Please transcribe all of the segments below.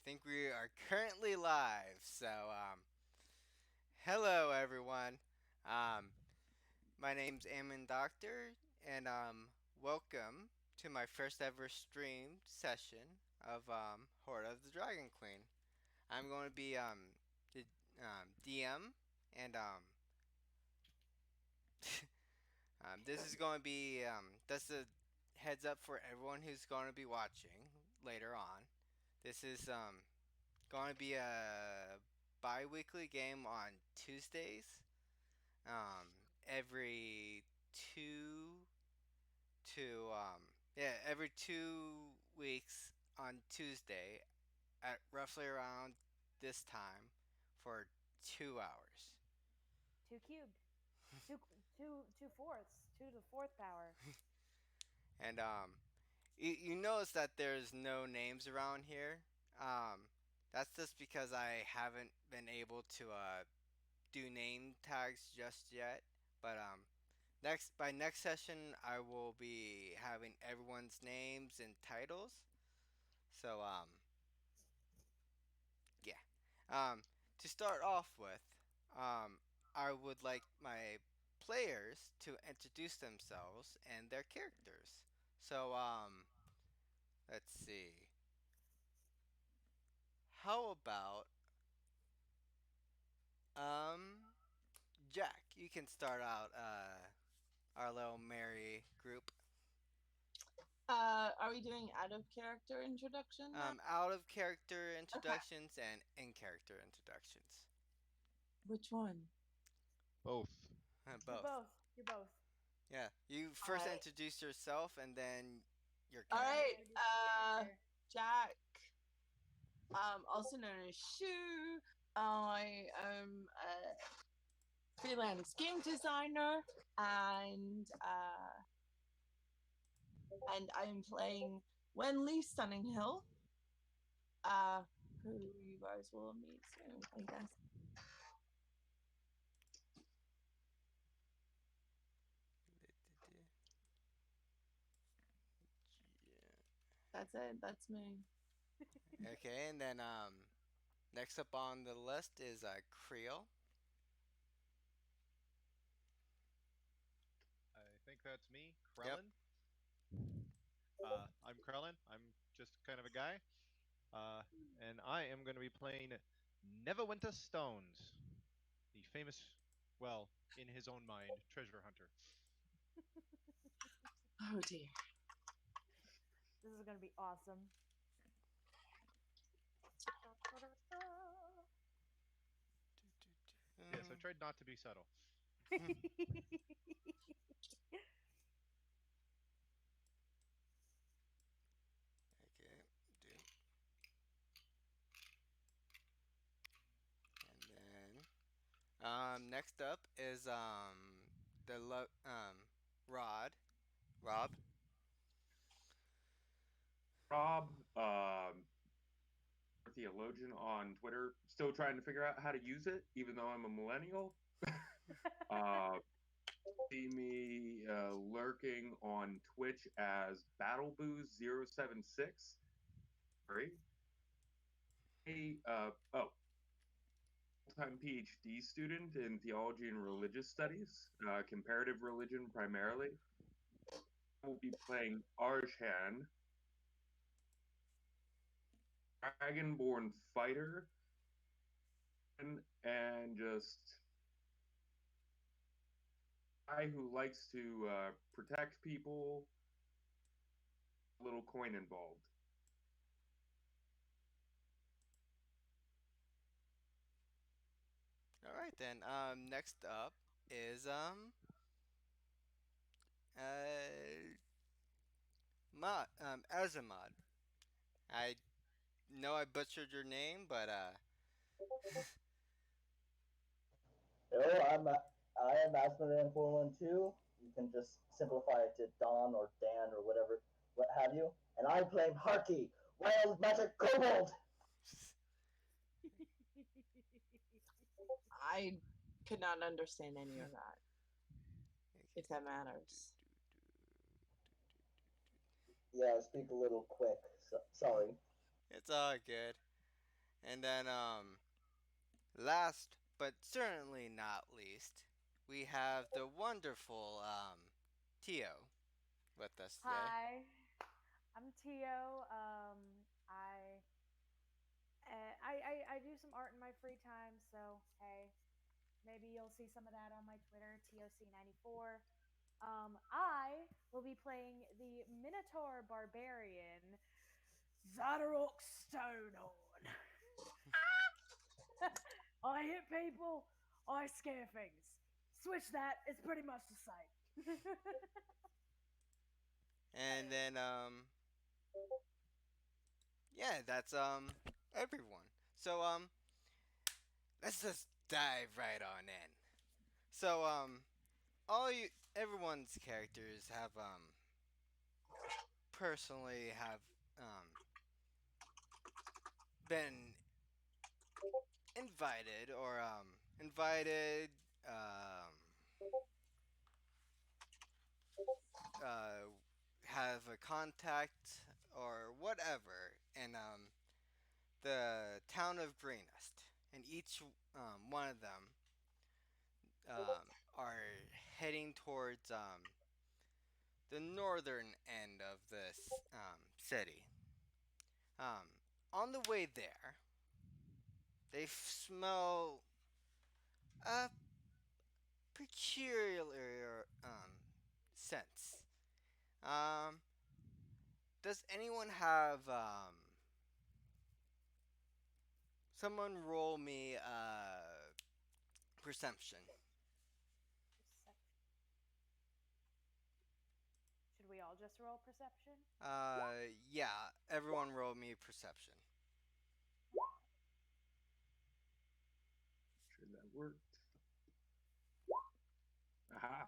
think we are currently live. Hello everyone. Um, my name's Ammon Doctor, and welcome to my first ever streamed session of Hoard of the Dragon Queen. I'm going to be the DM, and this is going to be that's a heads up for everyone who's going to be watching later on. This is going to be a bi-weekly game on Tuesdays. Every two every 2 weeks on Tuesday at roughly around this time for 2 hours. Two cubed. Two fourths. Two to the fourth power. And you notice that there's no names around here. Um, that's just because I haven't been able to do name tags just yet. But next session, I will be having everyone's names and titles. So yeah. Um, to start off with, I would like my players to introduce themselves and their characters. So let's see. How about um, Jack? You can start out our little merry group. Are we doing out of character introduction now? Out of character Okay. introductions and in character introductions. Which one? Both. Do Both. both. Do both. Yeah. You first Alright. introduce yourself and then your character. Alright, Introduce your character. Jack, also known as Shu. I am a freelance game designer and I'm playing Wenli Sunninghill, who you guys will meet soon, I guess. That's it. That's me. Okay, and then next up on the list is Creole. I think that's me, Yep. Krellin. I'm Krellin. I'm just kind of a guy. And I am going to be playing Neverwinter Stones, the famous, well, in his own mind, treasure hunter. Oh dear. This is gonna be awesome. Yes, I tried not to be subtle. Okay. And then next up is Rod. Rob. Rob, theologian on Twitter, still trying to figure out how to use it, even though I'm a millennial. uh, See me lurking on Twitch as BattleBooze076. Great. Hey, full-time PhD student in theology and religious studies, comparative religion primarily. I will be playing Arjan, Dragonborn fighter, and just guy who likes to protect people. A little coin involved. All right then. Next up is uh Azamad. I know I butchered your name, but Hello, I am Asmodee 412. You can just simplify it to Don or Dan or whatever, what have you. And I'm playing Harky, Wild Magic Kobold. I could not understand any of that, if that matters. Yeah, I speak a little quick. So, sorry. it's all good. And then last but certainly not least, we have the wonderful Tio with us today. Hi, I'm Tio. I, I do some art in my free time, so hey, maybe you'll see some of that on my Twitter, TOC94. I will be playing the Minotaur Barbarian, Zadorok Stonehorn. I hit people, I scare things. Switch that, it's pretty much the same. And then yeah, that's everyone. So let's just dive right on in. So all you everyone's characters have personally have um been invited or invited um uh have a contact or whatever in the town of Greenest, and each one of them are heading towards the northern end of this city. On the way there, they smell a peculiar sense. Um, does anyone have someone roll me perception? Should we all just roll perception? Yeah, everyone roll me perception. Sure that worked. Aha.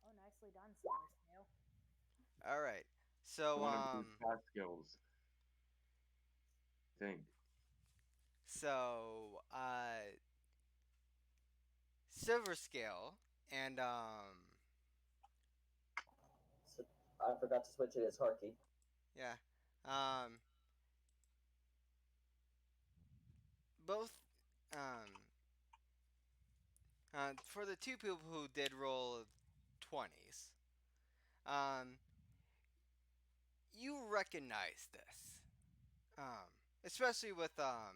Oh, nicely done, Silver Snail. All right. I So want to improve past skills. I think. so silver scale and So I forgot to switch it as Harky. yeah. Um both um for the two people who did roll 20s. Um you recognize this. Um especially with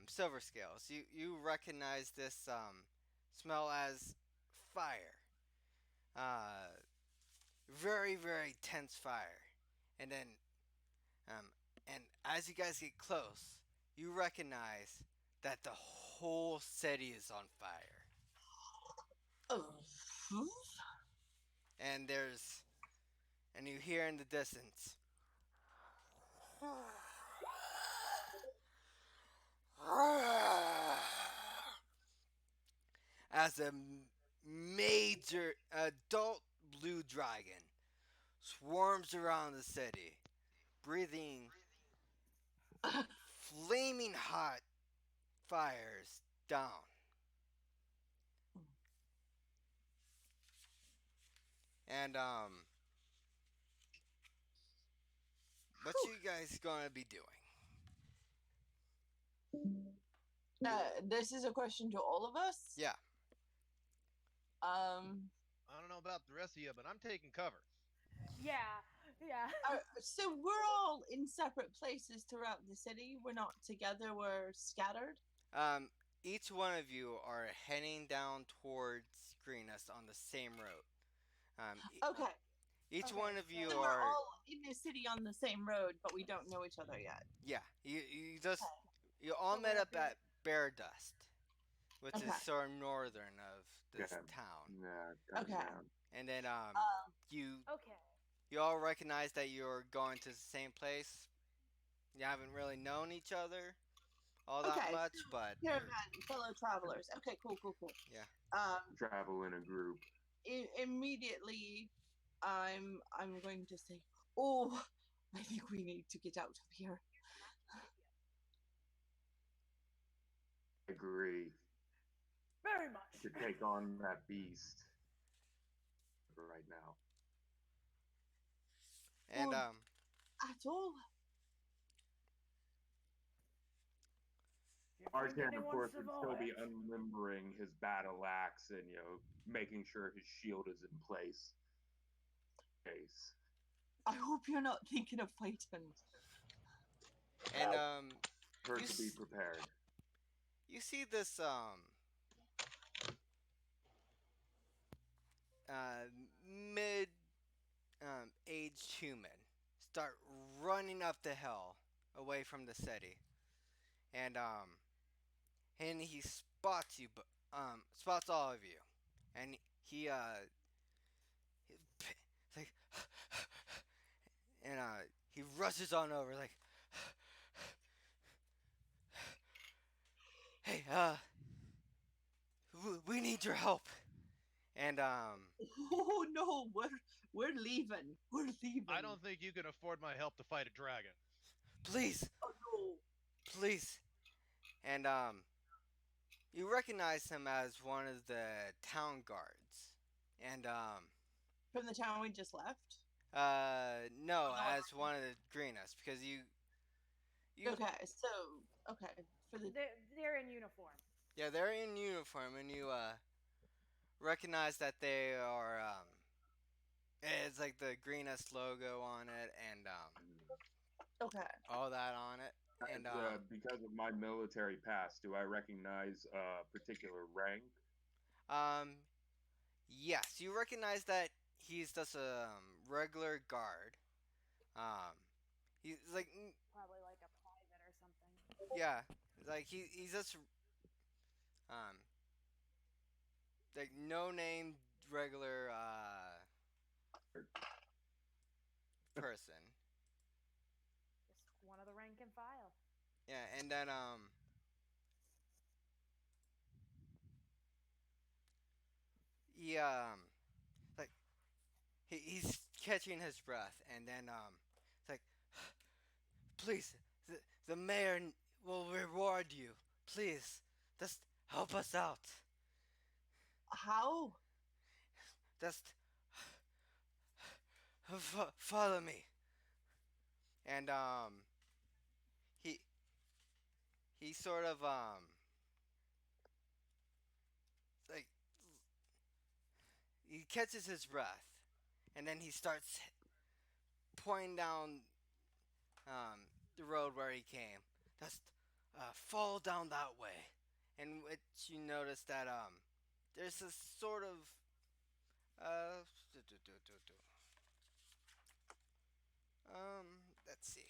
silver scales. You recognize this smell as fire. Uh very tense fire. And then Um, and as you guys get close, you recognize that the whole city is on fire. Oh. And and you hear in the distance, as a major adult blue dragon swarms around the city, breathing flaming hot fires down. And what you guys gonna be doing? This is a question to all of us. Yeah. I don't know about the rest of you, but I'm taking cover. Yeah, yeah. So we're all in separate places throughout the city. We're not together. We're scattered. Um, each one of you are heading down towards Greenest on the same road. Okay. Each Okay, one of you So we're are all in the city on the same road, but we don't know each other yet. yeah. You all So met we're up at Bear Dust, which Okay. is sort of northern of this Yeah. town. Nah, Okay. down. And then you Okay. you all recognize that you're going to the same place. You haven't really known each other all that Okay. much, but Caravan, fellow travelers. Okay, cool. yeah. Travel in a group. Immediately, I'm going to say, oh, I think we need to get out of here. Agree. Very much. To take on that beast right now. And or at all. Do you think Artan, of anyone course, would still be survived? unlimbering his battle axe and making sure his shield is in place. Case. I hope you're not thinking of fighting. and Her you to be prepared. you see this uh mid aged human start running up the hill away from the city, and he spots you, but spots all of you, and he's like, and he rushes on over like, hey, we need your help, and Oh no, we're leaving. We're leaving. I don't think you can afford my help to fight a dragon. please, Oh no. please, and you recognize him as one of the town guards, and From the town we just left? no, Oh, no, as one of the greenest, because you okay, so okay. For the They're in uniform. yeah, they're in uniform, and you recognize that they are it's like the greenest logo on it, and okay. all that on it, and Because of my military past, do I recognize a particular rank? um yes, you recognize that he's just a regular guard. um he's like Probably like a private or something. yeah, like he's just um like no name regular person. Just one of the rank and file. Yeah, and then he like he's catching his breath, and then it's like, please, the mayor will reward you. Please, just help us out. How? Just follow me. And he he sort of like he catches his breath, and then he starts pointing down the road where he came. Just fall down that way. And which you notice that there's a sort of uh do, do, do, do, do. Let's see.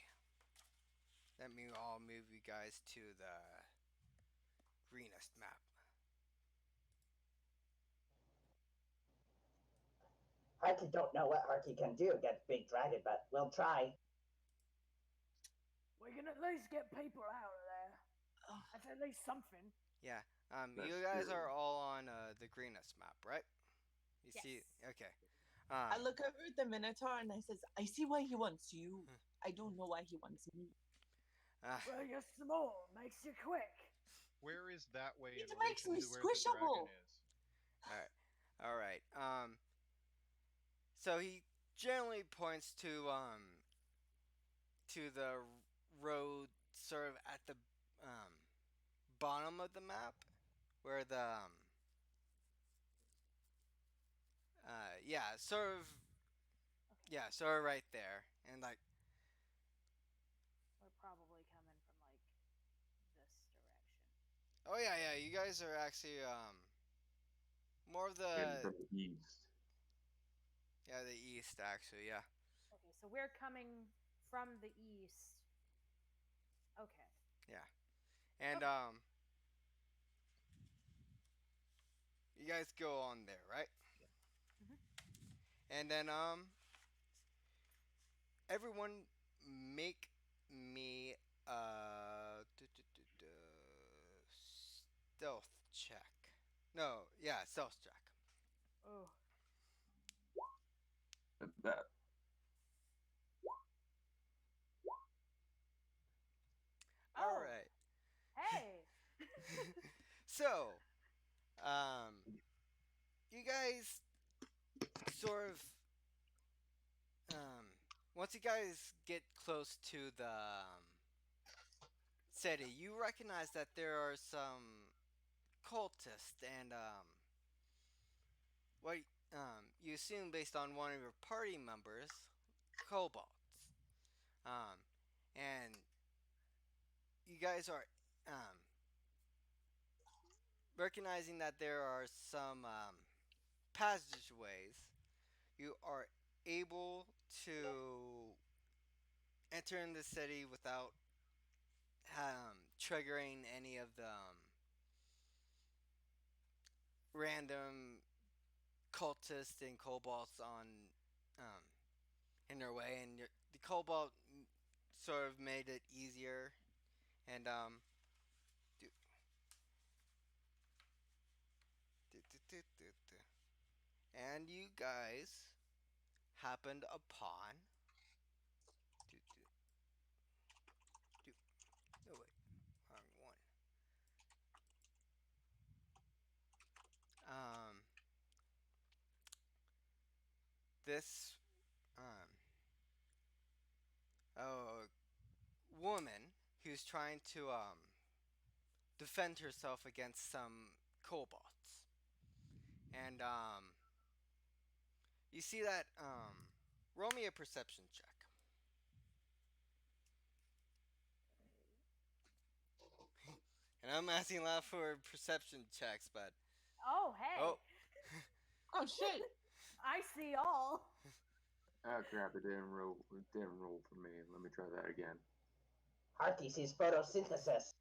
Let me all move you guys to the greenest map. Harky don't know what Harky can do against Big Dragon, but we'll try. We can at least get people out of there. Ugh. That's at least something. Yeah. That's You guys true. are all on the greenest map, right? You Yes. see? Okay. I look over at the Minotaur and I says, I see why he wants you. I don't know why he wants me. Well, you're small, makes you quick. Where is that way It in makes relation me to where the dragon squishable. is? all right. So he generally points to the road sort of at the bottom of the map, where the yeah, sort of, Okay. yeah, sort of right there, and like, We're probably coming from like this direction. oh yeah, you guys are actually more of And the, from the east. yeah, the east actually, yeah. Okay, so we're coming from the east. Okay. And Okay. you guys go on there, right? Mhm. And then everyone make me stealth check. No, yeah, stealth check. Oh. That All Oh. right. Hey. So, you guys sort of once you guys get close to the city, you recognize that there are some cultists and what you assume based on one of your party members, kobolds. Um, and you guys are um, recognizing that there are some passageways. You are able to enter in the city without triggering any of the random cultists and kobolds on um, in their way, and the cobalt sort of made it easier. And do, do. And you guys happened upon do, do, do. No wait, wrong one. Um, this a woman who's trying to defend herself against some kobolds, and you see that roll me a perception check. And I'm asking a lot for perception checks, but Oh, hey. oh, Oh shit! I see all. Oh crap! It didn't roll. It didn't roll for me. Let me try that again. Harky sees photosynthesis.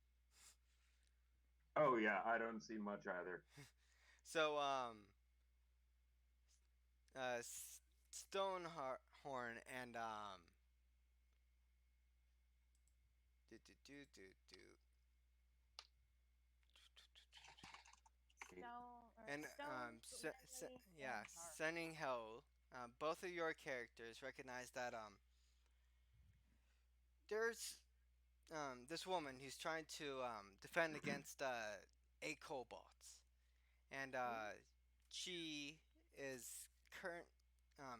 Oh yeah, I don't see much either. so Stonehorn and do do do do do Stone or and Stone, yeah, and Heart. Sending Hell. Both of your characters recognize that there's this woman who's trying to defend against eight kobolds, and she is current um,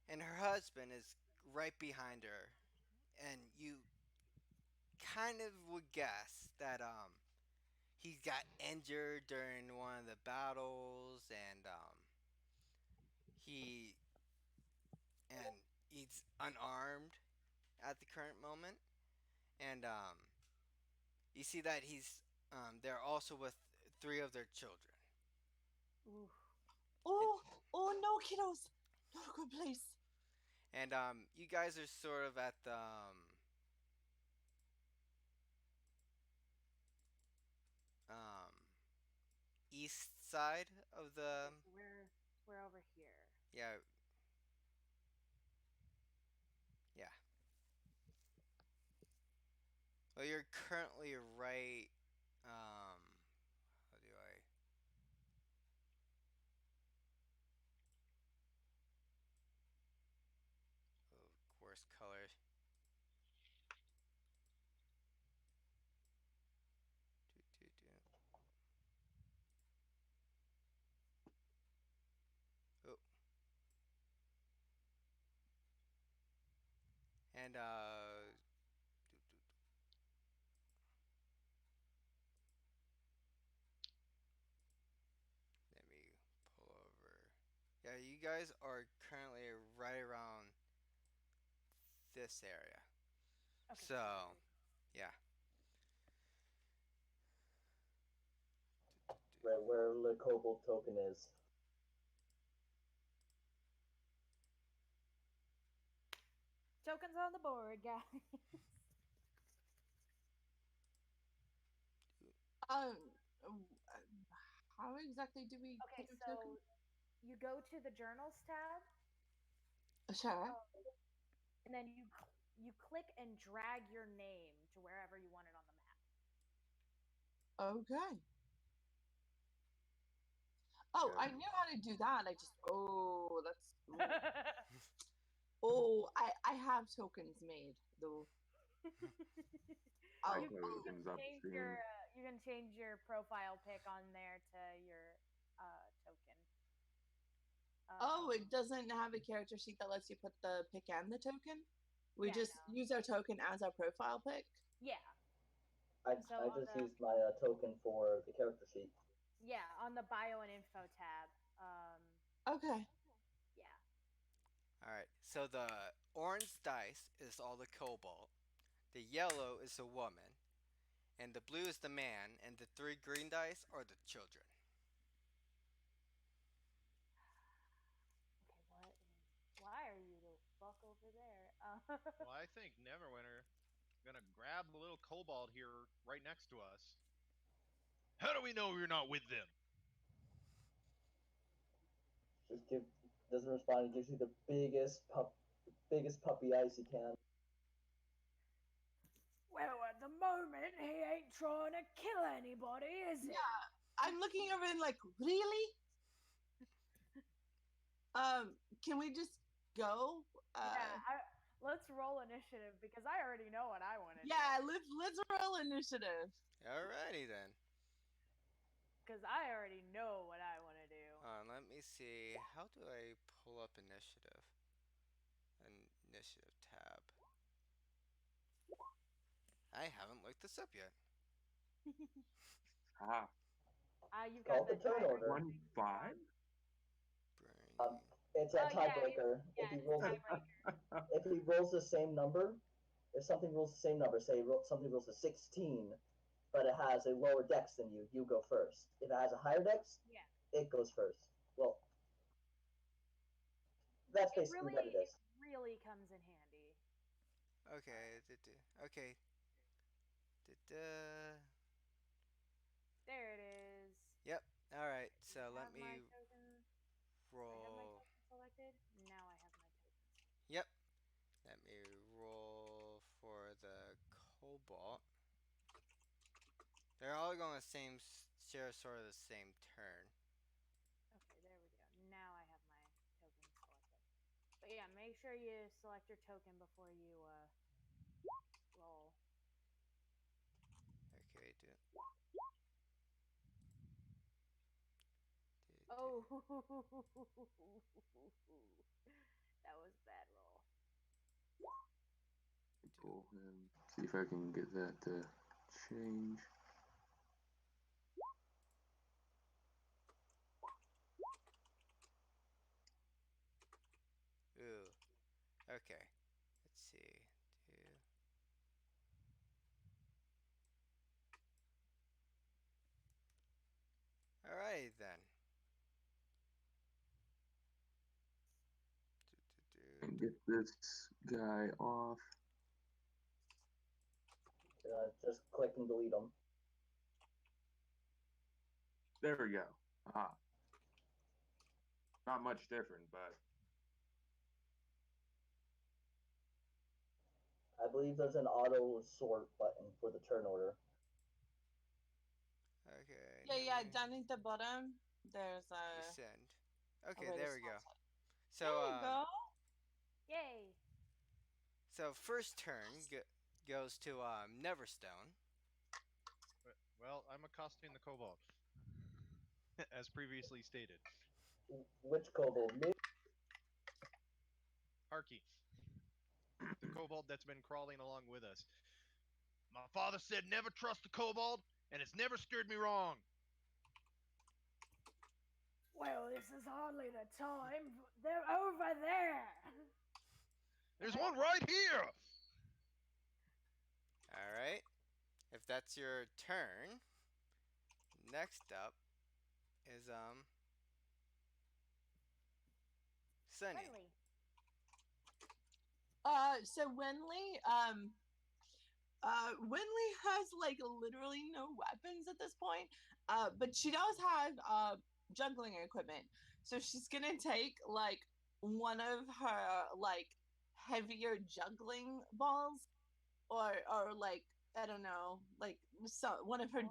and her husband is right behind her, and you kind of would guess that he got injured during one of the battles, and he and he's unarmed at the current moment, and you see that he's they're also with three of their children. Ooh. Oh, oh no, kiddos! Not a good place. And you guys are sort of at the um, east side of the Okay, so we're over here. yeah, yeah. Well, you're currently right. How do I? Oh, worst color. Do, do, do. Oh, and do, do, let me pull over. Yeah, you guys are currently right around this area. Okay, So, so we're yeah. Right where the kobold token is. tokens on the board, guys. Um, how exactly do we Okay, get a token? so you go to the journals tab, Sure. and then you click and drag your name to wherever you want it on the Okay. Oh, Go. I knew how to do that. I just that's map. I have tokens made though. My Oh, you, you can tokens change upstream. your profile pic on there to your token. Oh, it doesn't have a character sheet that lets you put the pick and the token. We Yeah, just no. use our token as our profile pick. Yeah. So I on just the used my token for the character sheet. yeah on the bio and info tab. Okay. Yeah. All right. So the orange dice is all the cobalt. The yellow is the woman, and the blue is the man, and the three green dice are the children. Okay. What is? Why are you the fuck over there? Well, I think Neverwinter gonna grab the little kobold here right next to us. How do we know you're not with them? Just give doesn't respond. He gives you the biggest puppy eyes he can. Well, at the moment, he ain't trying to kill anybody, is he? Yeah. I'm looking over and like, really? Can we just go? Let's roll initiative because I already know what I want to do. Yeah, let's roll initiative. Alrighty then. Because I already know what I want to do. Let me see. How do I pull up initiative? Initiative tab. I haven't looked this up yet. Ah, You've Call got the turn order. 1-5? Brainy. It's a Oh, yeah, tiebreaker. yeah, If he it's a rolls, tiebreaker. if he rolls the same number, if something rolls the same number, say something rolls a 16, but it has a lower dex than you, you go first. If it has a higher dex, Yeah. it goes first. Well, that's basically what it It is. really comes in handy. Okay. Okay. Da-da. There it is. Yep. All right. I So let have my me token. I have my roll. token selected. Now I have my token. Yep. Let me roll for the cobalt. They're all going the same, share sort of the same turn. Okay, there we go. Now I have my token selected. But yeah, make sure you select your token before you roll. Okay. Oh, that was a bad roll. Cool. And see if I can get that to change. Ooh. Okay. Let's see. Two. Alrighty then. And get this guy off. Just click and delete them. There we go. Ah. Not much different, but I believe there's an auto sort button for the turn order. Okay. Yeah, down at the bottom, there's a Send. Okay, way to there we sort go. it. So, There you go. Yay! so first turn goes to Neverstone. Well, I'm accosting the kobold, as previously stated. Which kobold? Me? Harky, the kobold that's been crawling along with us. My father said never trust a kobold, and it's never steered me wrong. Well, this is hardly the time. They're over there. There's one right here. All right. If that's your turn, next up is Sunny. Friendly. So Winley has like literally no weapons at this point. But she does have juggling equipment. So she's gonna take like one of her like heavier juggling balls, or like I don't know, like one of her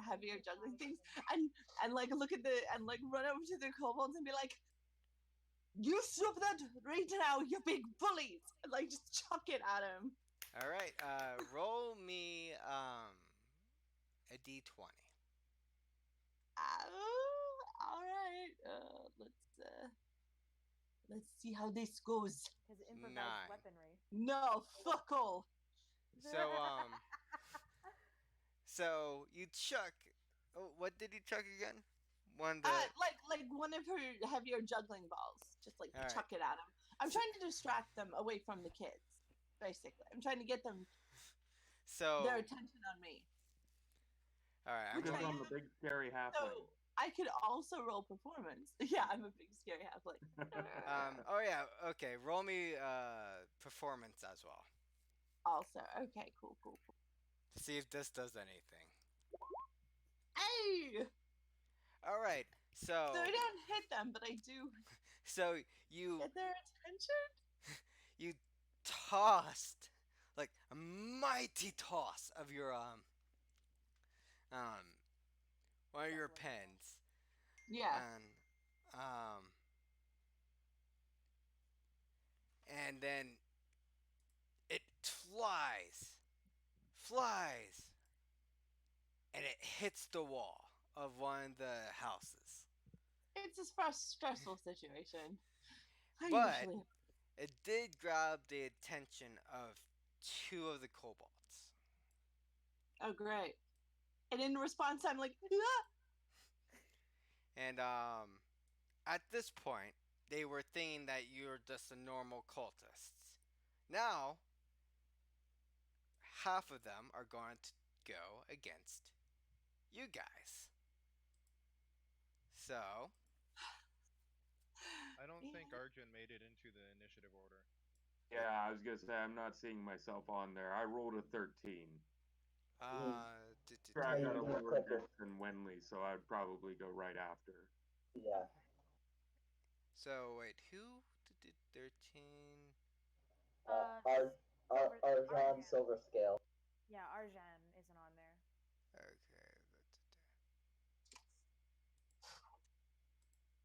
heavier juggling things, and like look at the and like run over to the kobolds and be like, "You stop that right now, you big bullies!" And like just chuck it at him. All right. Roll me a d20. Oh, all right. Let's. Let's see how this goes. His improvised 9. weaponry. No, fuck all. So so you chuck. Oh, what did you chuck again? One of the. Like one of her heavier juggling balls. Just like All right. chuck it at them. I'm So- trying to distract them away from the kids. Basically, I'm trying to get them So their attention on me. all right. I'm Which Because going. I I'm a am. big scary halfling. So I could also roll performance. Yeah, I'm a big scary halfling. Oh yeah. Okay. Roll me performance as well Also, okay, cool. to see if this does anything. Hey! All right. So I don't hit them, but I do So you get their attention. you tossed like a mighty toss of your um one of your pens Yeah. um and then it flies and it hits the wall of one of the houses. It's a stressful situation. I But usually. it did grab the attention of two of the kobolds. Oh, great. And in response, I'm like, ah! And at this point, they were thinking that you're just a normal cultists. Now, half of them are going to go against you guys. So, I don't think Arjun made it into the initiative order. Yeah, I was gonna say I'm not seeing myself on there. I rolled a 13. Sure, I got a Maybe lower quicker. dex than Wenley, so I'd probably go right after. Yeah. so wait, who did 13? Arjan Silver Scale. Yeah, Arjan isn't on there. Okay,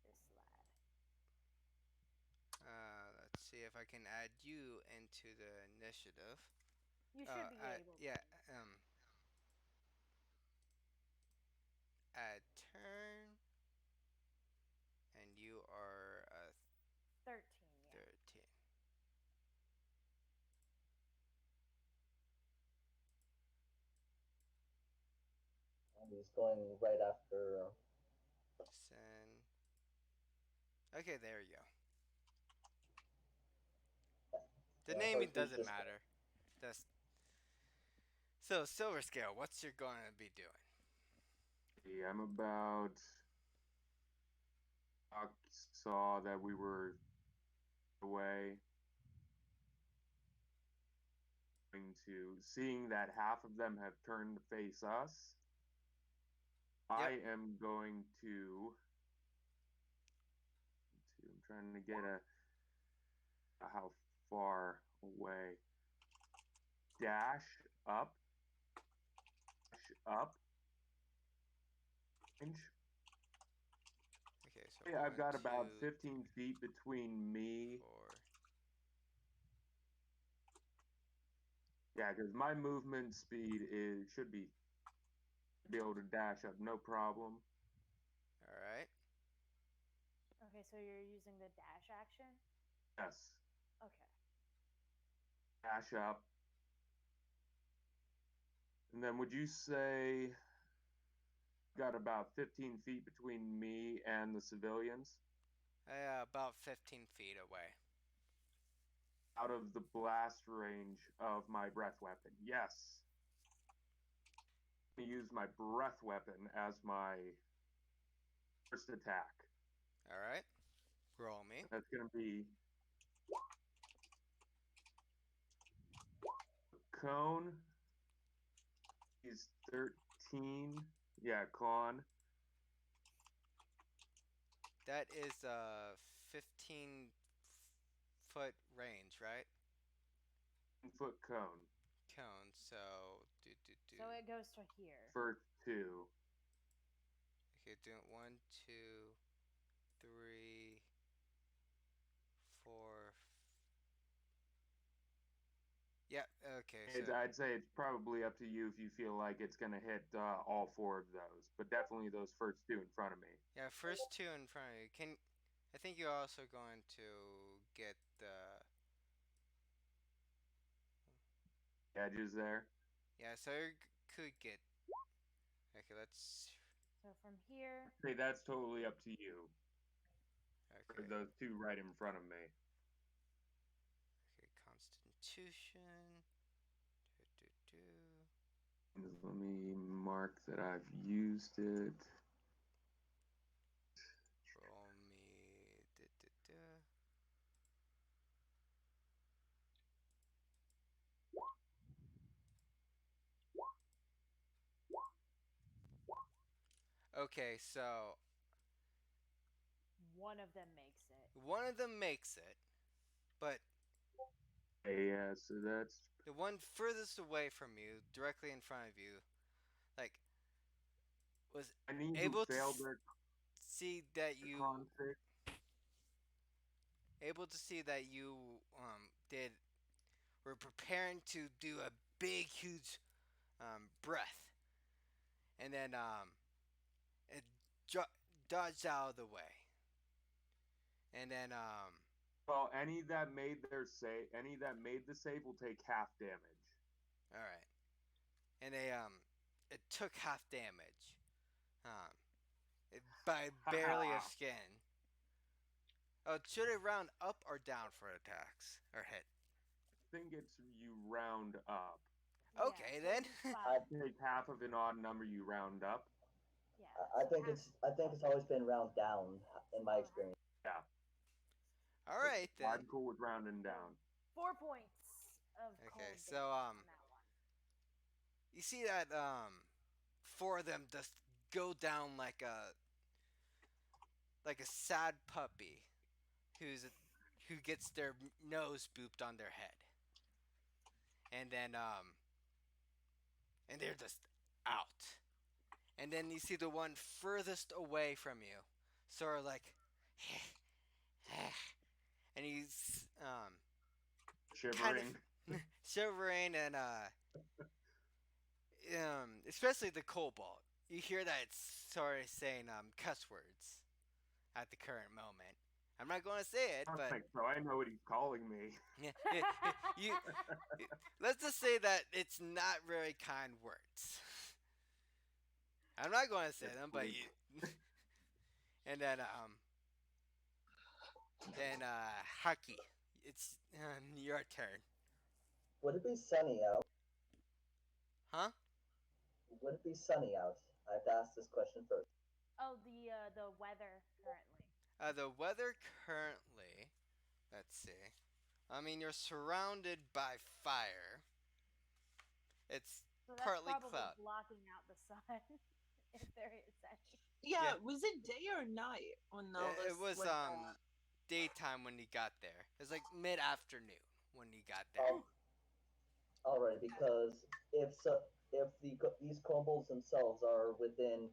This lad. let's see if I can add you into the initiative. You should be able to. Yeah, add turn, and you are 13, yeah. 13. And he's going right after. Send. Okay, there you go. The Yeah, naming Hercules doesn't just- matter. Just so silver scale. What's you're going to be doing? Yeah, I'm about. I saw that we were away. Going to seeing that half of them have turned to face us. I am going to. I'm trying to get a how far away. Dash up. Inch. Okay, so Yeah, I've got 1, about 2, 15 feet between me. 4. Yeah, because my movement speed should be able to dash up no problem. All right. Okay, so you're using the dash action? Yes, Okay. dash up. And then would you say got about 15 feet between me and the civilians About 15 feet away. out of the blast range of my breath weapon? Yes. I'm gonna use my breath weapon as my first attack. All right. Roll me. That's going to be cone. He's 13. Yeah, con. That is a 15-foot range, right? 10-foot cone. Cone. So do. So it goes to here. First two. Okay, do it 1, 2, 3, 4. Yeah. Okay. So I'd say it's probably up to you if you feel like it's going to hit all four of those, but definitely those first two in front of me. yeah, first two in front of you. I think you're also going to get the. Edges there. Yeah, so you could get. Okay, let's. So from here, Okay, that's totally up to you. For Okay, those two right in front of me. okay, Constitution. Do, do, do. Let me mark that I've used it. Roll me. Da, da, da. Okay, so one of them makes it. one of them makes it, but Yeah, so that's. the one furthest away from you, directly in front of you, like was Any who able to failed their see that you con save. did were preparing to do a big huge breath, and then it dodged out of the way, and then Well, any that made the save will take half damage. all right, and they it took half damage, um by barely a Haha. skin. Oh, should it round up or down for attacks or hit? I think it's you round up. Okay, Yeah, then. so it's Take half of an odd number, you round up. yeah. I So think it's always been round down in my experience. Yeah. All right then. I'm cool with rounding down. 4 points of Okay, cold so damage on that one. you see that four of them just go down like a sad puppy who gets their nose booped on their head, and then and they're just out. And then you see the one furthest away from you, sort of like, and he's kind Shivering. of shivering and especially the cobalt. You hear that it's sort of saying cuss words at the current moment. I'm not going to say it, but Perfect. So I know what he's calling me. yeah, you, let's just say that it's not very kind words. I'm not going to say them, but you. And then Haki, it's your turn, Would it be sunny out? huh? Would it be sunny out? I have to ask this question first. Oh, the weather currently. The weather currently, let's see. I mean, you're surrounded by fire. It's So that's partly probably cloud. blocking out the sun, if there is any. Yeah, Yeah. was it day or night when all this It was went down? daytime when you got there. It was like mid afternoon when you got there. Oh, alright, because if these kobolds themselves are within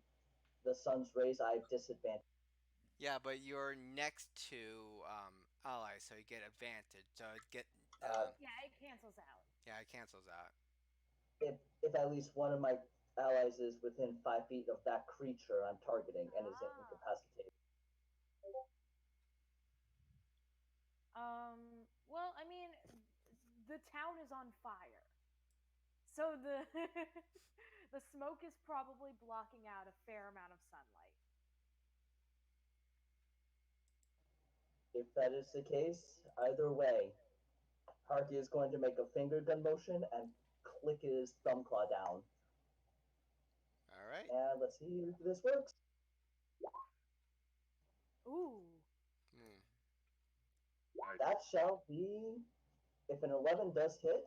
the sun's rays, I have disadvantage. Yeah, but you're next to allies, so you get advantage. So it get Yeah, it cancels out. yeah, it cancels out. If at least one of my allies is within 5 feet of that creature I'm targeting and is incapacitated. Well, I mean, the town is on fire, so the the smoke is probably blocking out a fair amount of sunlight. If that is the case, either way, Harky is going to make a finger gun motion and click his thumb claw down. All right. And let's see if this works. Ooh. Hmm. That shall be, if an 11 does hit,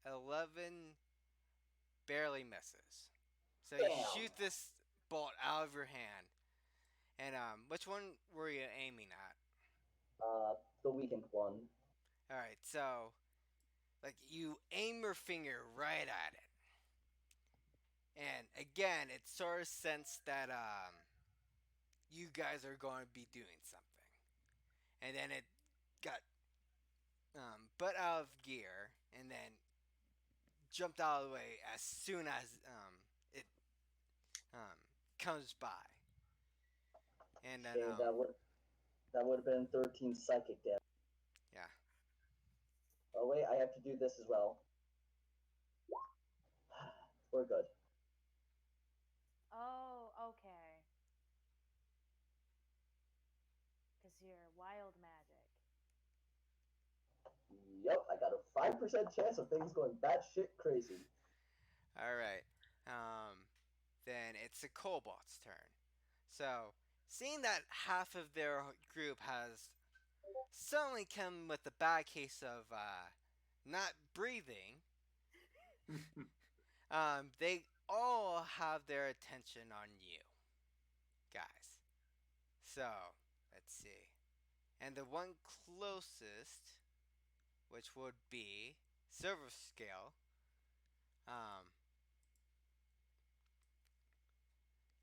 11 barely misses. So you Damn. shoot this bolt out of your hand. And which one were you aiming at? the weakened one. All right, so like you aim your finger right at it, and again, it sort of sensed that you guys are going to be doing something, and then it got butt out of gear, and then jumped out of the way as soon as it comes by. And then Okay, that would have been 13 psychic damage. yeah. Oh wait, I have to do this as well. We're good. Oh, okay. Because you're wild magic. Yep, I got a 5% chance of things going batshit crazy. All right. Um, then it's the kobold's turn. So, seeing that half of their group has suddenly come with a bad case of not breathing, they all have their attention on you guys. So, let's see. And the one closest, which would be Silver Scale, um,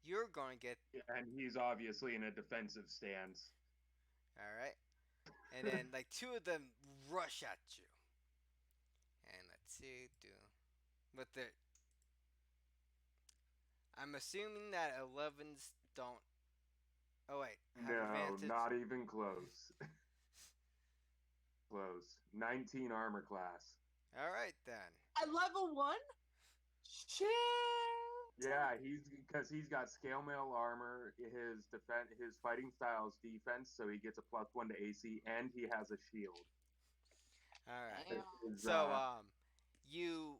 you're going to get. And he's obviously in a defensive stance. All right. And then, like, two of them rush at you. And let's see, do. But the. I'm assuming that 11s don't. Oh, wait. Have No, advantage? not even close. Close. 19 armor class. All right, then. At level 1? Shit. Yeah, he's got scale mail armor. His fighting style's defense, so he gets a +1 to AC, and he has a shield. All right. Damn. His, So, you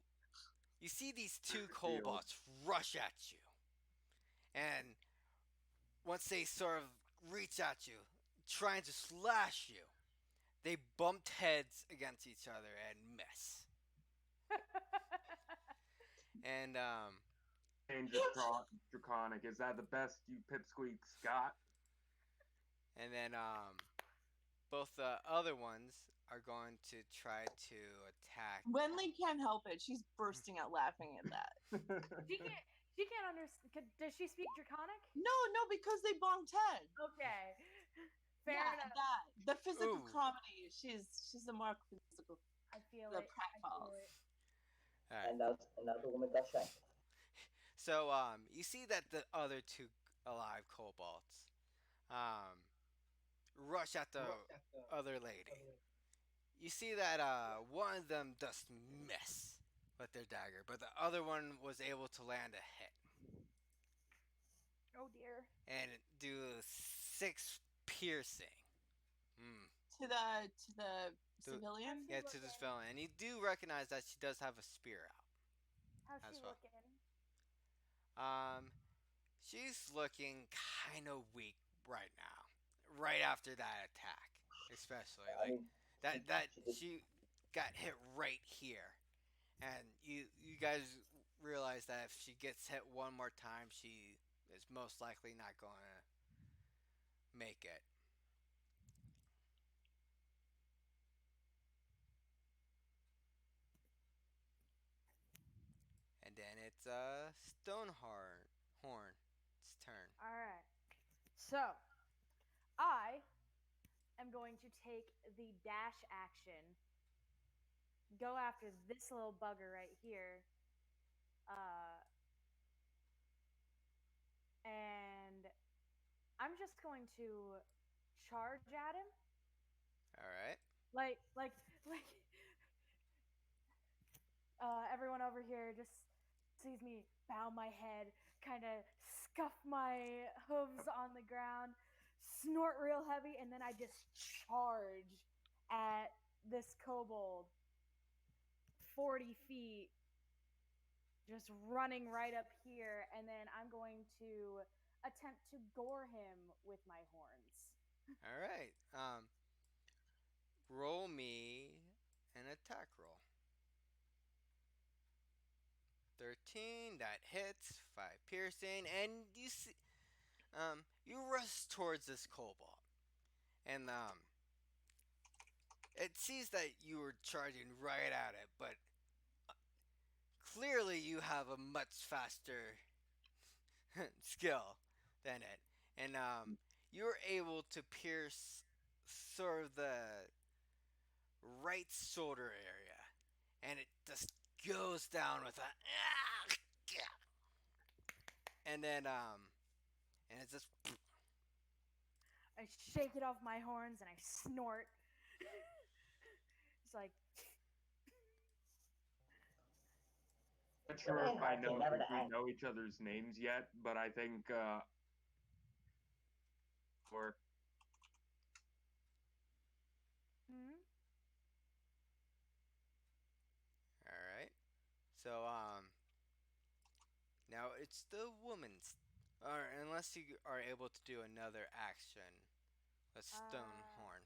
see these two kobolds rush at you. And once they sort of reach at you, trying to slash you, they bumped heads against each other and miss. And Change draconic. Is that the best you pipsqueaks got? and then both the other ones are going to try to attack. Wenley can't help it. She's bursting out laughing at that. She can't. She can't understand. Does she speak Draconic? No, because they bonked heads. Okay. Fair Yeah, enough. that. The physical Ooh. comedy. She's a mark physical. I feel The it. I feel pratfalls. it. All right. And now the woman got shanked. So you see that the other two alive kobolds rush at the other lady. You see that one of them does miss with their dagger, but the other one was able to land a hit Oh dear. and do 6 piercing. To the civilian. Yeah, to this villain, and you do recognize that she does have a spear out. How's As she well. looking? She's looking kind of weak right now, right after that attack, especially I like mean, that she did- she got hit right here, and you guys realize that if she gets hit one more time, she is most likely not going to make it. And then it's Horn's turn. All right. So, I am going to take the dash action, go after this little bugger right here, and I'm just going to charge at him, All right. like everyone over here just sees me bow my head, kind of scuff my hooves on the ground, snort real heavy, and then I just charge at this kobold 40 feet, just running right up here, and then I'm going to attempt to gore him with my horns. All right. Roll me an attack roll. 13, that hits, 5 piercing, and you see, you rush towards this kobold, and it sees that you were charging right at it, but clearly you have a much faster skill than it, and you're able to pierce sort of the right shoulder area, and it just goes down with a, and then and it's just I shake it off my horns and I snort. It's like, Not sure if I know Never if we mind. know each other's names yet, but I think or hmm? All right. So now it's the woman's. Or unless you are able to do another action, a stone Uh, horn.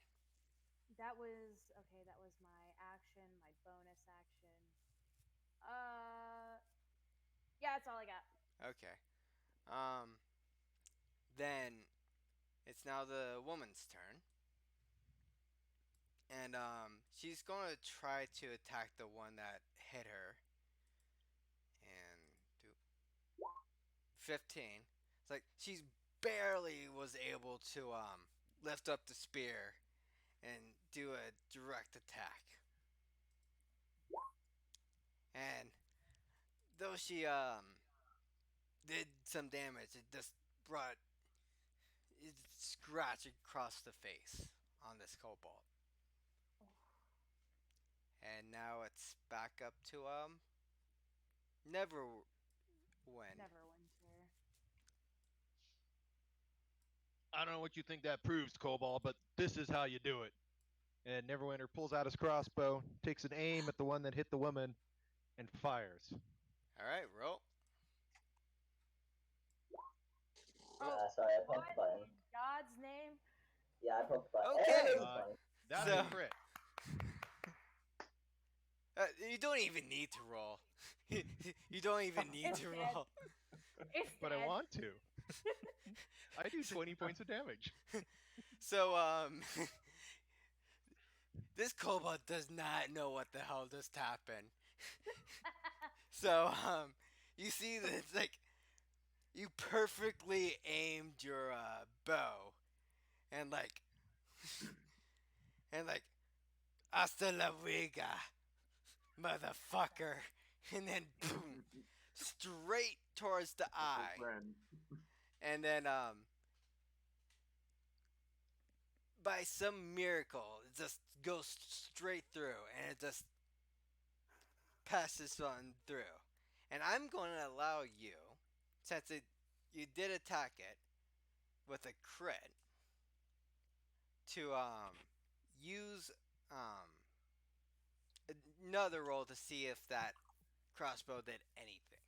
that was okay. That was my action, my bonus action. Uh, yeah, that's all I got. Okay. Um. Then it's now the woman's turn, and she's going to try to attack the one that hit her, and do 15. It's like she's barely was able to lift up the spear and do a direct attack. And though she did some damage, it just brought it scratch across the face on this cobalt. And now it's back up to never win. Neverwinter. I don't know what you think that proves, Cobalt, but this is how you do it. And Neverwinter pulls out his crossbow, takes an aim at the one that hit the woman, and fires. All right, roll. Oh, Sorry, I poked what the button. in God's name? Yeah, I poked the button. Okay. It was funny. That's So- a crit. You don't even need to roll. You don't even need It's to dead. roll. It's But dead. I want to. I do 20 points of damage. So this kobold does not know what the hell just happened. So you see that it's like you perfectly aimed your bow, and like hasta la viga, motherfucker, and then boom, straight towards the eye, friend. and then by some miracle it just goes straight through, and it just passes on through. And I'm going to allow you, since you did attack it with a crit, to use another roll to see if that crossbow did anything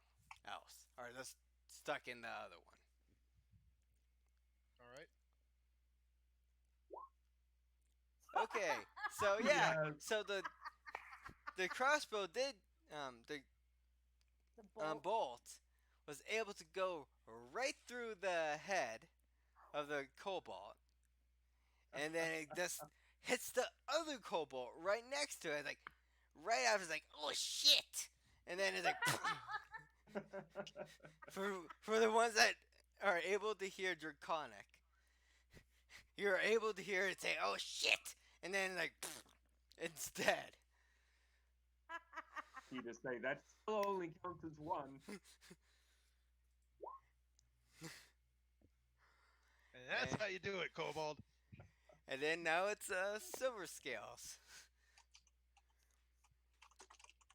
else, or just stuck in the other one. All right. Okay, so yeah, Yes. so the crossbow did the The bolt. bolt was able to go right through the head of the cobalt, and then it just hits the other cobalt right next to it, like right after. It's like, oh shit, and then it's like for the ones that are able to hear draconic, you're able to hear it say, oh shit, and then like it's dead. You just say that still only counts as one. And that's Eh. how you do it, Kobold. And then now it's silver scales.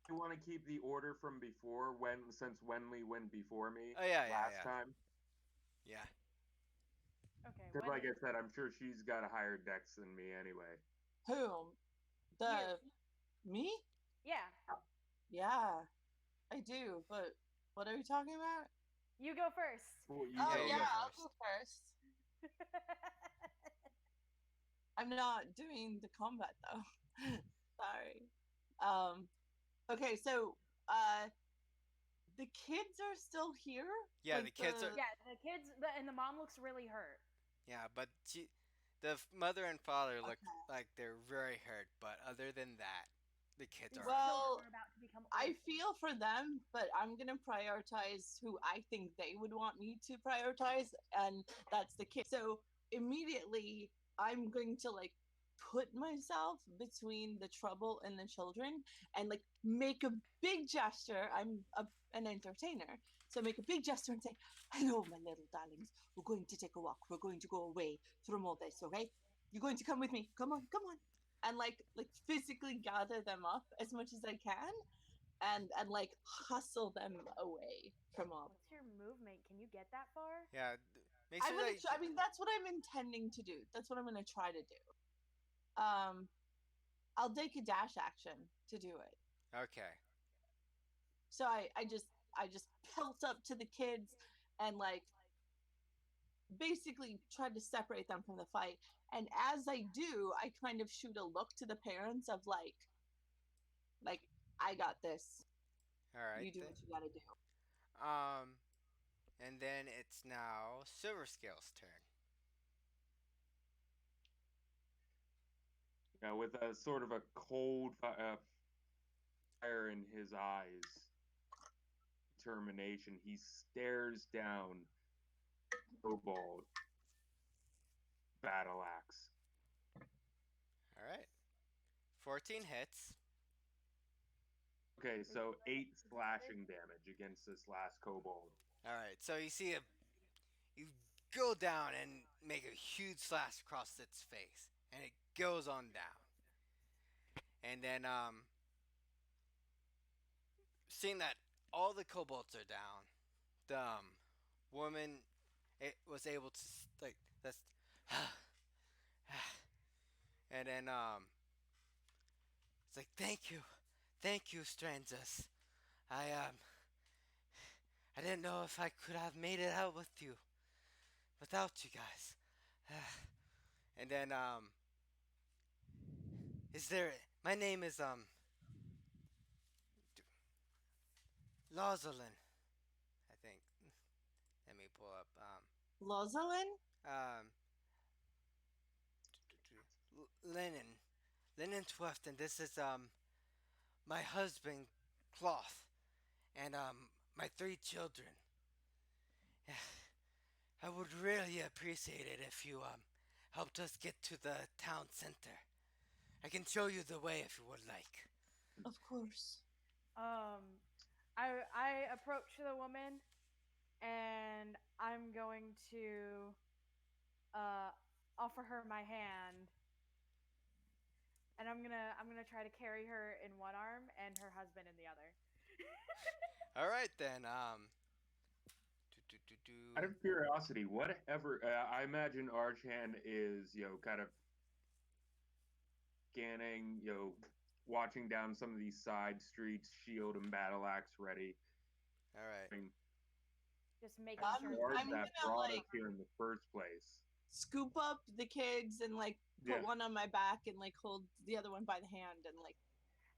You want to keep the order from before since Wenley went before me Oh, yeah, last yeah. time. Yeah. Okay. Because like When, I said, I'm sure she's got a higher dex than me anyway. Whom? Me? yeah, Yeah, I do. But what are we talking about? you go first. Well, you Oh Yeah, you yeah, go I'll first. go first. I'm not doing the combat though. Sorry. Okay, so the kids are still here? Yeah, Like the kids are. Yeah, the kids and the mom looks really hurt. Yeah, but the mother and father look Okay. like they're very hurt. But other than that, the kids These are. Well, children are about to become I orphans. feel for them, but I'm gonna prioritize who I think they would want me to prioritize, and that's the kid. So immediately I'm going to like put myself between the trouble and the children and like make a big gesture. An entertainer, so make a big gesture and say, "Hello, my little darlings. We're going to take a walk. We're going to go away from all this. Okay? You're going to come with me. Come on, come on." And like physically gather them up as much as I can, and like hustle them away from all. What's your movement? Can you get that far? Yeah, make sure that I mean, that's what I'm intending to do. That's what I'm gonna try to do. I'll take a dash action to do it. okay. So I just pelt up to the kids and like basically tried to separate them from the fight. And as I do, I kind of shoot a look to the parents of like I got this. All right You do then. what you gotta do. Um, and then it's now Silver Scale's turn. Now, with a sort of a cold fire in his eyes, determination, he stares down Kobold battle axe. All right. 14 hits. Okay, so 8 slashing damage against this last kobold. All right. So you go down and make a huge slash across its face, and it goes on down. And then seeing that all the kobolds are down, the woman it was able to like that's and then it's like thank you strangers. I I didn't know if I could have made it out with you without you guys. And then is there my name is Lozalin, I think. Let me pull up Lozalin? um Linen Swift, and this is my husband Cloth, and my 3 children. I would really appreciate it if you helped us get to the town center. I can show you the way if you would like. Of course. I approach the woman, and I'm going to uh offer her my hand, and I'm gonna try to carry her in one arm and her husband in the other. All right then. Do, do, do, Out do. of curiosity, whatever, I imagine Archan is, kind of scanning, watching down some of these side streets, shield and battle axe ready. All right. I mean, Just making I'm- sure. Guard I'm that gonna, brought us like- here in the first place. Scoop up the kids and like put Yeah. one on my back and like hold the other one by the hand and like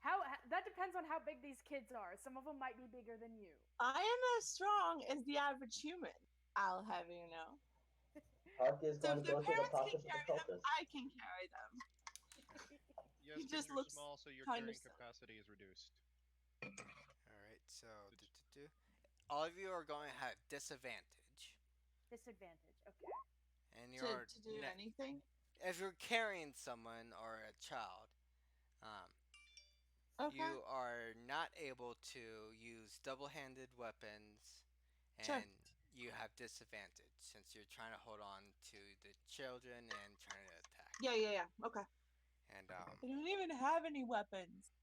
How that depends on how big these kids are. Some of them might be bigger than you. I am as strong as the average human. I'll have you know. Harky is So going if to the go to the parents can pockets of the carry them, cultist. I can carry them. Yes, He but just you're looks small, so your kind carrying of silly. capacity is reduced. All right. So all of you are going to have disadvantage, Disadvantage. Okay. and you're To do anything. if you're carrying someone or a child, um, Okay. you are not able to use double-handed weapons, and Sure. you have disadvantage since you're trying to hold on to the children and trying to attack. Yeah. Okay. And I don't even have any weapons.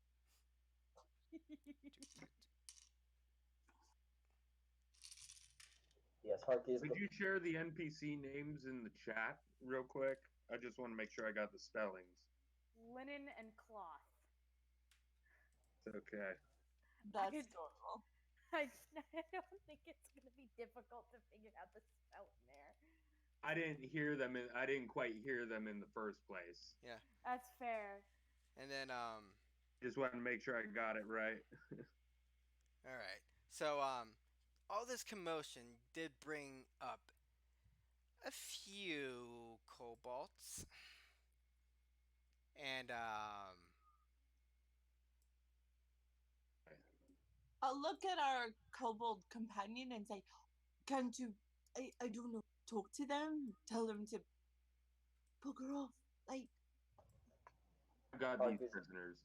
Yes, Harky is Could you share the NPC names in the chat real quick? I just want to make sure I got the spellings. Linen and cloth. It's okay. That's could- adorable. I don't think it's gonna be difficult to figure out the spelling there. I didn't quite hear them in the first place. That's fair. and then Just wanted to make sure I got it right. all right. So all this commotion did bring up a few kobolds, and I'll look at our kobold companion and say, "Can't you? I don't know. Talk to them. Tell them to bugger off. Like, got these Harky's, prisoners.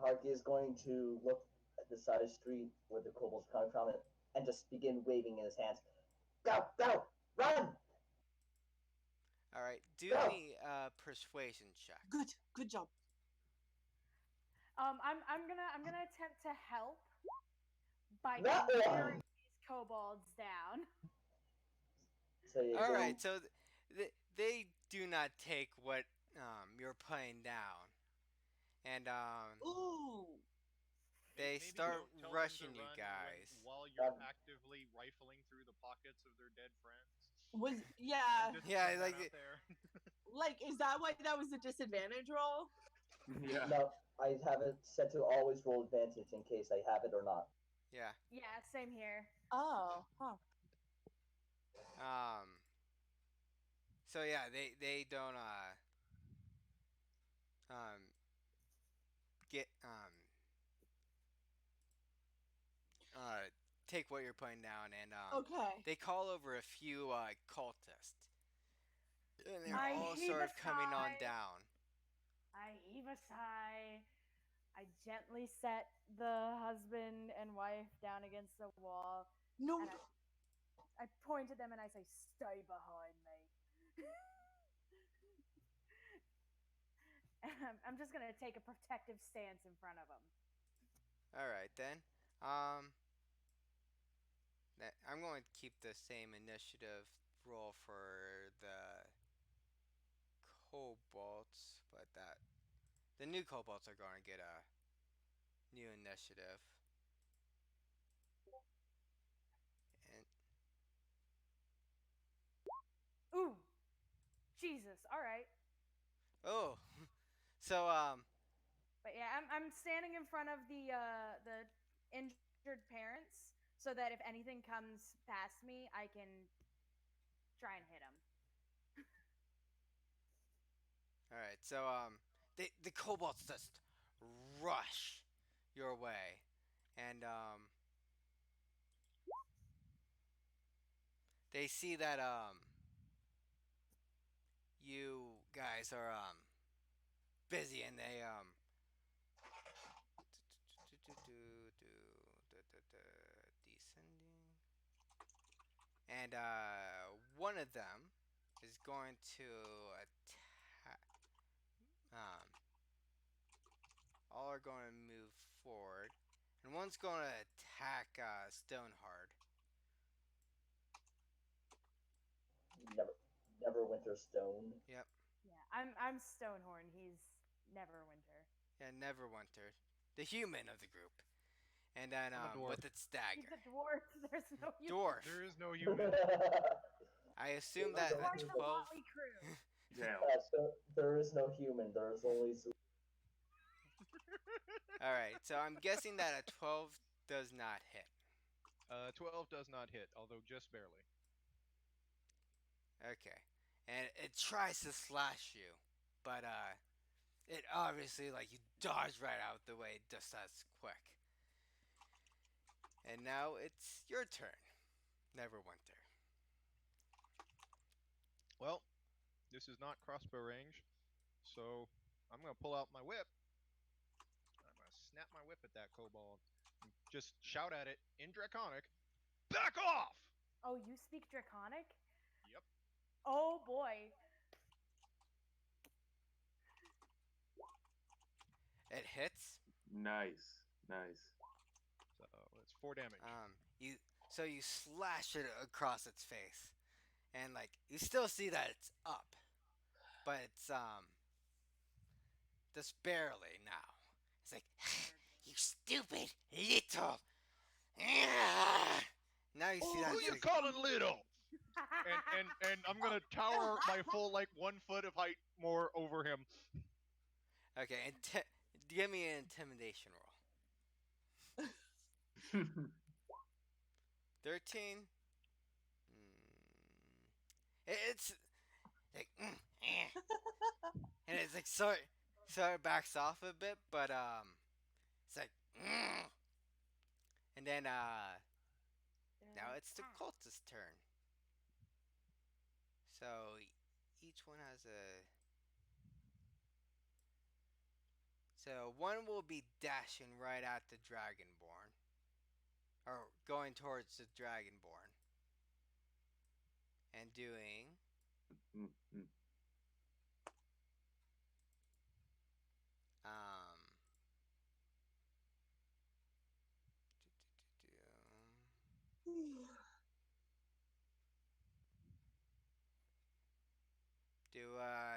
Harky is going to look at the side of the street where the kobolds are coming from and just begin waving in his hands. Go, go, run, All right, do go. me a persuasion check. Good job. I'm gonna attempt to help by That tearing one. these kobolds down. So you All go. right, so they do not take what you're playing down, and Ooh. they Maybe start don't tell them to rushing you run guys. while you're That, actively rifling through the pockets of their dead friends Was and yeah. Yeah, discipline them out like there. Like, is that why that was a disadvantage roll? Yeah. no, I have it set to always roll advantage in case I have it or not. yeah. Yeah, same here. Oh, huh. Um. So yeah, they don't um get uh take what you're putting down, and Okay. they call over a few cultists, and they're I all heave sort a of coming on sigh. down. I heave a sigh. I gently set the husband and wife down against the wall, No. and I point at them and I say, "Stay behind me." And I'm just gonna take a protective stance in front of them. All right then. Um. I'm going to keep the same initiative roll for the kobolds, but that the new kobolds are going to get a new initiative. And Ooh, Jesus! All right, oh, so but yeah, I'm standing in front of the injured parents so that if anything comes past me, I can try and hit them. all right. So the kobolds just rush your way, and they see that you guys are busy, and they descending, and one of them is going to attack. Um, all are going to move forward, and one's going to attack Stonehard. Never, never winter stone. Yep, Yeah, I'm Stonehorn. He's Neverwinter. yeah, Neverwinter, the human of the group, and then I'm a dwarf. with its He's dagger, a dwarf. There's no human. dwarf. There is no human. I assume There is that no a Part of the human. 12. motley crew. Yeah. So there is no human. There is only. All right, so I'm guessing that a 12 does not hit. 12 does not hit, although just barely. Okay, and it tries to slash you, but it obviously like you dodge right out the way just as quick. And now it's your turn, Neverwinter. Well, this is not crossbow range, so I'm gonna pull out my whip. I'm gonna snap my whip at that kobold and just shout at it in Draconic. Back off! Oh, you speak Draconic? Yep. Oh boy. It hits. Nice. Nice. So it's 4 damage. You slash it across its face, and like you still see that it's up, but it's just barely now. It's like you stupid little. Now you see that Who it's you like, calling little? And I'm gonna tower my full like 1 foot of height more over him. okay. Give me an intimidation roll. 13. It's like and it's like sort of backs off a bit, but it's like and then now it's the cultist's turn. So each one has a So one will be dashing right at the Dragonborn, or going towards the Dragonborn, and doing Mm-hmm. um do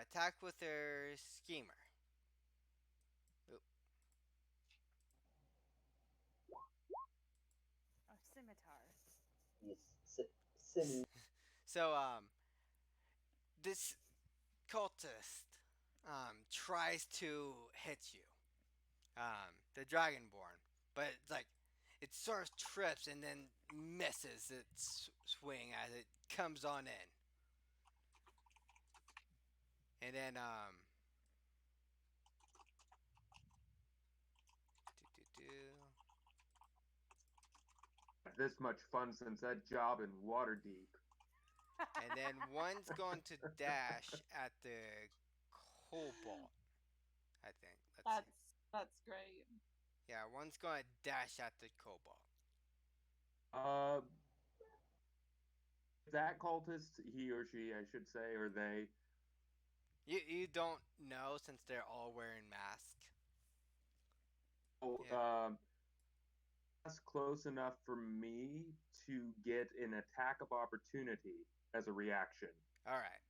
attack with their schemer. Oop. Oh, scimitar. Yes, Simi. So this cultist tries to hit you, the Dragonborn, but it's like it sort of trips and then misses its swing as it comes on in, and then do, do, do. This much fun since that job in Waterdeep. And then one's going to dash at the Cobalt. I think. Let's see. That's great. Yeah, one's going to dash at the Cobalt. Uh, that cultist, he or she, I should say, or they. You don't know since they're all wearing masks. Oh, Yeah. that's close enough for me to get an attack of opportunity as a reaction. All right.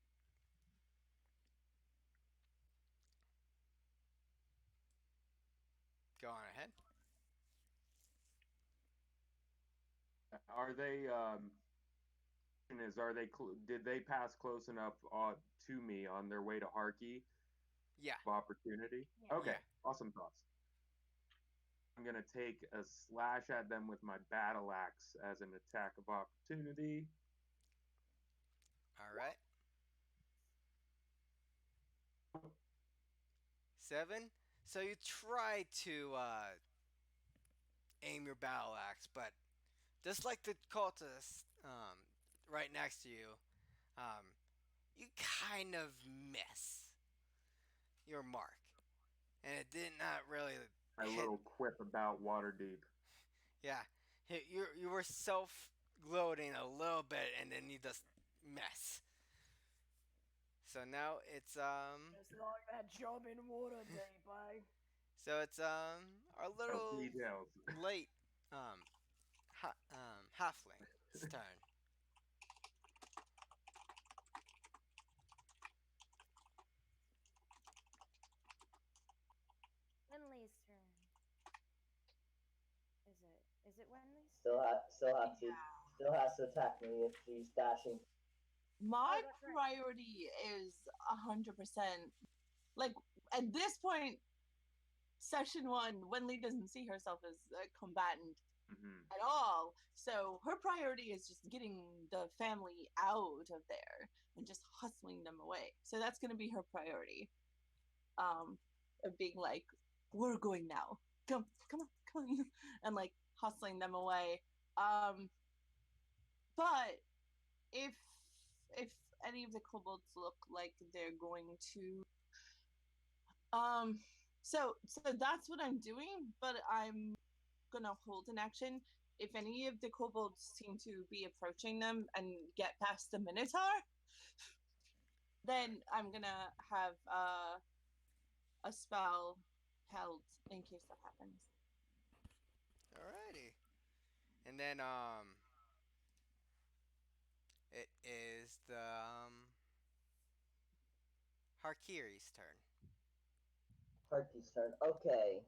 Go on ahead. Are they? Are they? Did they pass close enough to me on their way to Harkey Yeah. of opportunity? Yeah. Okay, Yeah. awesome thoughts. I'm gonna take a slash at them with my battle axe as an attack of opportunity. All right. 7. So you try to aim your battle axe, but just like the cultist right next to you, um, you kind of miss your mark, and it did not really My hit. little quip about Waterdeep. Yeah, you were self gloating a little bit, and then you just miss. So now it's Just like that job in Waterdeep, eh? our Those little details. late halfling's turn. Winley's turn. Is it Winley's? Still has to attack me if she's dashing. My Oh, that's right. priority is 100%. Like at this point, session one, Wenli doesn't see herself as a combatant Mhm. at all. So her priority is just getting the family out of there and just hustling them away. So that's going to be her priority. Of being like, we're going now. Come on, and like hustling them away. But if if any of the kobolds look like they're going to um so that's what I'm doing, but I'm gonna hold an action. If any of the kobolds seem to be approaching them and get past the minotaur, then I'm gonna have a spell held in case that happens. Alrighty, and then it is the Harkiri's turn. Harky's turn. Okay.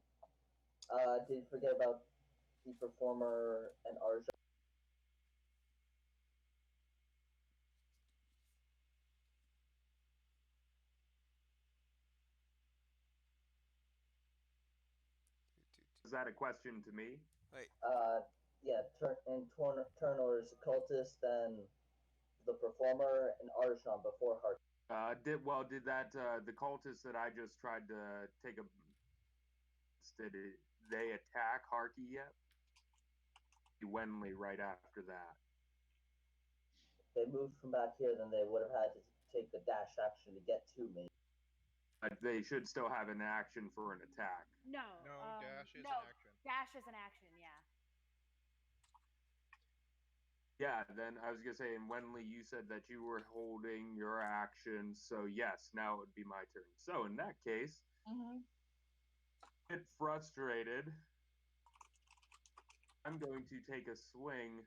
Did you forget about the performer and Arja? Is that a question to me? Wait, Yeah, turn orders cultist, then the performer and Arjan before Harky. Did that the cultists that I just tried to take a did they attack Harky yet? Wenley right after that. If they moved from back here, then they would have had to take the dash action to get to me. They should still have an action for an attack. No. No, dash is no. an action. Dash is an action. Yeah. Yeah, then I was gonna say, and Wenley, you said that you were holding your action, so yes, now it would be my turn. So in that case, Mm-hmm. get frustrated. I'm going to take a swing,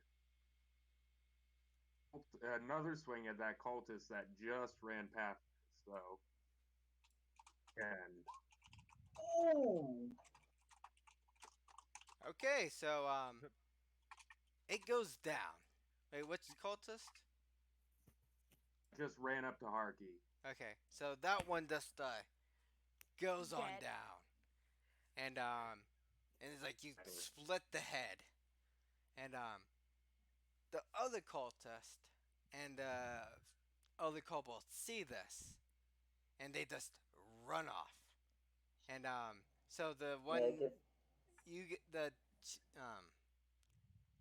another swing at that cultist that just ran past. So, and Ooh. Okay, so it goes down. Wait, what's the cultist? just ran up to Harky. Okay, so that one just goes on Dead. down, and it's like you split the head, and the other cultist and the other kobolds see this, and they just run off, and so the Make one it. you get the um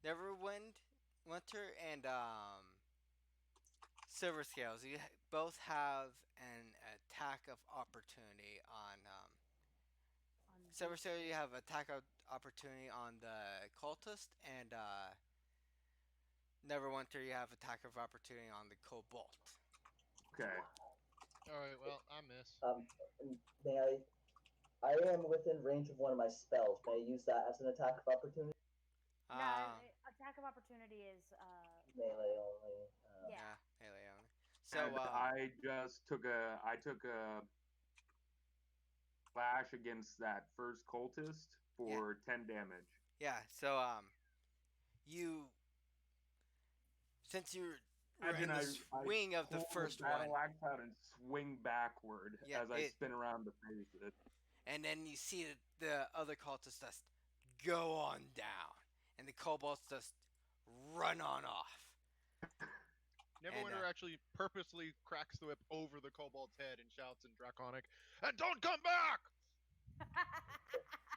Neverwind, Winter, and Silver Scales, you both have an attack of opportunity on On Silver these Scales. two. You have attack of opportunity on the cultist, and Neverwinter, you have attack of opportunity on the Cobalt. Okay. All right. Well, I miss. May I? I am within range of one of my spells. May I use that as an attack of opportunity? No, Uh, attack of opportunity is Melee only. yeah. yeah, hey Leon. And So I just took a slash against that first cultist yeah, for 10 damage. yeah. So you since you were Imagine in the I swing of the pull the first one, battle axe out and swing backward yeah, as I spin around to face it. and then you see the other cultists just go on down, and the kobolds just run on off. Neverwinter actually purposely cracks the whip over the kobold's head and shouts in Draconic, "And don't come back!"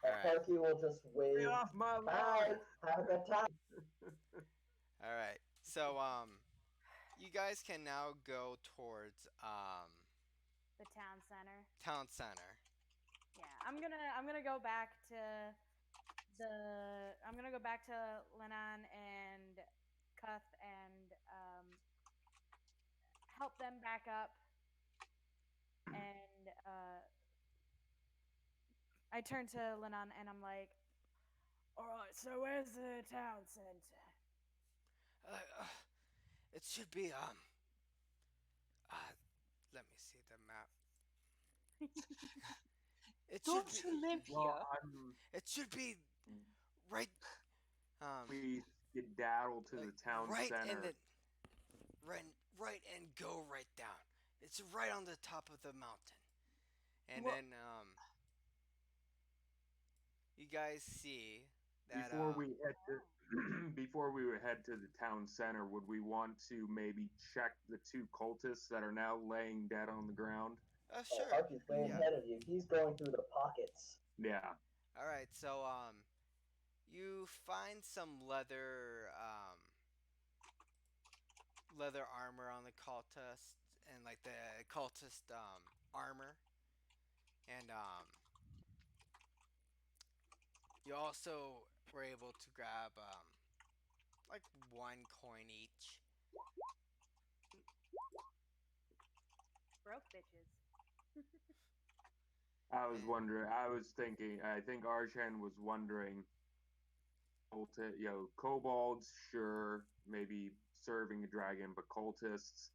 All right, Harky will just wave. Get off my Bye. lawn! Have a good time. all right. So you guys can now go towards The town center. town center. Yeah, I'm gonna go back to I'm gonna go back to Lennon and Cuth and help them back up. And I turn to Lennon and I'm like, "All right, so where's the town center?" Uh, it should be uh let me see the map. It should Don't be you live Well, here? it should be right we skedaddle to like the town right in center. the right and go right down. It's right on the top of the mountain. And Well- then you guys see that Before we head to, before we would head to the town center, would we want to maybe check the two cultists that are now laying dead on the ground? sure. Harky's way Yeah. ahead of you. He's going through the pockets. Yeah. All right. So you find some leather armor on the cultist, and like the cultist armor, and you also were able to grab like 1 coin each. Broke bitches. I was wondering. I was thinking. I think Arshan was wondering. Kobolds, sure, maybe serving a dragon, but cultists,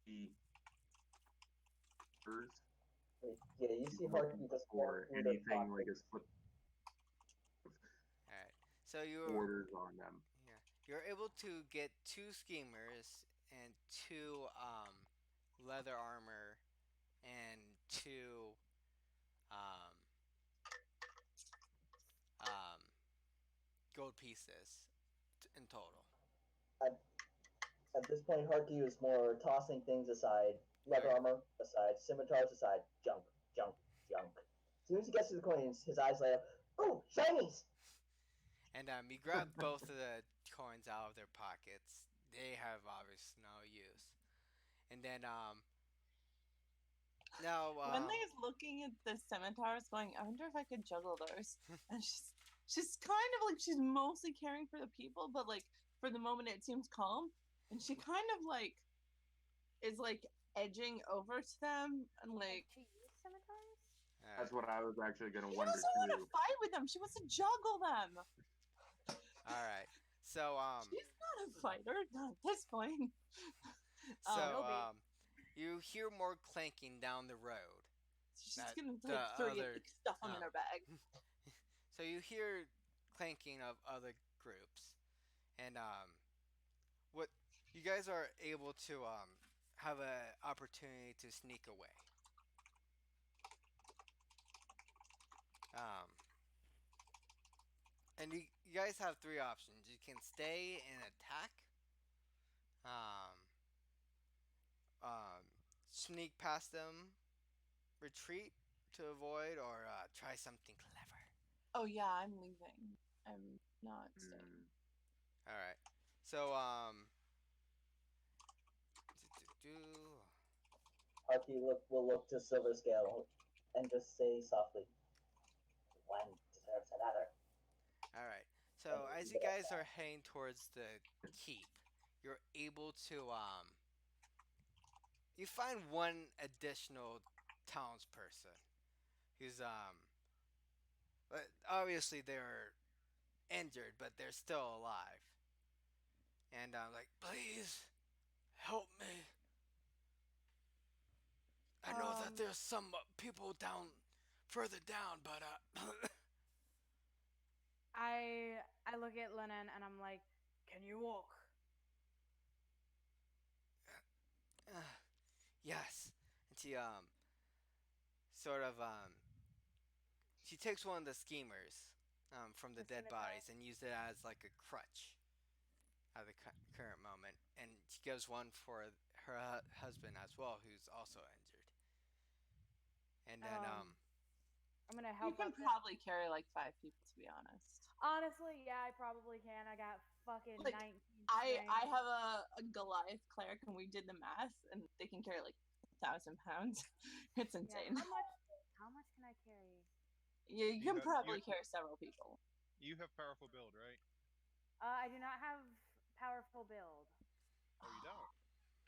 the Yeah, you see Harky just going or through the anything like pockets. a slip All right. So you were borders on them. yeah, you're able to get 2 schemers and 2 leather armor and 2 um, um, gold pieces in total. At this point, Harky is more tossing things aside, leather Okay. armor aside, scimitars aside, junk, junk, junk. As soon as he gets to the coins, his eyes light up. Oh, shinies! And you grab both of the coins out of their pockets. They have obviously no use. And then Now, Wenley is looking at the scimitars, going, "I wonder if I could juggle those." And she's kind of like she's mostly caring for the people, but like for the moment it seems calm, and she kind of like is like edging over to them and like To use scimitars? That's alright, what I was actually going to she wonder doesn't want too. to fight with them. She wants to juggle them. alright. So, She's not a fighter, not at this point. so, Will be. you hear more clanking down the road. She's That gonna the like throw you, other, like, stuff them in her bag. so you hear clanking of other groups, and what you guys are able to have an opportunity to sneak away. Um, and you guys have three options. You can stay and attack, um, um, sneak past them, retreat to avoid, or try something clever. Oh yeah, I'm leaving. I'm not staying. Hmm. All right. So do. Harky will look to Silver Scale and just say softly, "One deserves another." All right. So as you guys are heading towards the keep, you're able to you find one additional townsperson who's but obviously they're injured, but they're still alive. And I'm like, please help me. I know that there's some people down further down, but I look at Lennon and I'm like, can you walk? yes. And she sort of she takes one of the schemers from the The dead scimitar. bodies and uses it as like a crutch at the current moment, and she gives one for her husband as well, who's also injured. And then I'm gonna You help can up this. probably carry like 5 people, to be honest. Honestly, yeah, I probably can. I got fucking Like, 19 I strength. have a Goliath cleric, and we did the math, and they can carry like 1,000 pounds. It's Yeah, insane. how much can I carry? You You can have- probably you- carry several people. You have powerful build, right? I do not have powerful build. Oh, you don't.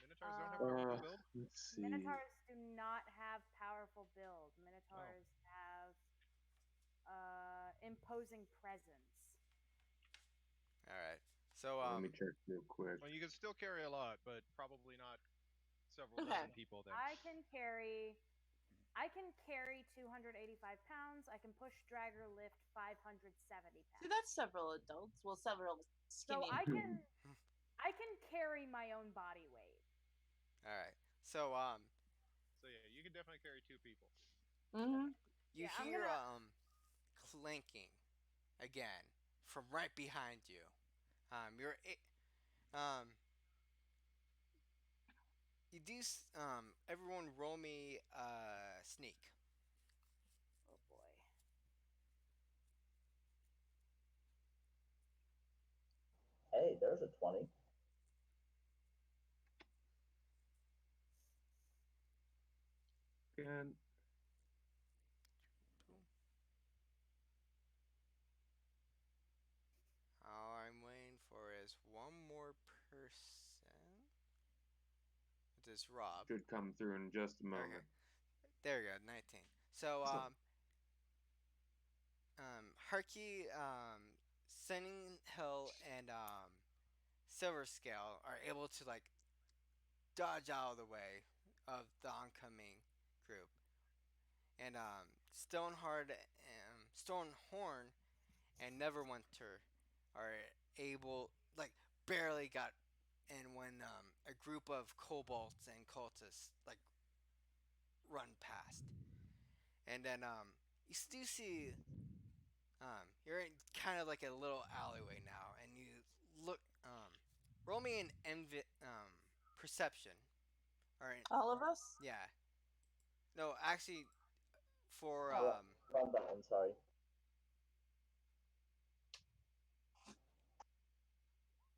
Minotaurs don't have Um, powerful build. Let's see. Minotaurs do not have powerful build. Oh. Minotaurs have imposing presence. all right. So Let me check real quick. Well, you can still carry a lot, but probably not several Okay. dozen people then. I can carry 285 pounds. I can push, drag, or lift 570 See, pounds. that's several adults. Well, several So skinny. I can carry my own body weight. all right. So So yeah, you can definitely carry 2 people. Mm-hmm. you Yeah, I'm hear gonna- clanking again from right behind you. You're you do everyone roll me sneak. Oh boy. Hey, there's a 20. And All I'm waiting for is one more person. It is Rob. should come through in just a moment. Okay. There you go, 19. So Harky, Sunning Hill, and Silver Scale are able to like dodge out of the way of the oncoming group, and Stonehorn, and Neverwinter are able like barely got in when a group of kobolds and cultists like run past, and then you do see you're in kind of like a little alleyway now, and you look roll me an perception or All of us. yeah, no, actually for Oh. Wrong button, sorry.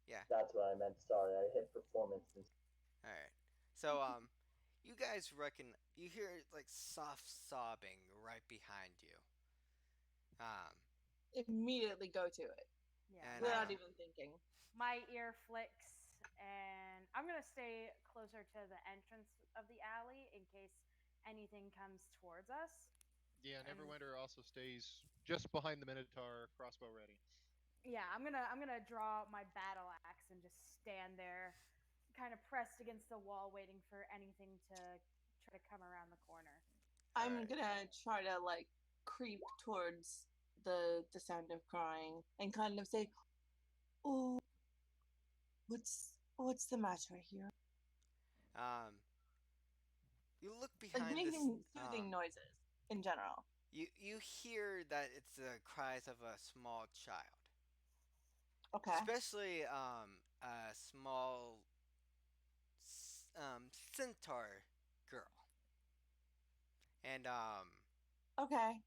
yeah. That's what I meant. Sorry, I hit performance. All right. So you guys reckon you hear like soft sobbing right behind you. Um, Immediately go to it Yeah, and without even thinking. my ear flicks, and I'm gonna stay closer to the entrance of the alley in case anything comes towards us. Yeah, And Neverwinter also stays just behind the Minotaur, crossbow ready. yeah, I'm gonna draw my battle axe and just stand there, kind of pressed against the wall, waiting for anything to try to come around the corner. all I'm right. gonna try to like creep towards the sound of crying and kind of say, "Oh, what's the matter here?" Um, you look Like behind this. making soothing noises in general. You hear that it's the cries of a small child, Okay. especially a small centaur girl, and Okay.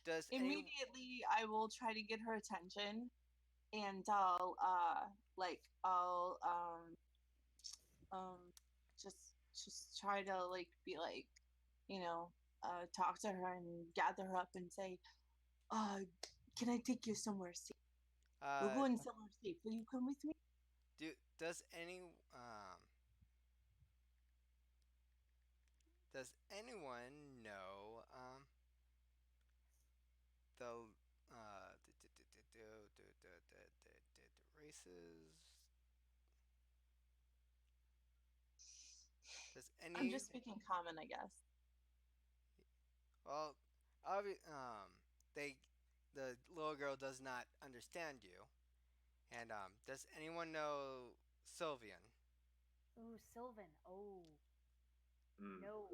does any Immediately, I will try to get her attention, and I'll just try to like be like, you know, talk to her and gather her up and say, uh, can I take you somewhere safe? We're uh going somewhere safe. Will you come with me? do does any does anyone know the the races? Does I'm any just speaking common, I guess. well they the little girl does not understand you. And does anyone know Sylvian? Ooh, Sylvan. Oh Hmm. no.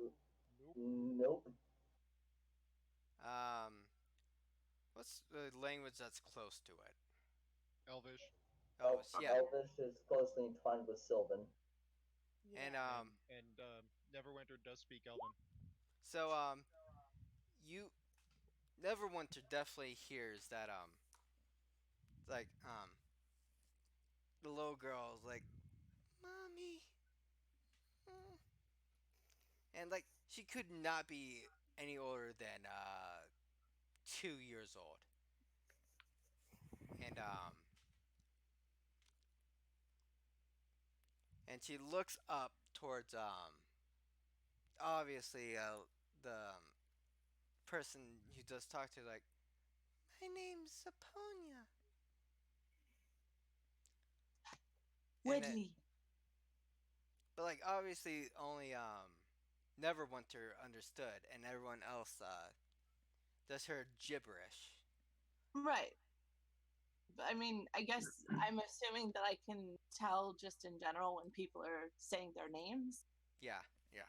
Nope. Nope. Um, what's the language that's close to it? Elvish. Elvish, yeah. Elvish is closely entwined with Sylvan. And Yeah. Neverwinter does speak Elven. so you Neverwinter definitely hears that like the little girl's like, "Mommy." mm," And like she could not be any older than 2 years old. And and she looks up towards obviously the person you just talked to, like, my name's Saponia. And then, Wedley. but like obviously only Neverwinter understood, and everyone else does her gibberish. Right. I mean, I guess I'm assuming that I can tell just in general when people are saying their names. Yeah, yeah.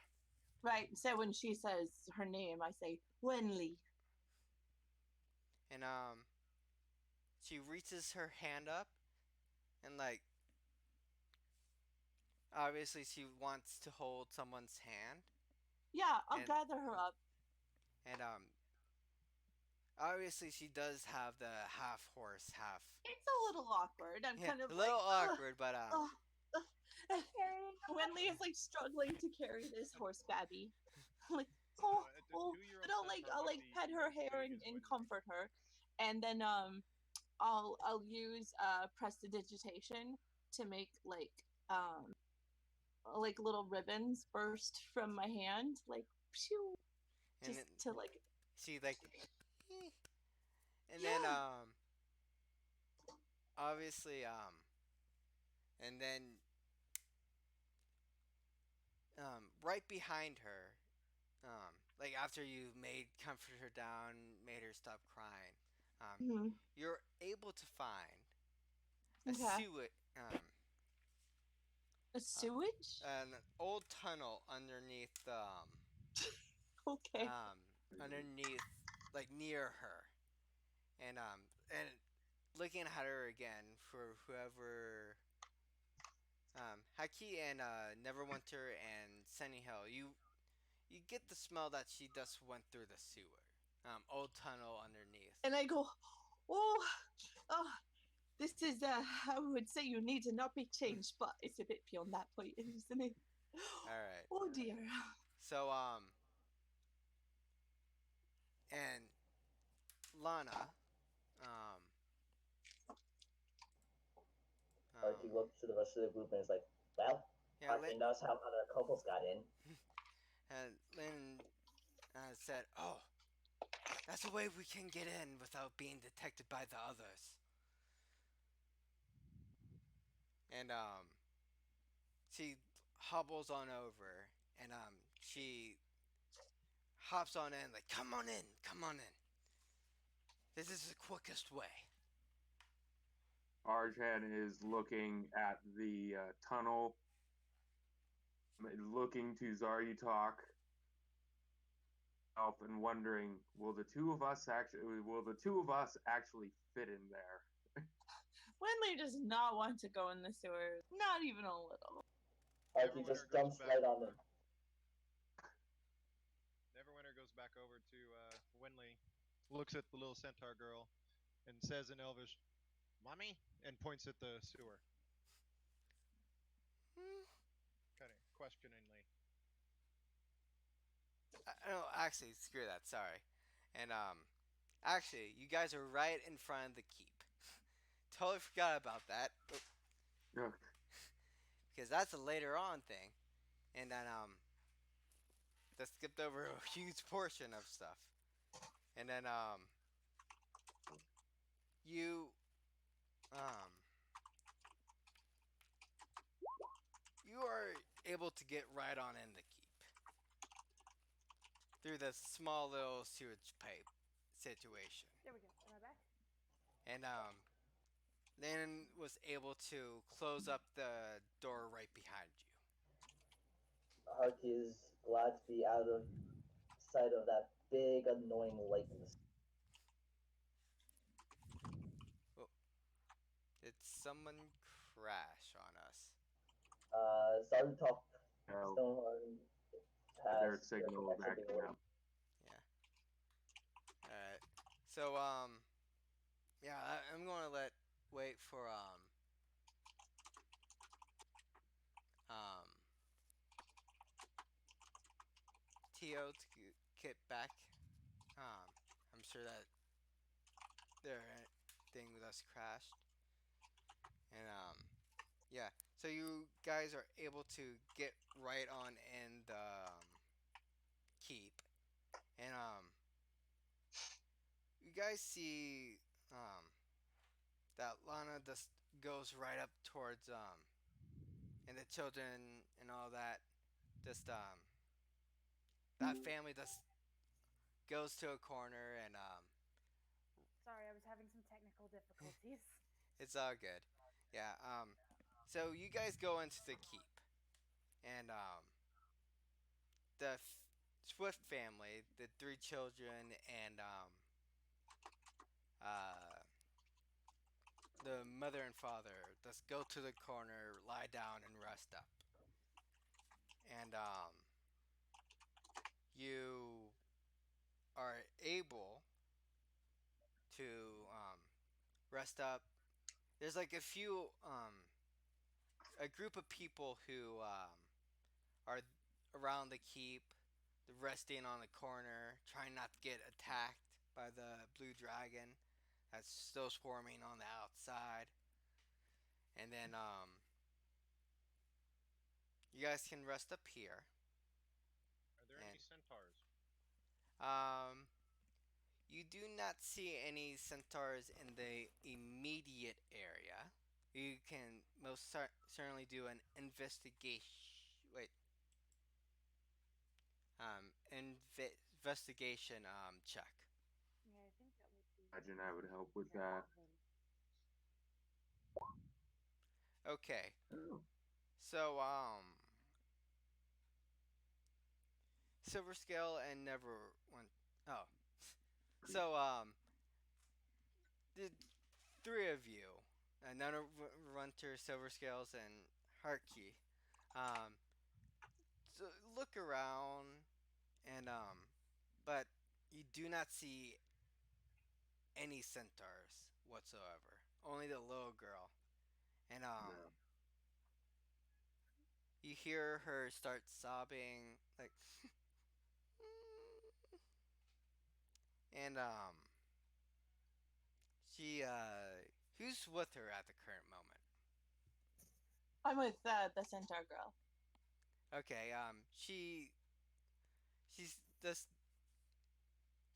Right. So when she says her name, I say Wenley. And she reaches her hand up, and like obviously she wants to hold someone's hand, Yeah, I'll and gather her up. and obviously she does have the half horse, half It's a little awkward. I'm yeah, kind of a like, little awkward, but ugh, ugh. Carrying Wenley is like struggling to carry this horse babby. Like, oh, The oh, 2-year-old but centaur I'll with like the pet her hair wig is and Winley. comfort her, and then I'll use prestidigitation to make like little ribbons burst from my hand, like phew, and just then to like she like, "Eh." And then yeah. obviously and then right behind her, like after you made comfort her down, made her stop crying, um Hmm. you're able to find a Okay. suet A uh, sewage. an old tunnel underneath Okay. um underneath, like near her. And looking at her again for whoever, Haki and Neverwinter and Sunny Hill, you get the smell that she just went through the sewer, old tunnel underneath. And I go, oh, oh, this is I would say you need to not be changed, but it's a bit beyond that point, isn't it? All right. Oh dear. So and Lana, um, Archie looks to the rest of the group and is like, well, yeah, Archie knows how other couples got in. and Lynn said, "Oh, that's a way we can get in without being detected by the others." And she hobbles on over, and she hops on in, like, "Come on in, come on in. This is the quickest way." Arjan is looking at the tunnel, looking to Zaryatok and wondering, will the two of us actually fit in there? Winley does not want to go in the sewers, not even a little. Archie just jumps right on him. Neverwinter goes back over to Winley, looks at the little centaur girl, and says in Elvish, "Mommy," and points at the sewer, Hmm. kind of questioningly. No, actually, screw that. Sorry. And actually, you guys are right in front of the keep. Totally forgot about that. Ugh. Because that's a later on thing. And then that skipped over a huge portion of stuff. And then you um you are able to get right on in the keep through the small little sewage pipe situation. There we go. Am I back? And Landon was able to close up the door right behind you. Archie is glad to be out of sight of that big, annoying lake in the Oh, did someone crash on us? Zarutop No, still their has their signal is connection being acting weird. up. Yeah. Alright. So yeah, I'm gonna wait for um To to get back. I'm sure that their thing with us crashed. And yeah. So you guys are able to get right on in the keep. And you guys see that Lana just goes right up towards and the children and all that. Just that family just goes to a corner and Sorry, I was having some technical difficulties. it's all good. Yeah. So you guys go into the keep, and the Swift family, the three children, and uh, the mother and father, just go to the corner, lie down, and rest up. And you are able to rest up. There's like a group of people who are around the keep, resting on the corner, trying not to get attacked by the blue dragon that's still swarming on the outside. And then you guys can rest up here. Are there any centaurs? Um, you do not see any centaurs in the immediate area. You can most certainly do an Wait. Investigation check. Yeah, I think that would be. Imagine I would help with that. Okay. Oh. So Silver Scale and Never went. Oh, so the three of you, Nana Runter, Silver Scales, and Harkey, um, so look around and but you do not see any centaurs whatsoever. Only the little girl, and No. you hear her start sobbing, like, and she who's with her at the current moment? I'm with the centaur girl. Okay, she's just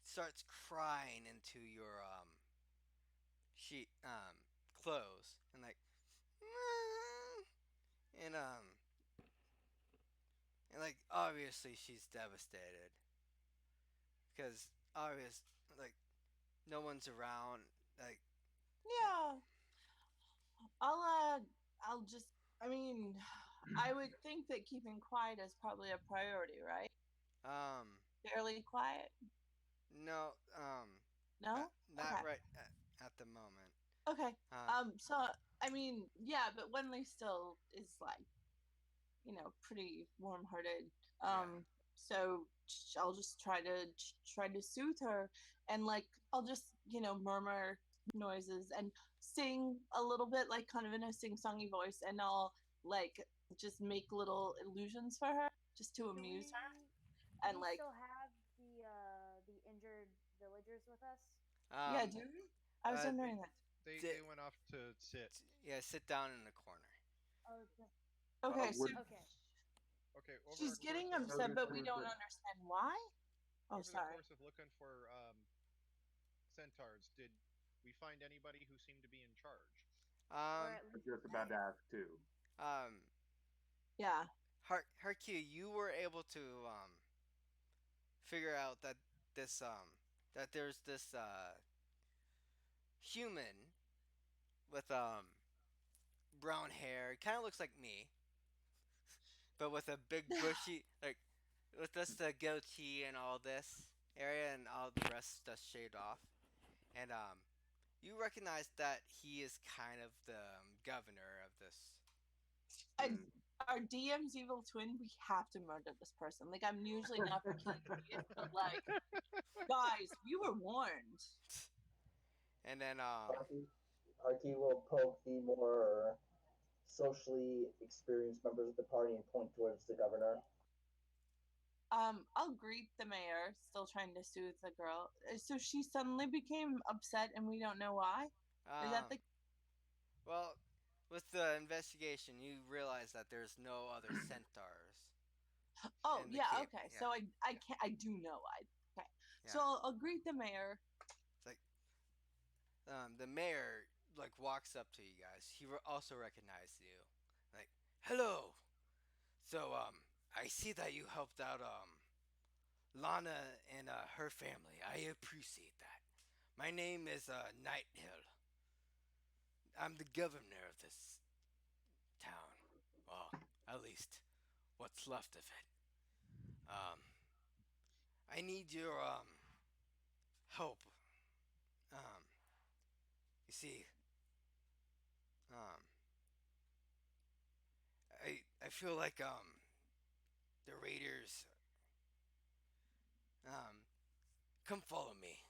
starts crying into your she clothes and like and like obviously she's devastated because obvious like no one's around like Yeah, I'll I'll just. I mean, I would think that keeping quiet is probably a priority, right? um Fairly quiet. no No. not Okay. right at the moment. Okay. um So I mean, yeah, but Wenley still is like, pretty warm-hearted. yeah So I'll just try to soothe her, and like I'll just murmur noises and sing a little bit, like kind of in a sing-songy voice, and I'll like just make little illusions for her just to Do amuse we her, do and we like, still have the injured villagers with us? yeah, um do we? I was uh wondering that. They di- went off to sit. yeah, sit down in the corner. Oh, Okay, so Would okay. Okay, over a she's course getting of upset, notice but we who's don't the understand why. Oh, over the sorry. course of looking for centaurs, did we find anybody who seemed to be in charge? Or um at I was least just about to better. ask too. um Yeah. Hercule, you were able to figure out that this that there's this human with brown hair. Kind of looks like me, but with a big bushy like with just the goatee and all this area and all the rest just shaved off. And you recognize that he is kind of the governor of this. And Hmm. our DM's evil twin, we have to murder this person. Like, I'm usually not for killing idiots, but like, guys, we were warned. And then Harky will poke the more socially experienced members of the party and point towards the governor. I'll greet the mayor, still trying to soothe the girl. So she suddenly became upset, and we don't know why. Is that um the? well, with the investigation, you realize that there's no other centaurs Oh, in the yeah. cape. Okay. Yeah, So I yeah, can't. I do know why. Okay. yeah. So I'll greet the mayor. It's like the mayor like walks up to you guys. He also recognized you. Like, hello. So I see that you helped out Lana and her family. I appreciate that. My name is Nighthill. I'm the governor of this town. Well, at least what's left of it. Um, I need your help. Um, you see, um, I feel like the raiders um come follow me.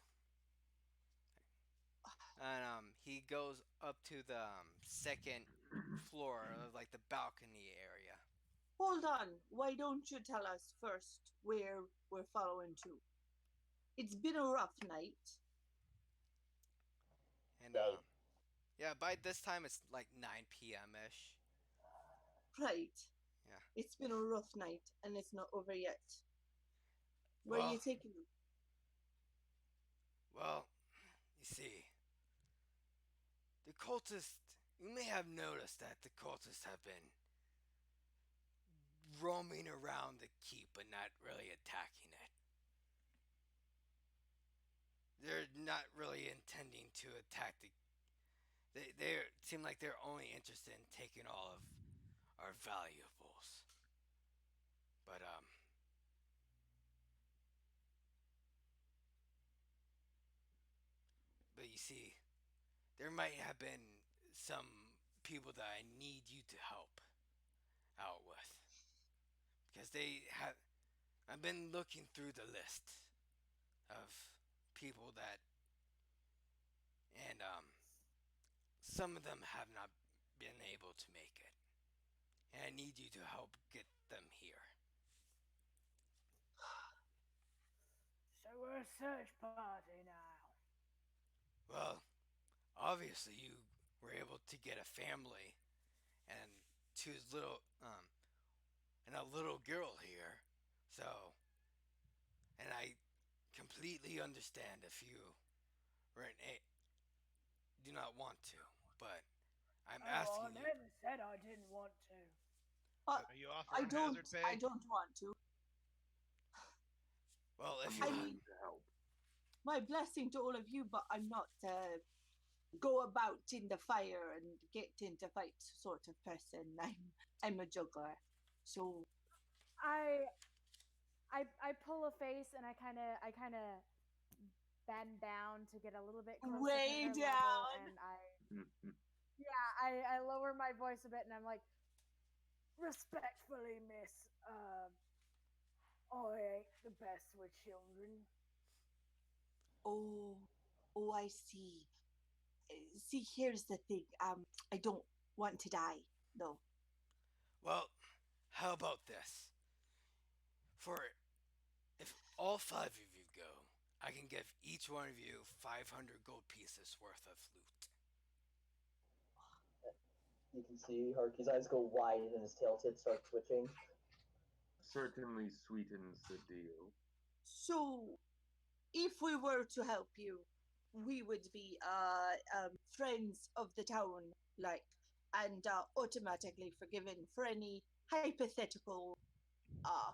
And he goes up to the second floor of like the balcony area. Hold on. Why don't you tell us first where we're following to? It's been a rough night. And Right. yeah, by this time it's like 9 p.m. ish. Right. Yeah. It's been a rough night, and it's not over yet. Where are you Well, taking them? well, you see, the cultists. You may have noticed that the cultists have been roaming around the keep, but not really attacking it. They're not really intending to attack the. They seem like they're only interested in taking all of our valuables. But but you see, there might have been some people that I need you to help out with because they have. I've been looking through the list of people that, and some of them have not been able to make it. and I need you to help get them here. So we're a search party now. Well, obviously you were able to get a family and choose little and a little girl here. So, and I completely understand if you do not want to, but I'm Oh, I asking you. never said I didn't want to. Uh, Are you I offering don't. hazard pay? I don't want to. Well, if I'm you I willing mean, to help. my blessing to all of you, but I'm not go about in the fire and get into fights sort of person. I'm a juggler, so I I pull a face and I kind of bend down to get a little bit closer to way her level, down. and I lower my voice a bit, and I'm like, respectfully, miss, I ain't the best with children. Oh, oh, I see. See, here's the thing. I don't want to die, though. well, how about this? For if all five of you go, I can give each one of you 500 gold pieces worth of loot. You can see Harky's eyes go wide and his tail tip starts twitching. Certainly sweetens the deal. So, if we were to help you, we would be friends of the town, like, and automatically forgiven for any hypothetical uh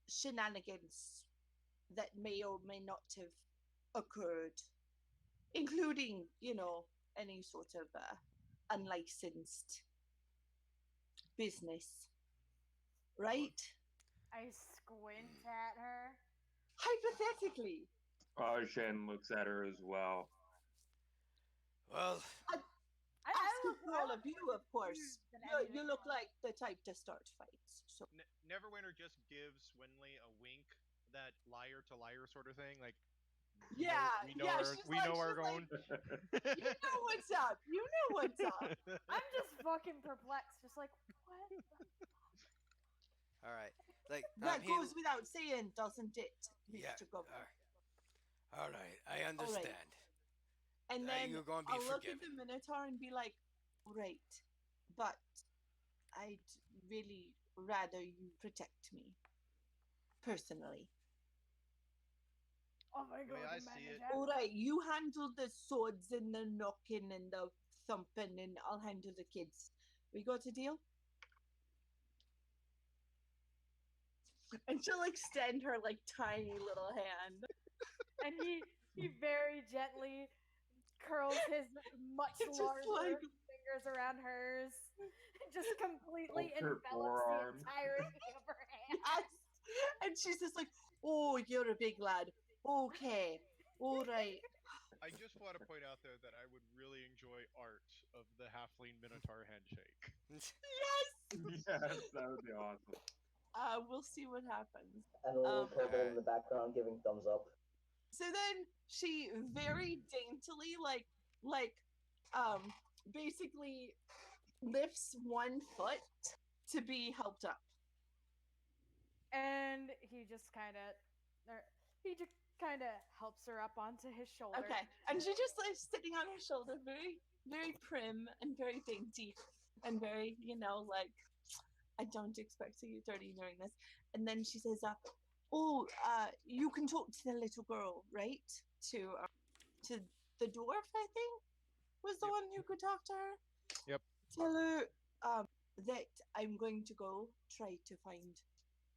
shenanigans that may or may not have occurred, including, any sort of unlicensed business, right? I squint at her. Hypothetically. Shen looks at her as well. Well, Asking for all look of you, more of course. confused than You anything look else. like the type to start fights. So Neverwinter just gives Winley a wink, that liar to liar sort of thing. Like, yeah, we know yeah. our, we know our going. You know what's up. You know what's up. I'm just fucking perplexed, just like, what? all right. Like That he, goes without saying, doesn't it, yeah. Mr. Governor? All right, I All right. understand. And then You're going to be I'll look at the forgiven. Minotaur and be like, right, but I'd really rather you protect me personally. Oh my The way god, I the see it, manager. All right, you handle the swords and the knocking and the thumping, and I'll handle the kids. We got a deal? And she'll extend her like tiny little hand. And he very gently curls his much Just larger like fingers around hers, just completely Holds her envelops the forearm. entirety of her hand. yes. And she's just like, oh, you're a big lad. Okay. All right. I just want to point out there that I would really enjoy art of the Halfling Minotaur handshake. Yes. Yes, that would be awesome. We'll see what happens. And a little Um, kobold in the background giving thumbs up. So then she very daintily, like, um, basically lifts one foot to be helped up. And he just kind of helps her up onto his shoulder. Okay, and she just like sitting on her shoulder, very, very prim and very dainty, and very, like, I don't expect to get dirty during this. And then she says, "Oh, you can talk to the little girl, right? To the dwarf, I think, was the Yep. one who could talk to her. Yep. Tell her that I'm going to go try to find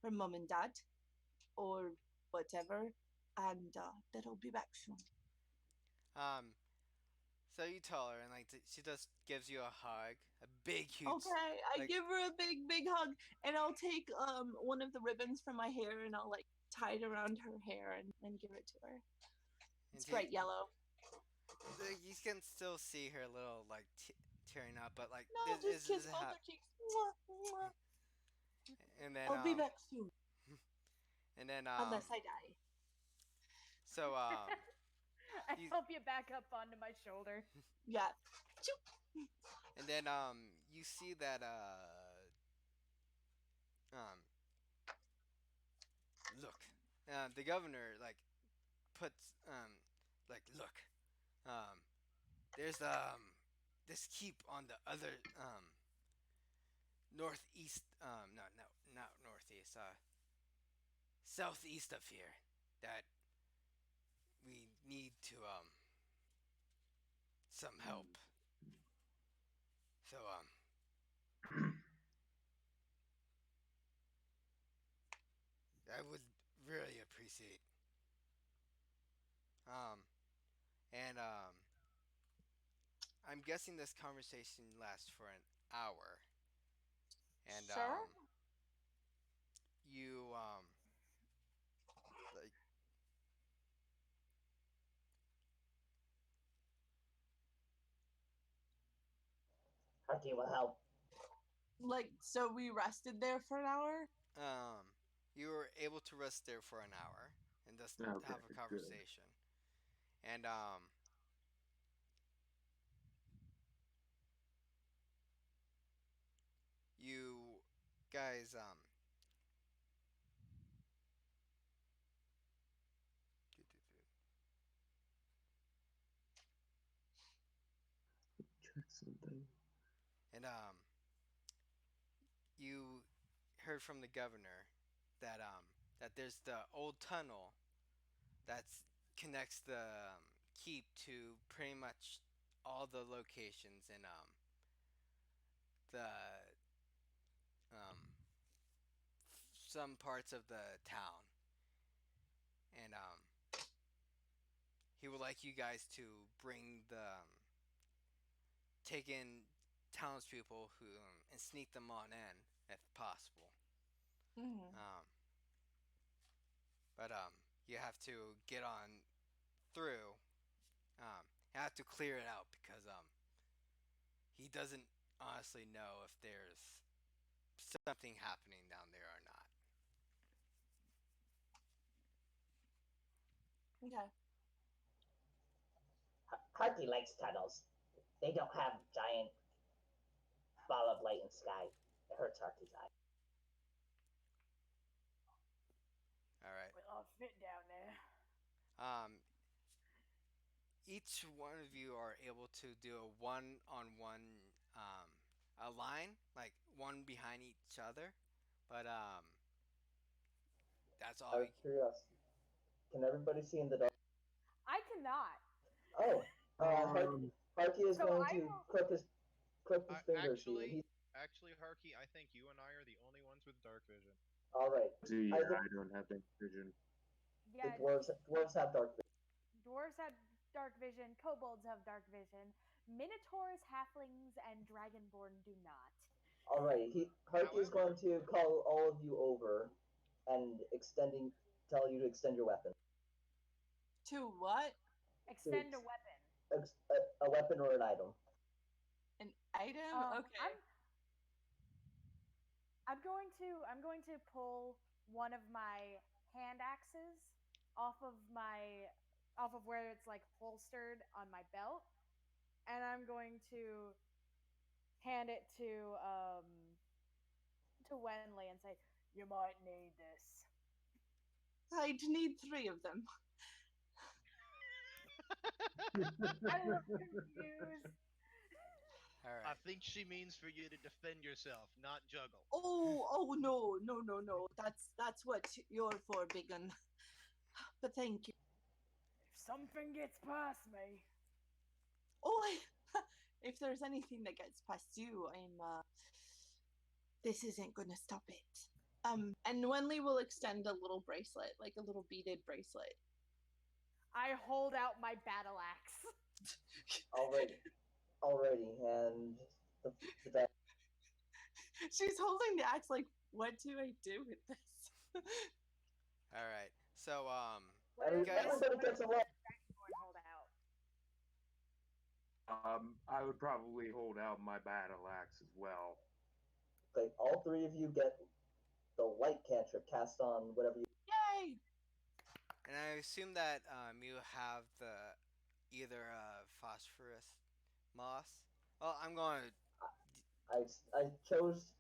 her mom and dad, or whatever, and that I'll be back soon." So you tell her, and like she just gives you a hug, a big, huge. Okay, I like, give her a big, big hug, and I'll take one of the ribbons from my hair, and I'll like tie it around her hair and give it to her. It's bright yellow. You can still see her little like tearing up, but like No, just kiss is both her cheeks. Mwah, mwah. and then I'll be back soon, and then unless I die. so I you- help you back up onto my shoulder. Yeah. and then you see that Um, look, the governor like puts look, um, there's this keep on the other northeast not northeast southeast of here that we need to some help. So I would really appreciate um and I'm guessing this conversation lasts for an hour and Sure. you like Harky will help. Like, so we rested there for an hour? um you were able to rest there for an hour and just Okay, have a good. conversation and you guys Check something. and you heard from the governor that there's the old tunnel that's connects the keep to pretty much all the locations in the um, some parts of the town, and he would like you guys to bring the take in townspeople who and sneak them on in if possible. Mm-hmm. Um, but you have to get on through. You have to clear it out because he doesn't honestly know if there's something happening down there or not. Okay. Harky likes tunnels. They don't have giant ball of light in sky. It hurts Harky's eye. All right. Well, I'll fit down there. Um, each one of you are able to do a one-on-one a line, like one behind each other, but that's all. Out of curiosity, can everybody see in the dark? I cannot. Oh, Um, Harky is So going I to will. click his fingers here. Actually, actually, Harky, I think you and I are the only ones with dark vision. All right. see, I yeah, think I don't have that vision. the Yeah, dwarves have dark vision. dwarves have dark vision. Kobolds have dark vision. Minotaurs, halflings, and dragonborn do not. All right. Harky is going However, to call all of you over and tell you to extend your weapon. To what? To Extend a weapon. a weapon or an item. An item? Um, Okay. I'm going to pull one of my hand axes off of my off of where it's like holstered on my belt, and I'm going to hand it to Wenley and say, "You might need this." I'd need 3 of them. I look confused. All I right. think she means for you to defend yourself, not juggle. Oh no, no, no, no. That's what you're for, big un. But thank you. If something gets past me, Oh, if there's anything that gets past you, this isn't gonna stop it. And Wenley will extend a little bracelet, like a little beaded bracelet. I hold out my battle axe. Alrighty, and the She's holding the axe like, what do I do with this? All right. So guys, everybody gets a roll. Hold out. I would probably hold out my battle axe as well. Okay, all 3 of you get the light cantrip cast on whatever you. Yay! and I assume that you have the either phosphorus moss. Well, I'm going to. I chose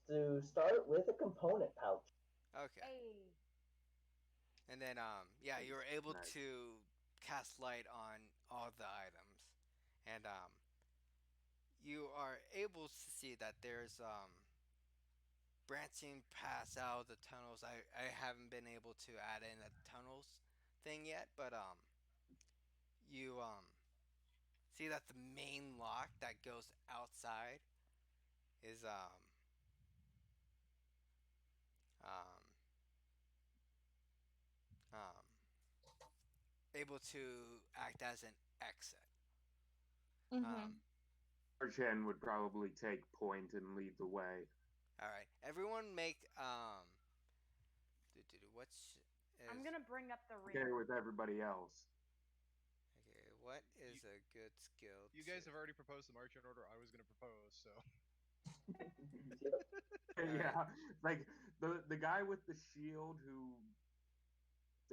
to start with a component pouch. Okay. Hey. And then yeah, you were able Nice. to cast light on all the items, and you are able to see that there's branching paths out of the tunnels. I haven't been able to add in a tunnels thing yet, but you see that the main lock that goes outside is um um able to act as an exit. Mm-hmm. Um, Archen would probably take point and lead the way. all right, everyone make what's I'm is gonna bring up the Okay rear. with everybody else. okay? What You, is a good skill you to? guys have already proposed the marching order I was going to propose, so. All right, Yeah, like the guy with the shield who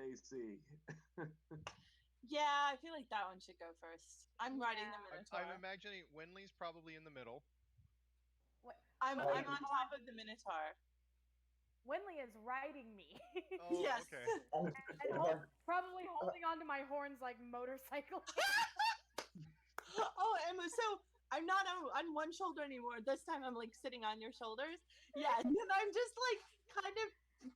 they see. Yeah, I feel like that one should go first. I'm riding the Yeah. I'm Minotaur. imagining Winley's probably in the middle. What? I'm Winley on top of the Minotaur. Winley is riding me. Oh, Yes. okay. And, And and Har- probably holding onto my horns like motorcycle. Oh, Emma, so I'm not on one shoulder anymore. This time I'm like sitting on your shoulders. Yeah, and then I'm just like kind of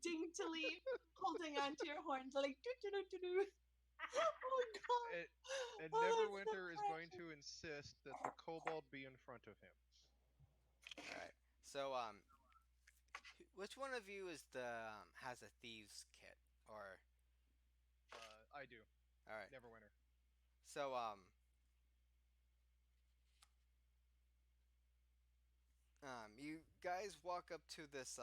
daintily holding onto your horns, like do do do do do. Oh god. And, and Oh, that's so Neverwinter is going precious. to insist that the kobold be in front of him. all right. So which one of you is the has a thieves kit or I do. all right? Neverwinter. So you guys walk up to this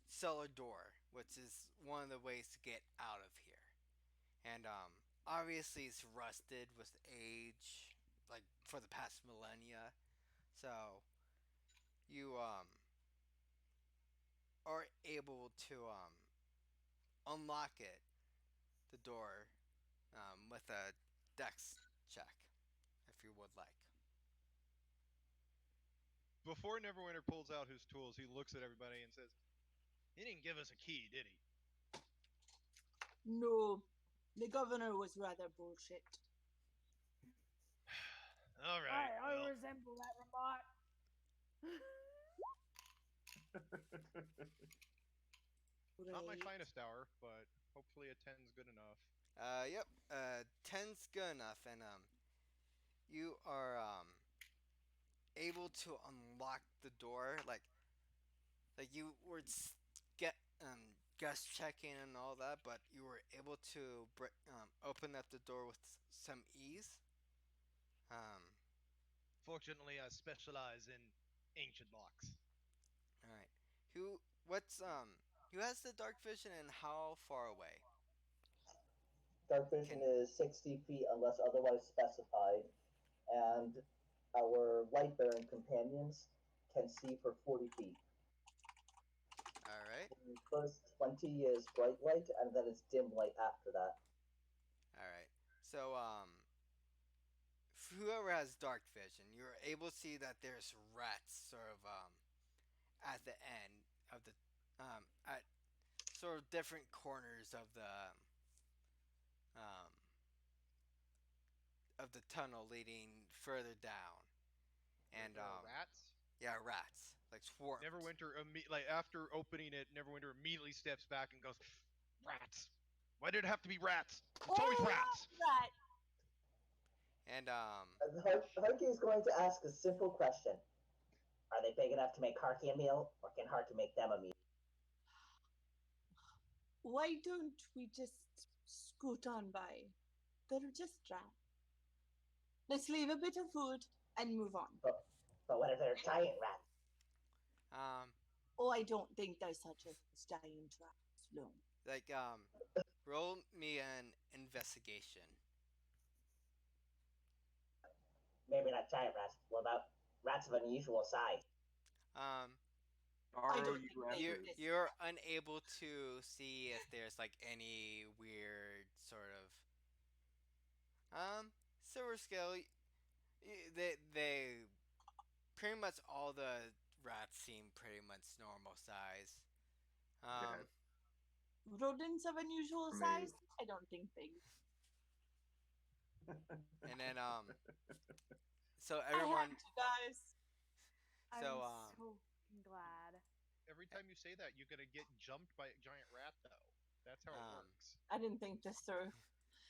cellar door, which is one of the ways to get out of here. And obviously it's rusted with age, like for the past millennia. So you are able to unlock it, the door, with a dex check, if you would like. Before Neverwinter pulls out his tools, he looks at everybody and says, "He didn't give us a key, did he?" No, the governor was rather bullshit. All right. I Well, resemble that robot. not my Right. finest hour, but hopefully a 10's good enough. Yep. 10's good enough, and you are able to unlock the door, like you were get guest checking and all that, but you were able to open up the door with some ease. Um, Fortunately, I specialize in ancient locks. all right. Who has the dark vision and how far away? Dark vision Can is 60 feet unless otherwise specified, and our light bearing companions can see for 40 feet. all right, The first 20 is bright light, and then it's dim light after that. all right. So whoever has dark vision, you're able to see that there's rats sort of at the end of the at sort of different corners um of the tunnel leading further down, and There are rats. yeah, rats like swarms. Neverwinter, like after opening it, Neverwinter immediately steps back and goes, "Rats! Why did it have to be rats? It's always Oh, rats." that. And Harky is going to ask a simple question. Are they big enough to make Harky a meal, or can Harky make them a meal? Why don't we just scoot on by? They're just rats. Let's leave a bit of food and move on. But what if they're giant rats? um Oh, I don't think there's such a giant rat. No. like roll me an investigation. Maybe not giant rats. What about rats of unusual size? Um I ROU don't think they you're exist. you're unable to see if there's like any weird sort of silver scale. They pretty much all the rats seem pretty much normal size. Okay. Um, Rodents of unusual For me. size? I don't think big. and then so I had everyone, to, guys. so I'm so glad. Every time you say that, you're gonna get jumped by a giant rat, though. That's how it um, works. I didn't think this through.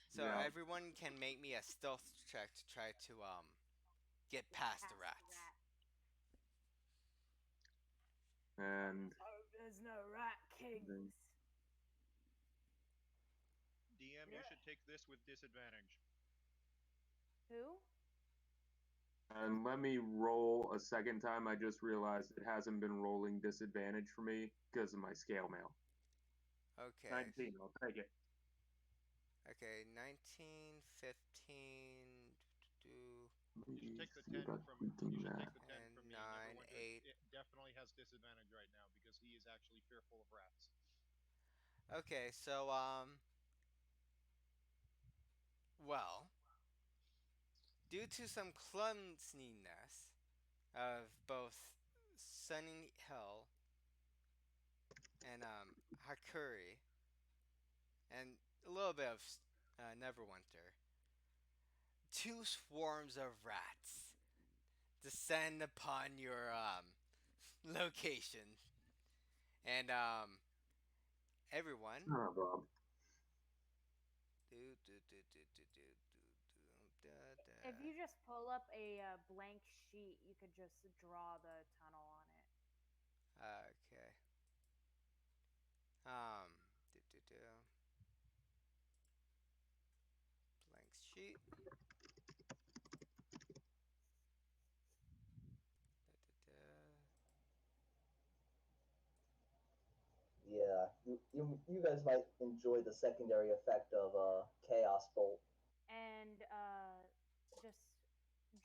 so Yeah. everyone can make me a stealth check to try to get past the Past the rats. rat. And Oh, there's no rat then- kings. DM, you should take this with disadvantage. Who? and let me roll a second time. I just realized it hasn't been rolling disadvantage for me because of my scale mail. Okay. 19, I'll take it. Okay, 19, 15, do, You should take the See 10 about from. You tweaking should that. take the 10 and from me. 9, Everyone 8. it definitely has disadvantage right now because he is actually fearful of rats. Okay, so, well, due to some clumsiness of both Sunny Hill and, Hakuri, and a little bit of Neverwinter, two swarms of rats descend upon your, location. And, everyone. Oh, Bob. If you just pull up a blank sheet, you could just draw the tunnel on it. Okay. Um. Blank sheet. Yeah, you guys might enjoy the secondary effect of Chaos Bolt. And just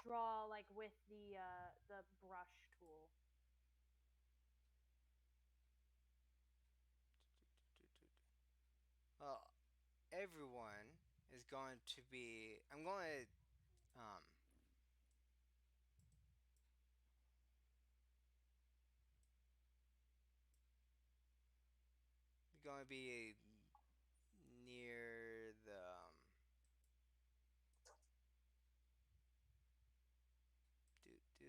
draw like with the brush tool. Well, everyone is going to be. I'm going to going to be near the do do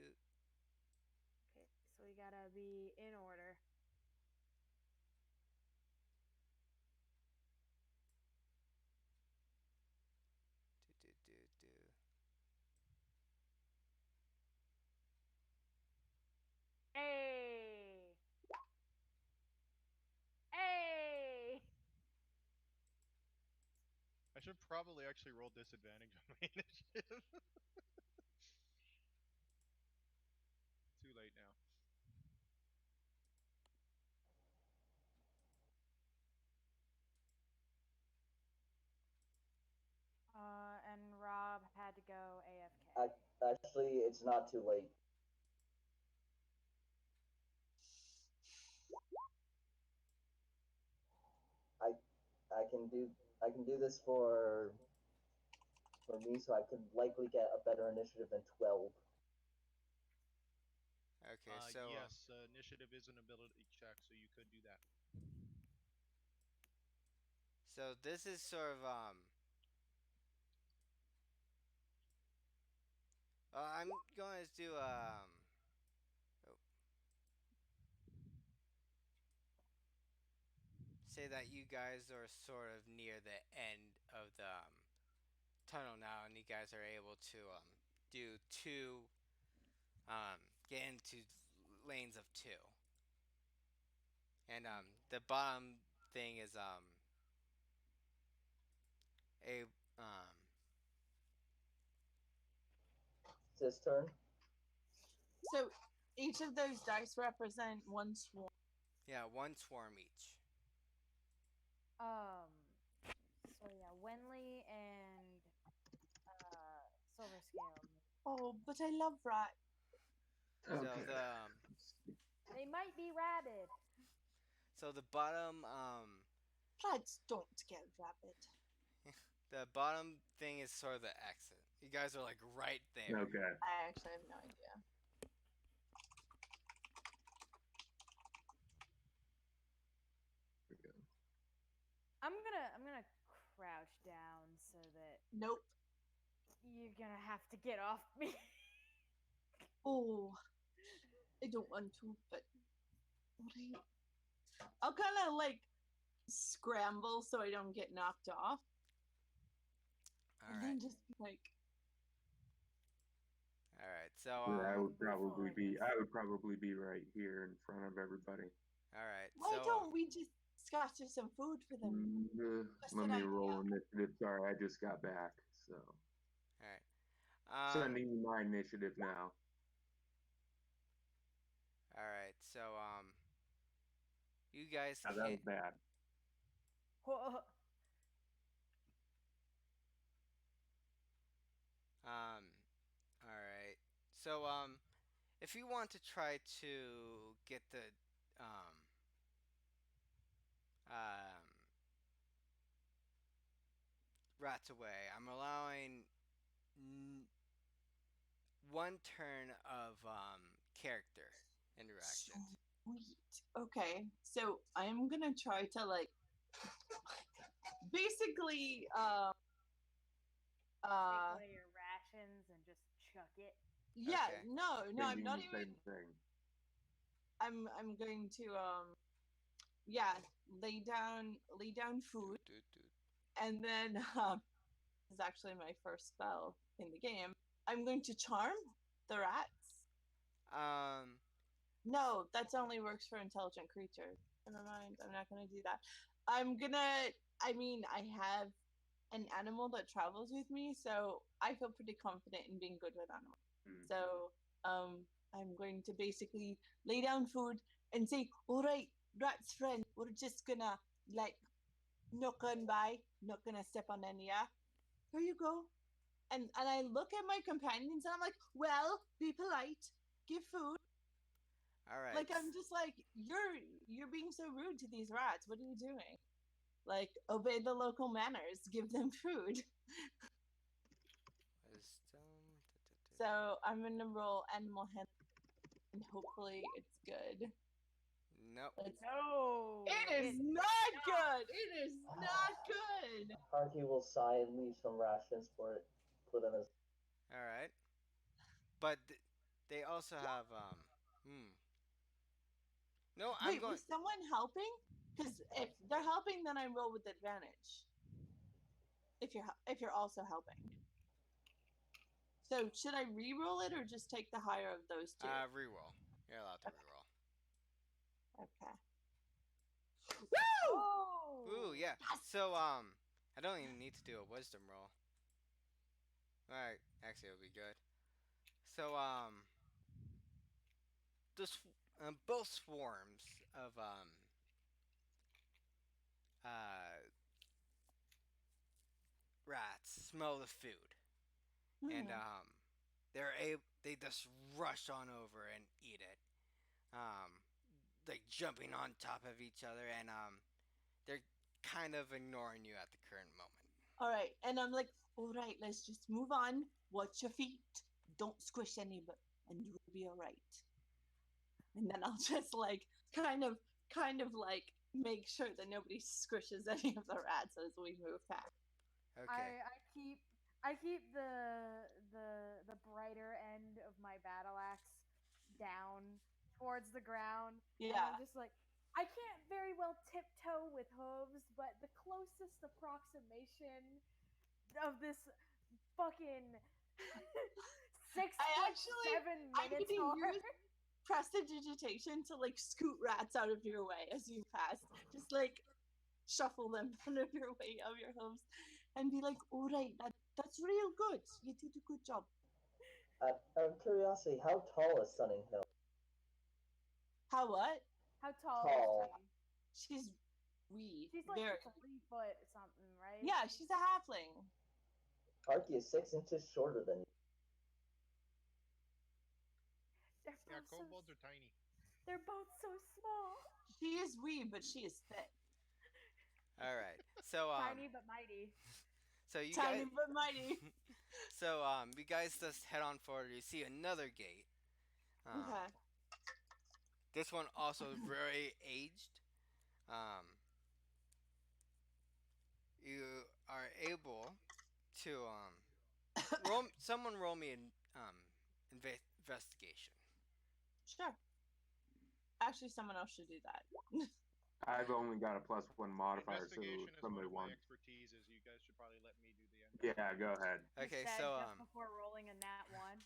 Okay, so we gotta be in order. do. Hey! Hey! I should probably actually roll disadvantage on my initiative. Too late now. And Rob had to go AFK. Actually, it's not too late. I I can do this for me, so I could likely get a better initiative than 12. Okay, so Yes, initiative is an ability check, so you could do that. so this is sort of I'm going to do oh, say that you guys are sort of near the end of the tunnel now, and you guys are able to do two get into lanes of two, and the bottom thing is a It's his turn. So each of those dice represent one swarm. yeah, one swarm each. So yeah, Wenley and Silver Scale. Oh, but I love rat. So Okay. They might be rabid. the bottom Rats don't get rabid. the bottom thing is sort of the exit. You guys are like right there. Okay. I actually have no idea. I'm gonna crouch down so that Nope. you're gonna have to get off me. Oh, I don't want to, but alright. I'll kind of like scramble so I don't get knocked off, All and right. then just be like, All right. So I would Before probably be this. I would probably be right here in front of everybody. all right. why So don't we just scatter some food for them? Just Let an me idea. roll initiative. Sorry, I just got back, so all right. sending my initiative now. All right. So you guys Yeah, that was can't. bad. Um. All right. So if you want to try to get the um um rats away, I'm allowing n- one turn of character interactions. Sweet. Okay, so I'm gonna try to like basically Take uh one of your rations and just chuck it. yeah, Okay. no, I'm Thinking not the even same thing. I'm going to yeah, lay down food, Doot, doot, doot. and then this is actually my first spell in the game. I'm going to charm the rats. Um. No, that's only works for intelligent creatures. Never mind, I'm not gonna do that. I'm gonna I mean I have an animal that travels with me, so I feel pretty confident in being good with animals. Hmm. So I'm going to basically lay down food and say, all right, rats friend, we're just gonna like knock on by, not gonna step on any. Yeah, here you go. And I look at my companions and I'm like, well, be polite, give food. All right. Like I'm just like, you're being so rude to these rats. What are you doing? Like obey the local manners, give them food. Wisdom. So I'm gonna roll animal handling and hopefully it's good. Nope. Let's No, It is it's not good. It is not good. Harky will sigh and leave some rations for them as All right. But they also have Hmm. No, I'm Wait, going. was someone helping? Because if they're helping, then I roll with advantage. If you're also helping. So should I re-roll it or just take the higher of those two? Reroll. You're allowed to reroll. Okay. Woo! Ooh, Oh, yeah. Yes! So I don't even need to do a wisdom roll. All right. Actually, it'll be good. So this both swarms of uh rats smell the food, and Hmm. they just rush on over and eat it. Um, like jumping on top of each other, and they're kind of ignoring you at the current moment. All right, and I'm like, all right, let's just move on. Watch your feet. Don't squish anybody, and you'll be all right. And then I'll just like kind of like make sure that nobody squishes any of the rats as we move past. Okay. I keep the brighter end of my battle axe down towards the ground, and Yeah. I'm just like, I can't very well tiptoe with hooves, but the closest approximation of this fucking six I foot actually seven I'm gonna minotaur. use prestidigitation to like scoot rats out of your way as you pass. Just like shuffle them out of your way of your hooves and be like, all right, that's real good. You did a good job. out of curiosity, how tall is Sunning Hill? How what? How tall Tall. is she? She's wee. She's like Very 3 foot something, right? Yeah, she's a halfling. Harky is 6 inches shorter than you. They're Yeah, both kobolds are tiny. they're both so small. She is wee, but she is thick. All right. So Tiny but mighty. so you Tiny guys but mighty. so you guys just head on forward. You see another gate. Okay. This one also very aged. Um you are able to roll. Someone roll me an investigation. Sure. Actually, someone else should do that. I've only got a +1 modifier, so Investigation is one somebody of my won. expertises. You guys should probably let me do the Yeah, investigation. go ahead. You Okay, said so just before rolling a nat one.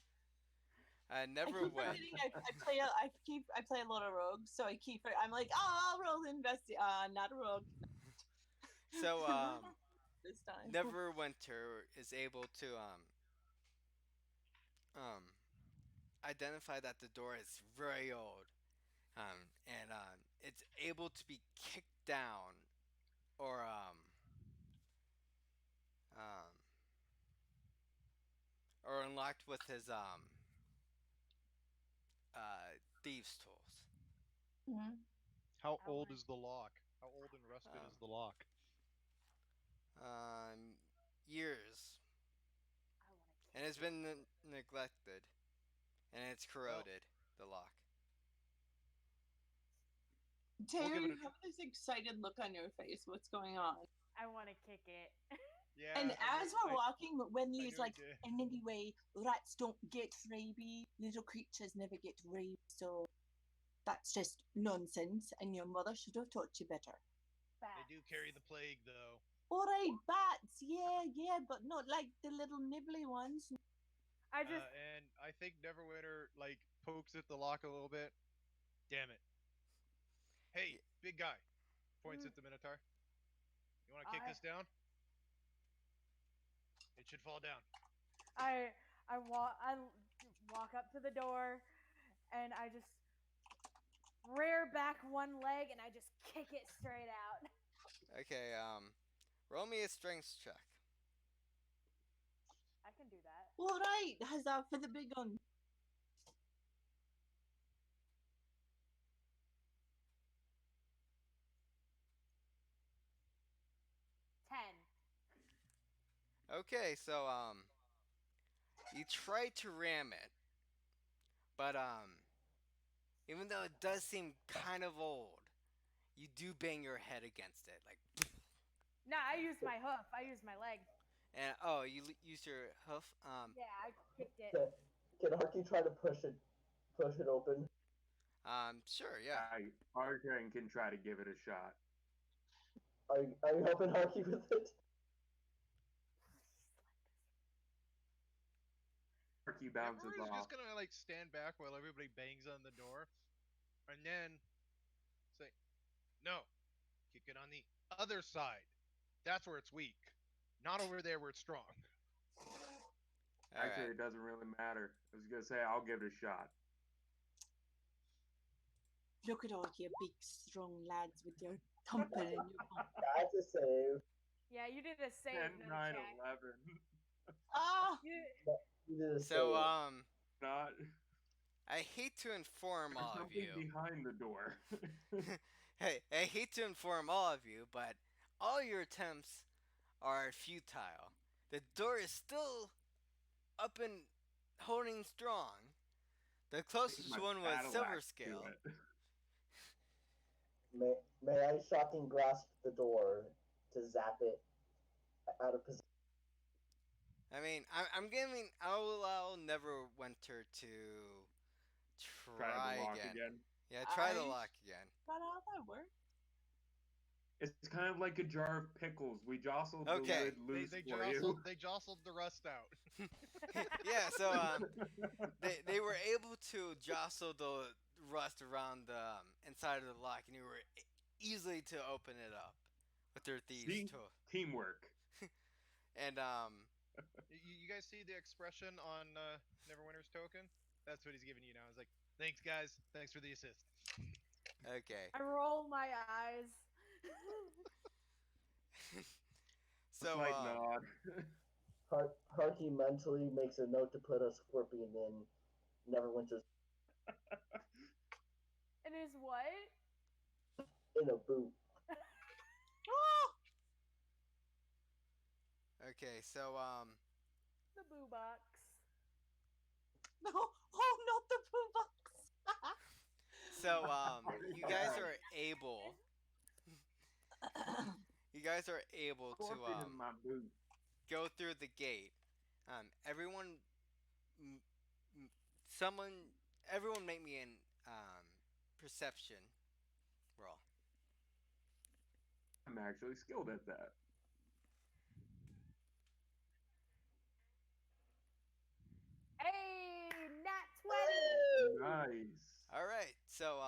I never keep went. forgetting. I play a lot of rogues, so I'm like, oh, I'll roll not a rogue. So This time. Neverwinter is able to um identify that the door is very old, and it's able to be kicked down or um, or unlocked with his thieves tools. Mhm. How I old wanna- is the lock? How old and rusted Um, is the lock? um, Years, I want to and it's been neglected, and it's Well, corroded. The lock. Taylor, give it you a have this excited look on your face. What's going on? I want to kick it. yeah. And as we're I walking, when knew he's he like, did. and anyway, rats don't get rabies. Little creatures never get rabies. So that's just nonsense. And your mother should have taught you better. They do carry the plague, though. All right, bats. Yeah, but not like the little nibbly ones. I just And I think Neverwinter like pokes at the lock a little bit. Damn it! Hey, Y- big guy, points Mm. at the Minotaur. You want to kick I this down? It should fall down. I walk up to the door and I just rear back one leg and I just kick it straight out. Okay, roll me a strength check. I can do that. All right, huzzah for the big one. 10. Okay, so you try to ram it, but even though it does seem kind of old, you do bang your head against it, like, No, I used my hoof. I used my leg. and oh, you use your hoof. Yeah, I kicked it. Can Harky try to push it open? Sure, yeah. Arkan can try to give it a shot. Are you helping Harky with it? Arky bounces Neverwinter's off. just gonna like stand back while everybody bangs on the door, and then say, "No, kick it on the other side. That's where it's weak, not over there where it's strong." All Actually, right. it doesn't really matter. I was gonna say I'll give it a shot. Look at all you big, strong lads with your thumping and your That's a save. Yeah, you did a save, 10, no 9, check. 11. Ah, You, You did a So save. Not. I hate to inform There's all of something you. behind the door. Hey, I hate to inform all of you, but all your attempts are futile. The door is still up and holding strong. The Take closest my one was battle Silver axe to Scale. it. May I shocking grasp the door to zap it out of position? I mean, I'm giving. I'll allow Neverwinter to Try the try lock again. again. Yeah, try the I lock again. got how that works. It's kind of like a jar of pickles. We jostled Okay. the lid loose They for jostled. you. They jostled the rust out. Yeah, so they were able to jostle the rust around the inside of the lock, and you were easily to open it up with their thieves See? tool. Teamwork. And You guys see the expression on Neverwinter's token? That's what he's giving you now. He's like, "Thanks, guys. Thanks for the assist." okay. I roll my eyes. So Slight nod. Harky mentally makes a note to put a scorpion in Neverwinter's It is what? in a boot. okay, so The boo box. No, oh, not the poo box. so you guys are able you guys are able to Scorpion in my boot. go through the gate. Everyone, m- someone, everyone, make me an perception roll. I'm actually skilled at that. Hey, nat 20. Nice. All right, so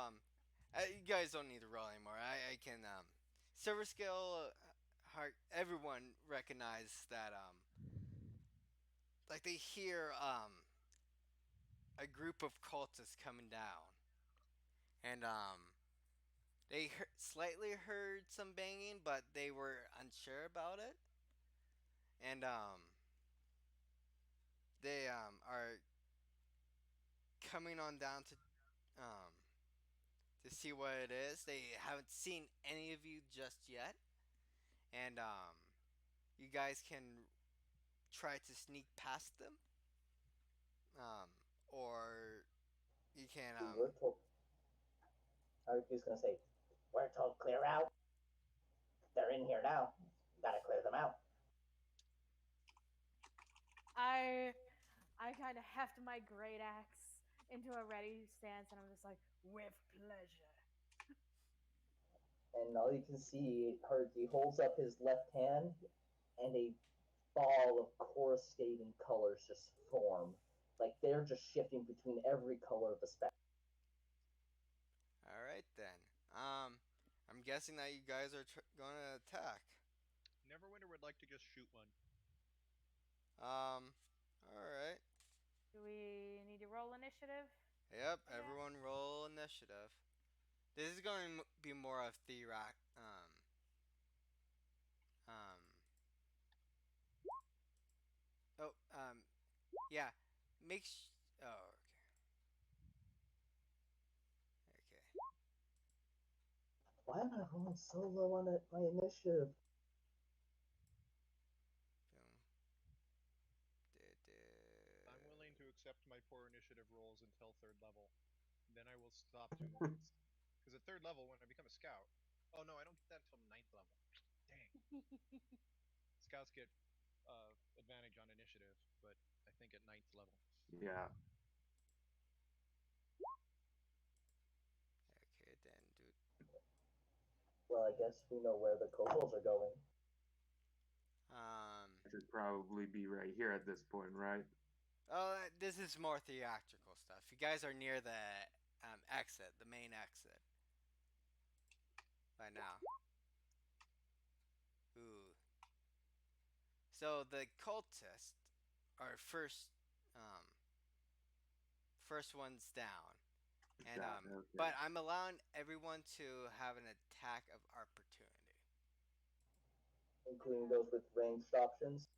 you guys don't need to roll anymore. I can server skill. Heart. Everyone recognize that like they hear a group of cultists coming down, and they slightly heard some banging, but they were unsure about it, and they are coming on down um to see what it is. They haven't seen any of you just yet, and you guys can try to sneak past them, um, or you can We're told. Haruki's gonna say, "We're told clear out. They're in here now. Gotta clear them out." I I kind of heft my great axe into a ready stance, and I'm just like, with pleasure. And all you can see, Haruki holds up his left hand, and a ball of coruscating colors just form. Like they're just shifting between every color of the spectrum. All right then. I'm guessing that you guys are going to attack. Neverwinter would like to just shoot one. All right. Do we need to roll initiative? Yep. Yeah. Everyone roll initiative. This is going to be more of the rock. Um. Oh. Yeah. Oh. Okay. Okay. Why am I rolling so low on my initiative? Boom. I'm willing to accept my poor initiative rolls until third level. Then I will stop doing this. Because at third level, when I become a scout, oh no, I don't get that until ninth level. Dang. Scouts get advantage on initiative, but I think at ninth level. Yeah. Okay then, dude. Well, I guess we know where the kobolds are going. It should probably be right here at this point, right? Oh, this is more theatrical stuff. You guys are near the exit, the main exit, by now. Ooh. So the cultists are first ones down, and Shot. Okay. but I'm allowing everyone to have an attack of opportunity. Including those with ranged options.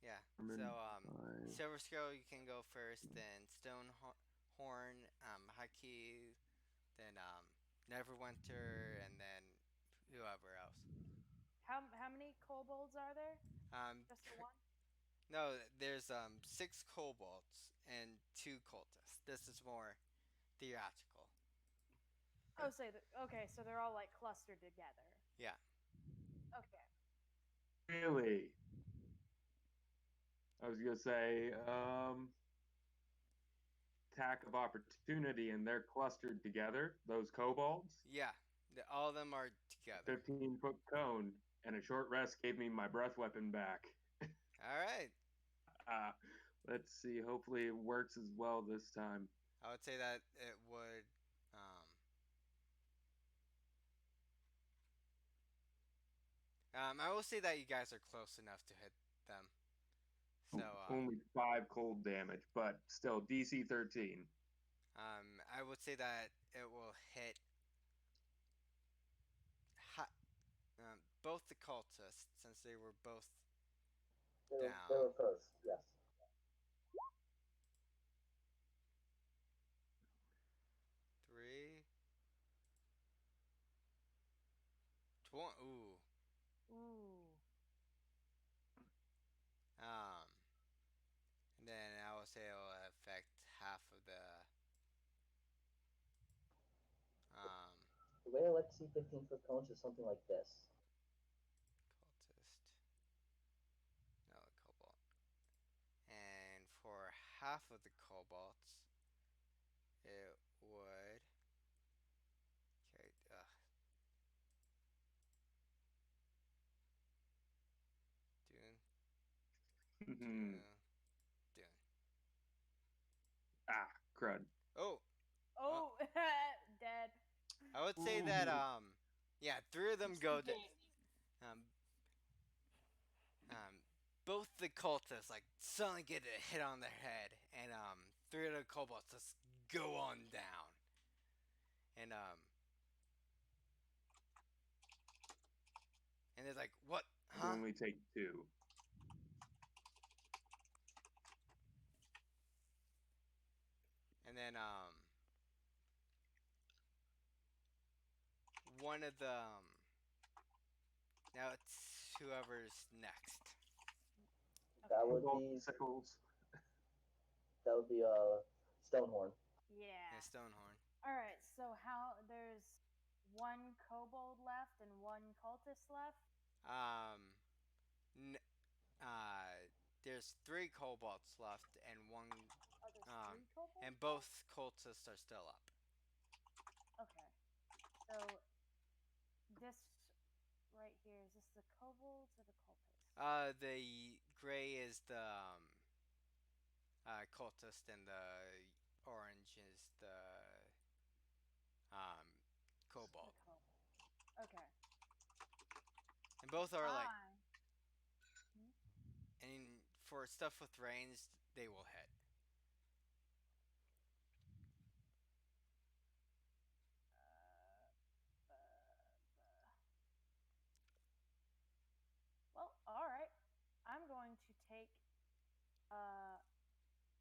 Yeah. Norman, So five. Silver Scroll, you can go first. Then Horn, Haki, then Neverwinter, and then whoever else. How many kobolds are there? Um, Just the one? no, there's 6 kobolds and 2 cultists. This is more theatrical. Oh, okay, so they're all like clustered together. Yeah. Okay. Really? I was gonna say, attack of opportunity, and they're clustered together. Those kobolds. Yeah. All of them are together. 15-foot cone, and a short rest gave me my breath weapon back. All right. Uh, let's see. Hopefully, it works as well this time. I would say that it would. I will say that you guys are close enough to hit them. So, Only 5 cold damage, but still DC 13. I would say that it will hit both the cultists since they were both They down. were first, yes. 3, 20. Ooh. Ooh. Um, and then I will say it will affect half of the. I like to see 15-foot cones is something like this. Cultist. No, cobalt. And for half of the cobalts, it would. Okay. Dune. Dune. Dune. Ah, crud. Oh, Oh, dead. I would say that Ooh. yeah, three of them It's go the to game. um um both the cultists like suddenly get a hit on their head, and three of the kobolds just go on down, and they're like, what, I can huh? only take two. And then one of the now it's whoever's next. That Okay. would Both be sickles. Stonehorn. Yeah, Yeah. Stonehorn. All right. So how there's one kobold left and one cultist left. Um, n- uh, there's three kobolds left, and one Oh, there's um, three kobolds and left. both cultists are still up. Okay. So this right here is this the kobolds or the cultists? The gray is the cultist, and the orange is the um The kobold, kobold. Okay. and both are like, I. Hmm? and for stuff with range, they will hit. Uh, uh, well, all right. I'm going to take uh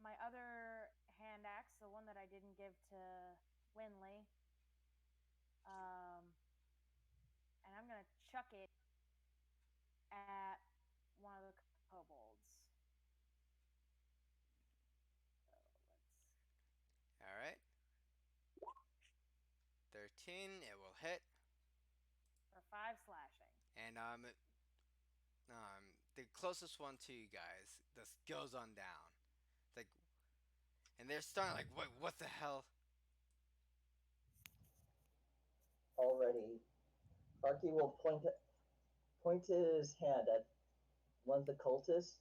my other hand axe, the one that I didn't give to Winley, and I'm gonna chuck it at one of the kobolds. So let's. All right, 13. It will hit, For 5 slashing. and the closest one to you guys just goes on down. It's like, and they're starting like, what the hell? Already, Arky will point his hand at one of the cultists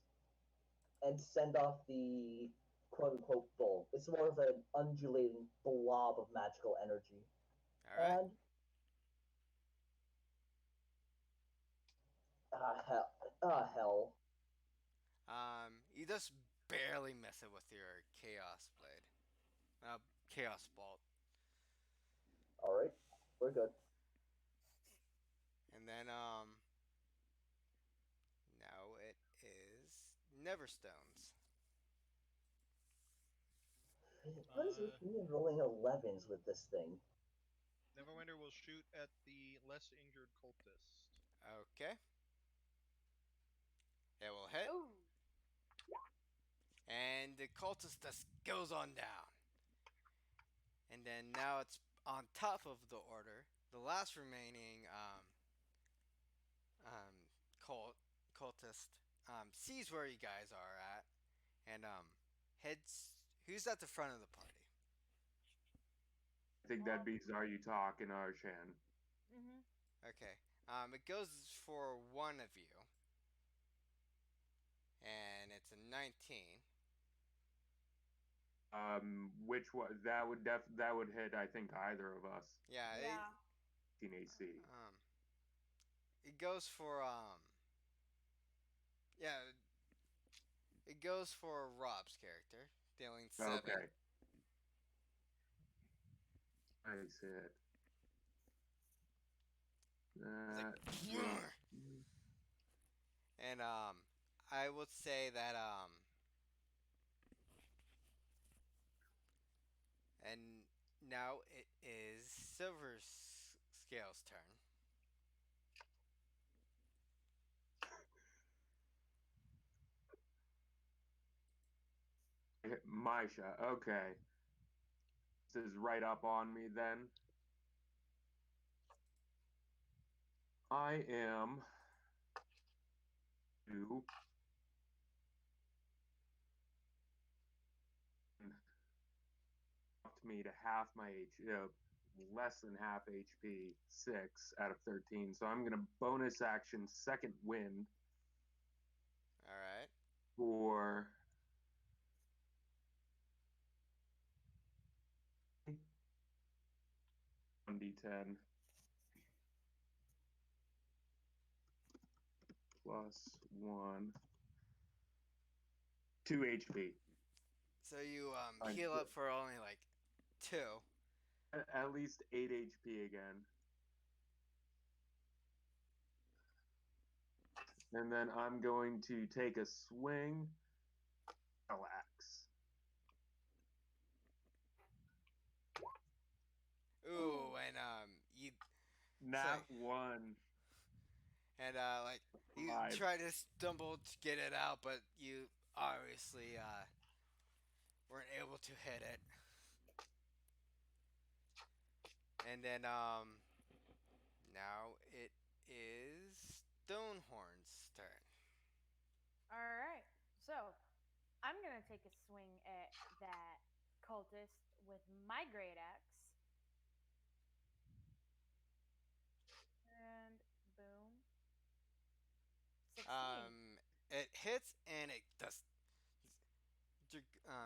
and send off the quote unquote bull. It's more of an undulating blob of magical energy. All right. And hell, hell. You just barely miss it with your chaos blade, chaos bolt, All right, we're good. and then now it is Neverstones. What is with Uh, me rolling 11s with this thing? Neverwinter will shoot at the less injured cultist. Okay, it will hit, Ooh. and the cultist just goes on down. And then now it's on top of the order. The last remaining um, cultist sees where you guys are at, and heads. Who's at the front of the party? I think that'd be Zaryutak and Arshan. Mhm. Okay. It goes for one of you, and it's a 19. Which one? That would hit. I think either of us. Yeah. Yeah. 18 AC. It goes for yeah. It goes for Rob's character, dealing 7. Okay. Nice hit. It's That would. like, and I would say that and now it is Silver Scale's turn. Misha. Okay. This is right up on me then. I am to upped me to half my less than half HP, 6 out of 13. So I'm gonna bonus action second wind All right. for 1d10 plus 1, 2 HP. So you I'm heal good. up for only like 2. At least 8 HP again. And then I'm going to take a swing. Relax. Ooh, and you Nat 1. and like you 5. try to stumble to get it out, but you obviously weren't able to hit it. And then now it is Stonehorn's turn. All right. So I'm gonna take a swing at that cultist with my great axe. And boom. 16. It hits and it does.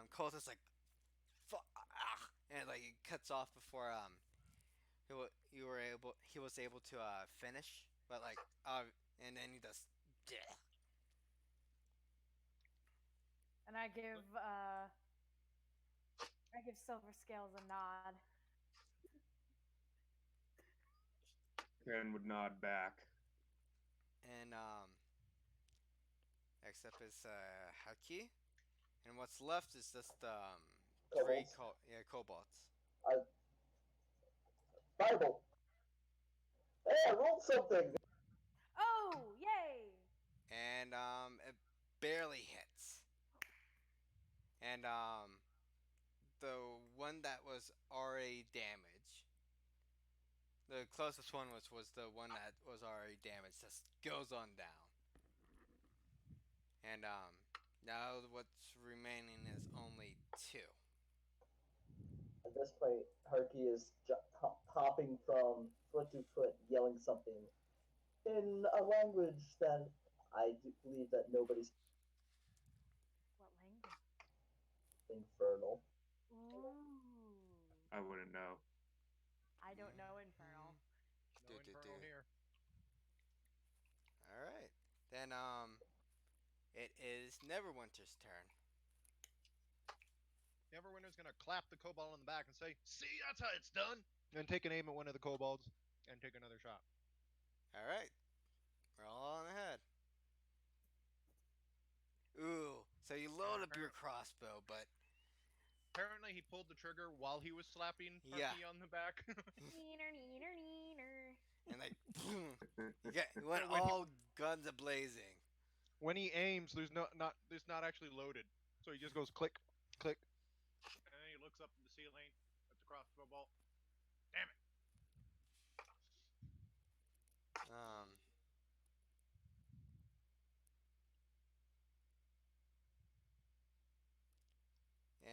Cultist like fuck, and like it cuts off before he was able to finish, but like and then he does. And I give Silver Scales a nod. And would nod back. And next up is Haki, and what's left is just three Kobolds. kobolds. Bible. Hey, I rolled something. Oh, yay! And it barely hits. And the one that was already damaged, the closest one was the one that was already damaged, just goes on down. And now what's remaining is only 2. At this point, Harky is hopping from foot to foot, yelling something in a language that I do believe that nobody's What language? infernal. Ooh. I wouldn't know. I don't know Infernal. No infernal here. All right. Then it is Neverwinter's turn. Neverwinter's gonna clap the kobold on the back and say, "See, that's how it's done." And take an aim at one of the kobolds and take another shot. All right. Roll on ahead. Ooh, so you load up your crossbow, but Apparently, he pulled the trigger while he was slapping Yeah. Harky on the back. Neener, neener, neener. and like boom, you went When all guns a blazing. when he aims, there's not actually loaded, so he just goes click, click, and then he looks up at the ceiling at the crossbow bolt. Damn it!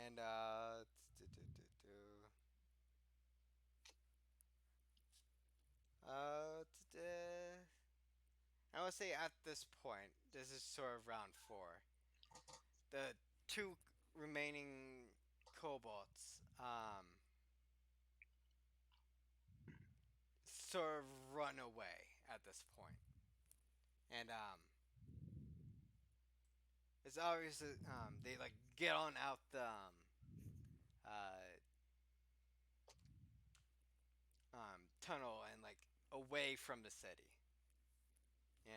And uh, I would say at this point, this is sort of round 4. The 2 remaining kobolds sort of run away at this point, and it's obvious that they like get on out the uh, tunnel and like away from the city,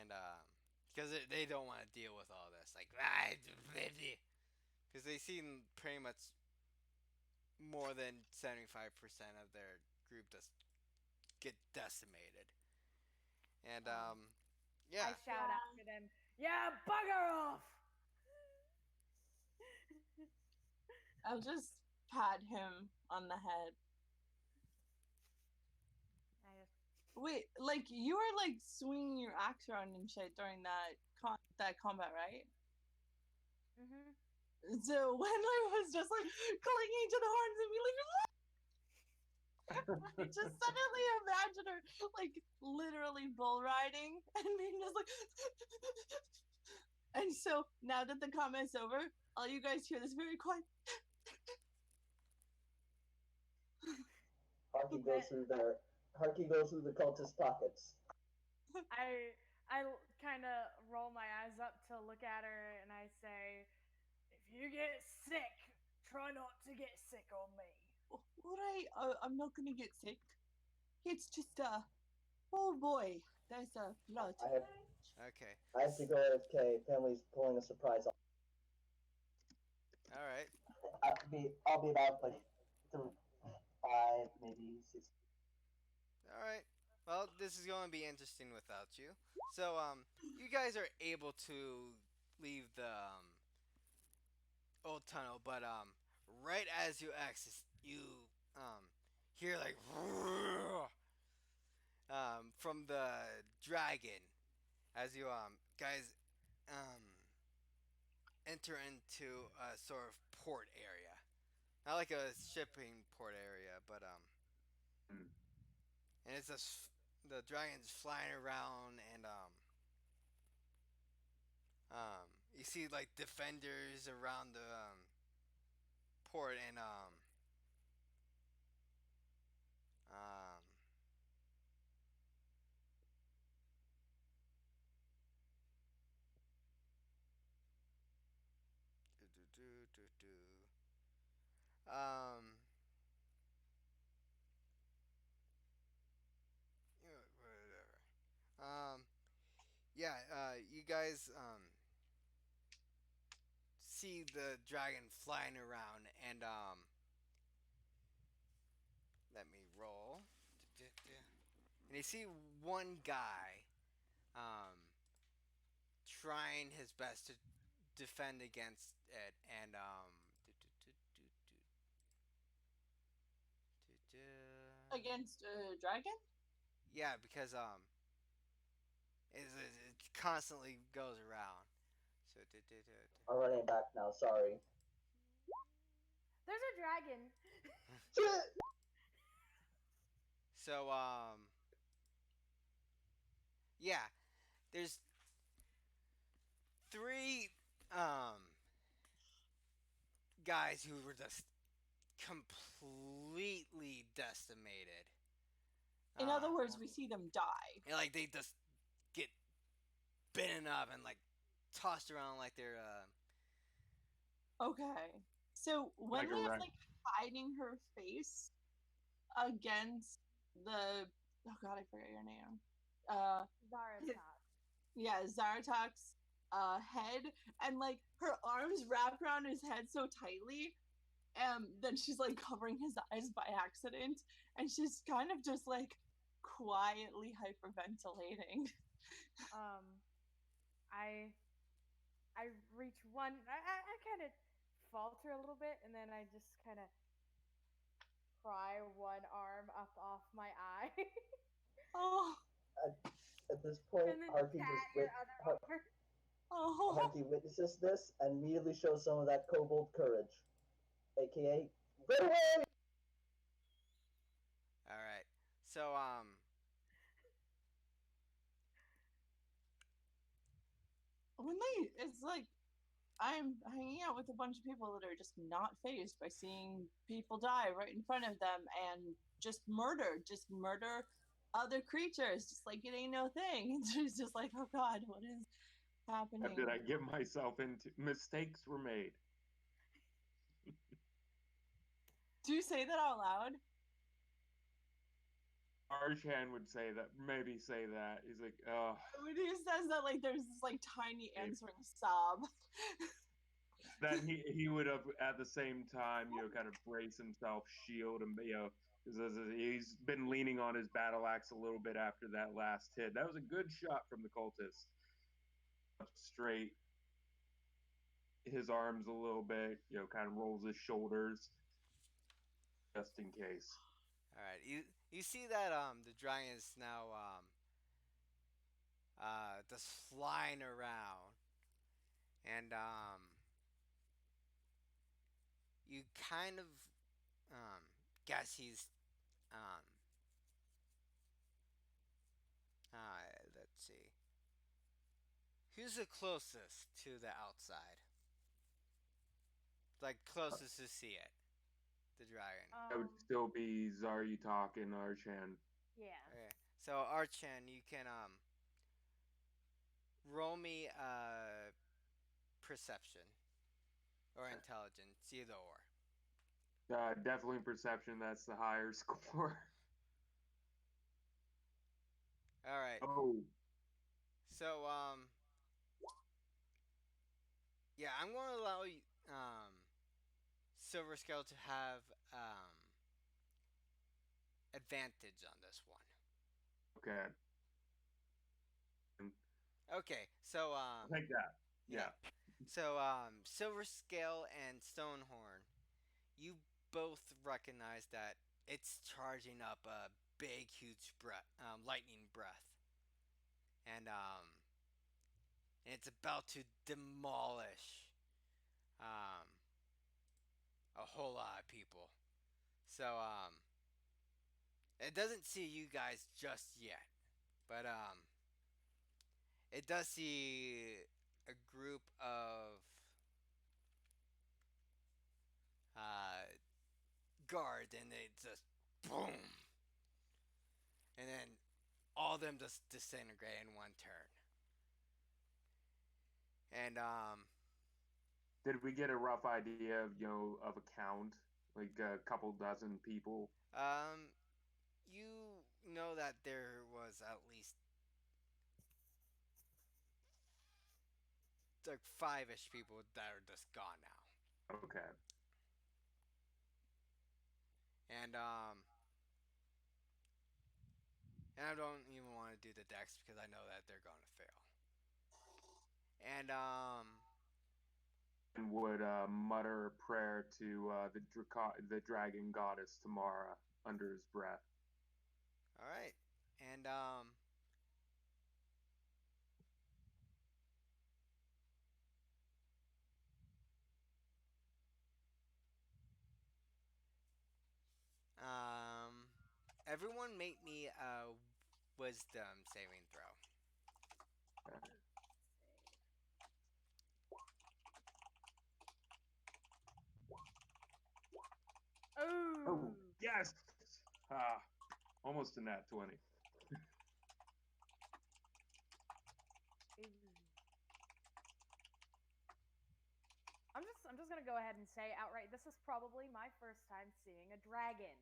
and because they don't want to deal with all this, like because they seem pretty much more than 75% of their group just get decimated, and yeah. I shout out to them, yeah, bugger off! I'll just pat him on the head. I just Wait, like you were like swinging your axe around and shit during that combat, right? Mhm. So Wenli was just like clinging to the horns and be like, I just suddenly imagine her like literally bull riding and being just like. And so now that the combat's over, all you guys hear this very quiet. Harky goes through the cultist pockets. I kind of roll my eyes up to look at her, and I say, "If you get sick, try not to get sick on me." All right, I'm not gonna get sick. It's just oh boy, there's a lot. Okay. I have to go AFK. Family's pulling a surprise on. All right. I'll be about like 5, maybe 6. All right. Well, this is going to be interesting without you. So, you guys are able to leave the old tunnel, but right as you exit, you hear like from the dragon as you guys um enter into a sort of port area. Not like a shipping port area, but and it's the dragon's flying around and you see like defenders around the port and um do, do, do, do, do. Whatever. Yeah, you guys see the dragon flying around and let me roll. And you see one guy um trying his best to defend against it and Against a dragon? yeah, because it constantly goes around. So I'm running back now. Sorry. There's a dragon. so yeah, there's three guys who were just completely decimated. In other words, we see them die. And like they just get bitten up and like tossed around like they're Okay. So Like a Wenli is rat. like hiding her face against the oh god, I forget your name. Zaratak. Yeah, Zaratak's head, and like her arms wrapped around his head so tightly, then she's like covering his eyes by accident, and she's kind of just like quietly hyperventilating. Um, I reach one. I kind of falter a little bit, and then I just kind of pry one arm up off my eye, Oh, At this point, and then pat your other arm. oh, Harky witnesses this and immediately shows some of that kobold courage, aka right away. all right. So Wenli, it's like I'm hanging out with a bunch of people that are just not phased by seeing people die right in front of them and just murder other creatures, just like it ain't no thing. And she's just like, oh god, what is happening? Did I get myself into? Mistakes were made. Do you say that out loud? Arshan would say that. Maybe say that. He's like, oh. When he says that, like there's this like tiny answering sob. Then he would have at the same time, kind of brace himself, shield him, because he's been leaning on his battle axe a little bit after that last hit. That was a good shot from the cultist. Up straight, his arms a little bit, kind of rolls his shoulders, just in case. all right, you see that the dragon is now just flying around, and you kind of guess he's um let's see, who's the closest to the outside, like closest to see it, the dragon. That would still be Zari talking Archan. Yeah. Okay, so Archan, you can roll me perception or intelligence, either or. Definitely perception. That's the higher score. All right. Oh, So yeah, I'm going to allow you Silver Scale to have advantage on this one. okay. Okay, so Take that. yeah. Yeah. So Silver Scale and Stonehorn, you both recognize that it's charging up a big, huge lightning breath, and it's about to demolish um, a whole lot of people. So it doesn't see you guys just yet, but it does see a group of uh, guards, and they just boom, and then all of them just disintegrate in one turn. And Did we get a rough idea of of a count, like a couple dozen people? um, you know that there was at least like five-ish people that are just gone now, Okay. and and I don't even want to do the decks because I know that they're going to fail. And And would mutter a prayer to the dragon goddess Tamara under his breath. all right, and um, everyone make me a wisdom saving throw. Oh Oh. yes, ah, almost a nat 20. I'm just gonna go ahead and say outright, this is probably my first time seeing a dragon.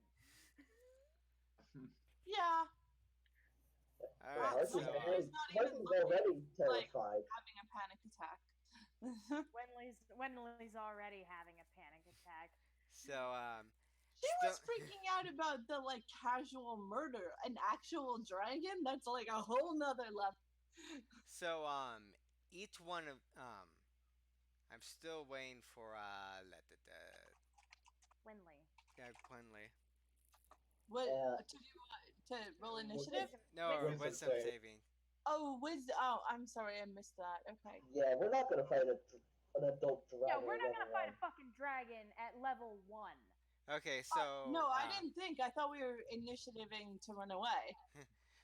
Yeah. All Yeah, right, Well, so Wendy's not even Harky's looking already like terrified. having a panic attack. Wenley's already having a panic attack. so She was freaking out about the like casual murder. An actual dragon? That's like a whole nother level. so each one of I'm still waiting for let the Wenley. Quinley. What Yeah. to do? To roll initiative? No, or Wisdom wisdom save. saving. Oh, Oh, I'm sorry, I missed that. Okay. Yeah, we're not gonna fight an adult dragon. Yeah, we're not level gonna fight one. a fucking dragon at level 1. Okay, so No, I didn't think. I thought we were initiativing to run away.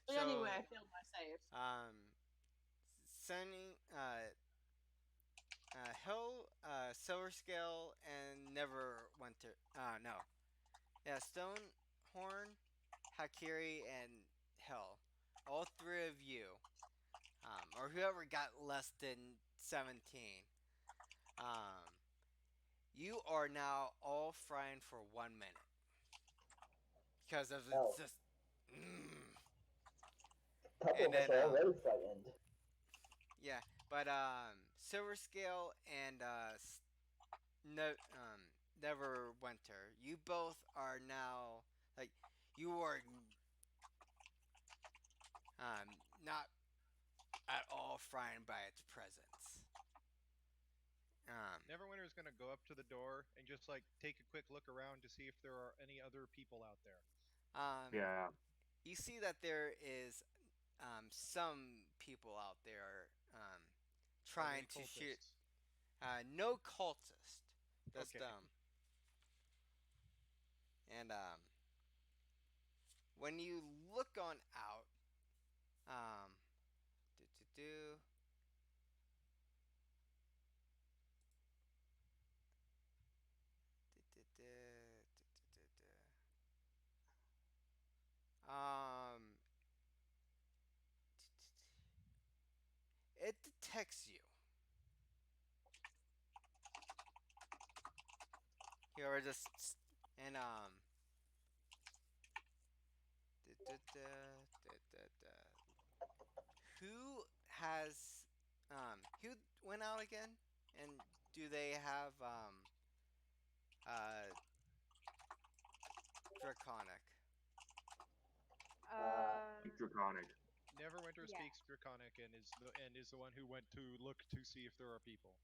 But So, anyway, I failed my save. Sunny, Hill, Silver Scale, and Neverwinter. No, yeah, Stonehorn, Hakiri, and Hill. All three of you, or whoever got less than 17, um, you are now all frying for 1 minute because of Oh. just. A couple And of us then, are already frightened. Yeah, but Silver Scale and no, Neverwinter, you both are now like you are not at all frightened by its presence. Neverwinter is going to go up to the door and just like take a quick look around to see if there are any other people out there. Yeah. You see that there is some people out there Are they trying to shoot. cultists? No cultist. Just Okay. and when you look on out, um, do do do. Du- du- du- du- du- du- Um, it detects you. You are just and du- du- du- du- du- du. Who has who went out again? And do they have uh draconic? Uh, Draconic. Neverwinter Yeah. speaks Draconic and is the one who went to look to see if there are people.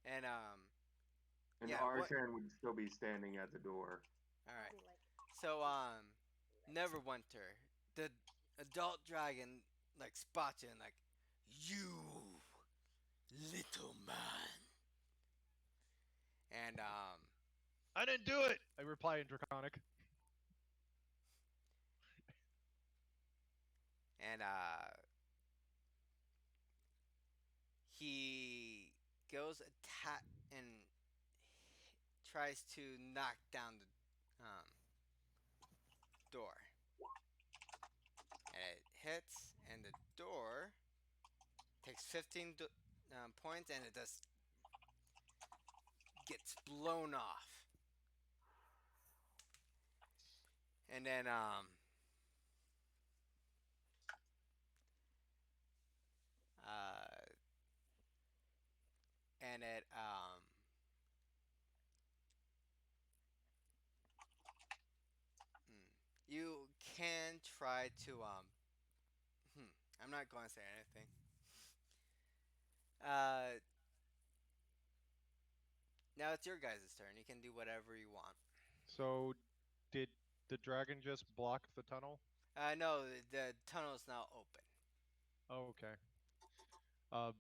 And And yeah, what? Arshan would still be standing at the door. All I'll right. be like, So Neverwinter, the adult dragon like spots you and like, you little man. And I didn't do it. I reply in Draconic. and he goes attack and tries to knock down the door. And it hits, and the door takes 15 points, and it just gets blown off. And then uh and it you can try to hmm, I'm not going to say anything. Uh Now it's your guys' turn. You can do whatever you want. So, did the dragon just block the tunnel? No, the tunnel is now open. Oh, okay. Uh,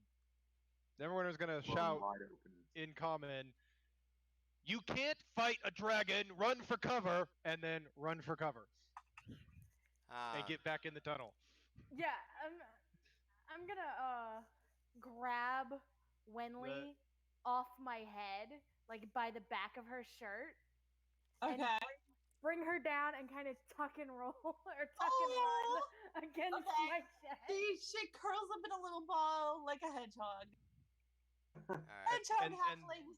Neverwinter's gonna Blown shout wide open. in common, "You can't fight a dragon! Run for cover!" And then run for cover and Um, get back in the tunnel. yeah, I'm gonna grab Wenley off my head, like by the back of her shirt, and Okay. bring her down and kind of tuck and roll or tuck Oh, and run against okay. my chest. She curls up in a little ball like a hedgehog. all right. Hedgehog And halflings.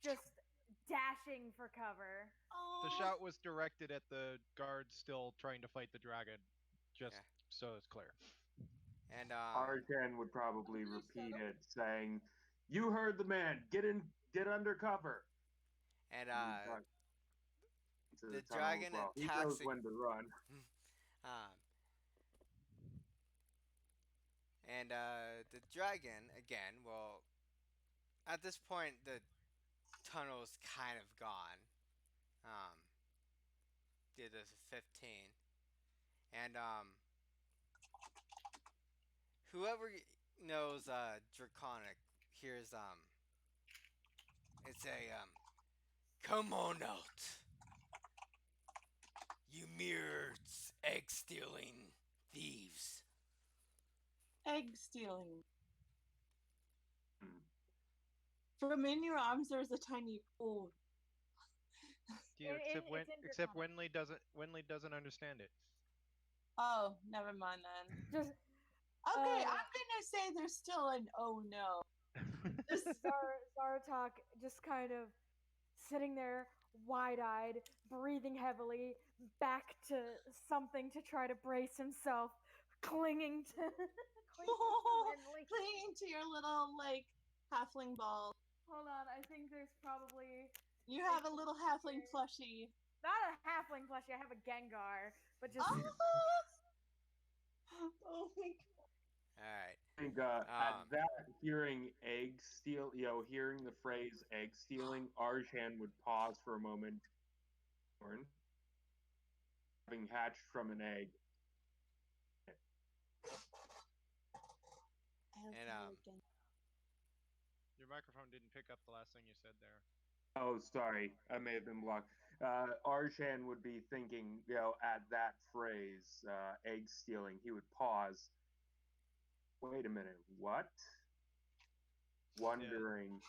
Just dashing for cover. the Oh, shout was directed at the guards still trying to fight the dragon, just Yeah. so it's clear. And Arshan would probably Okay, repeat so- it, saying, "You heard the man. Get under cover." and To the the tunnel as dragon well. He attacks knows when to run. um and the dragon again. Well, at this point the tunnel's kind of gone. Um, did this 15, and whoever knows draconic here's it's a come on out, you mere egg stealing thieves. egg stealing. Hmm. From in your arms, there's a tiny pool. Yeah, except it's in except Draconic. Wenley doesn't understand it. Oh, never mind then. Just Okay, I'm gonna say there's still an oh no. Zaratok just kind of sitting there, wide-eyed, breathing heavily, back to something to try to brace himself, clinging to Wenley. Clinging to your little like halfling ball. Hold on, I think there's probably You have a little halfling plushie. not a halfling plushie. I have a Gengar, but just Oh, oh my All right. I think at that, hearing hearing the phrase egg stealing, Arshan would pause for a moment. having hatched from an egg. And Your microphone didn't pick up the last thing you said there. Oh, sorry, I may have been blocked. Arshan would be thinking, at that phrase, egg stealing, he would pause. Wait a minute, what? Wondering.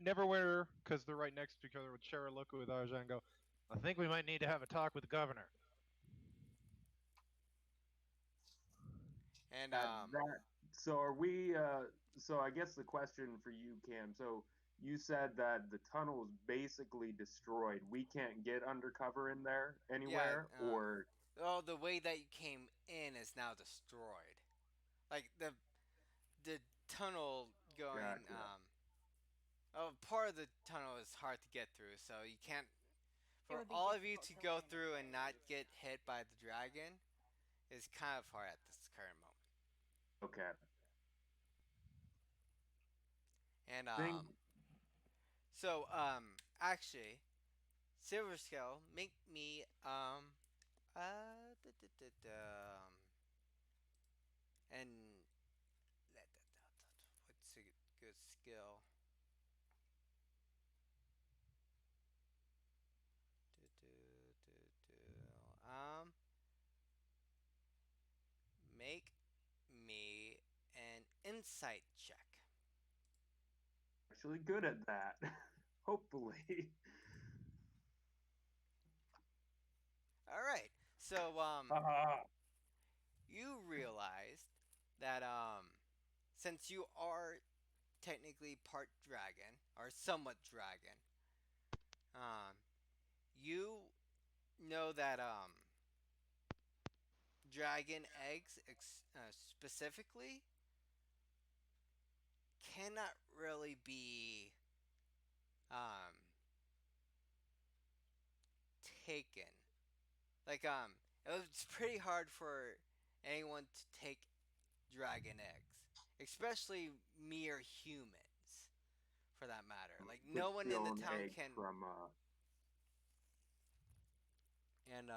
Neverwhere, because they're right next to each other, would share a look with Arjan and go, I think we might need to have a talk with the governor. and That. So are we? So I guess the question for you, Cam. So you said that the tunnel is basically destroyed. We can't get undercover in there yeah, anywhere, or well, the way that you came in is now destroyed. Like the tunnel going gotcha. oh, part of the tunnel is hard to get through, so you can't. It For would be all of you difficult to to go land through and anyway. not get hit by the dragon is kind of hard at this current moment. Okay. And Think so actually, Silver Scale, make me and what's a good skill? Make me an insight check. actually good at that. Hopefully. All right. So Haha. you realized that since you are technically part dragon or somewhat dragon, um you know that dragon eggs specifically cannot really be um taken. Like it was pretty hard for anyone to take dragon eggs, especially mere humans for that matter. Like Could no one in steal the an town egg can. from. And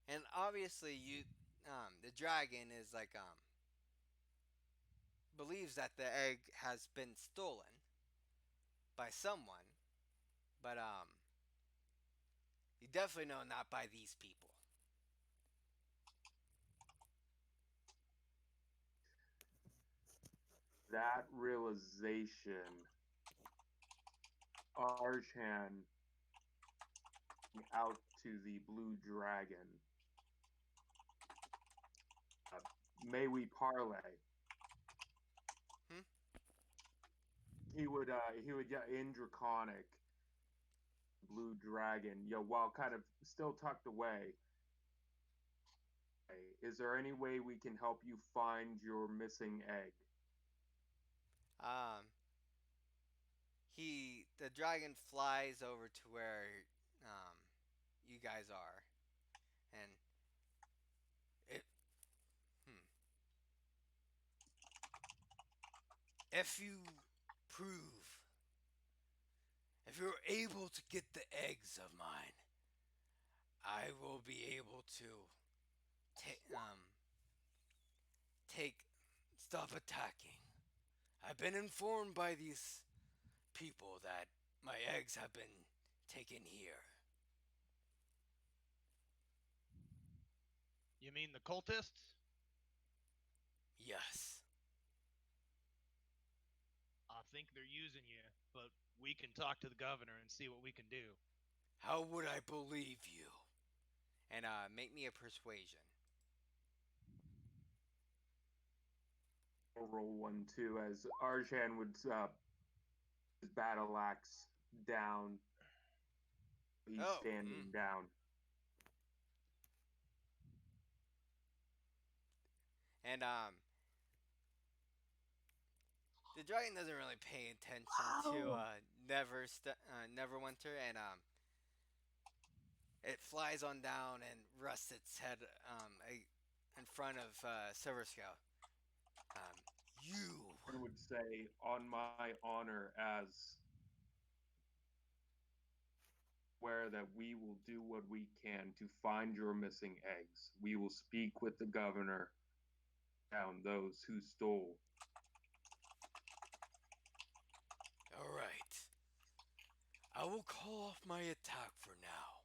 and obviously you the dragon is like believes that the egg has been stolen by someone, but you definitely know not by these people. That realization, Arjan out to the blue dragon. Uh, May we parlay? Hmm? He would in draconic blue dragon, while kind of still tucked away. Hey, is there any way we can help you find your missing egg? Um, the dragon flies over to where um you guys are, and it hmm, if you prove if you're able to get the eggs of mine, I will be able to take take stop attacking. I've been informed by these people that my eggs have been taken here. You mean the cultists? Yes. I think they're using you, but we can talk to the governor and see what we can do. How would I believe you? And make me a persuasion. I'll roll one too, as Arjan would his battle axe down. He's Oh, standing down. and the dragon doesn't really pay attention to Wow. Neverwinter, and it flies on down and rests its head in front of Silver Scale. You. I would say, on my honor, as Swear that we will do what we can to find your missing eggs. We will speak with the governor, down those who stole. All right. I will call off my attack for now.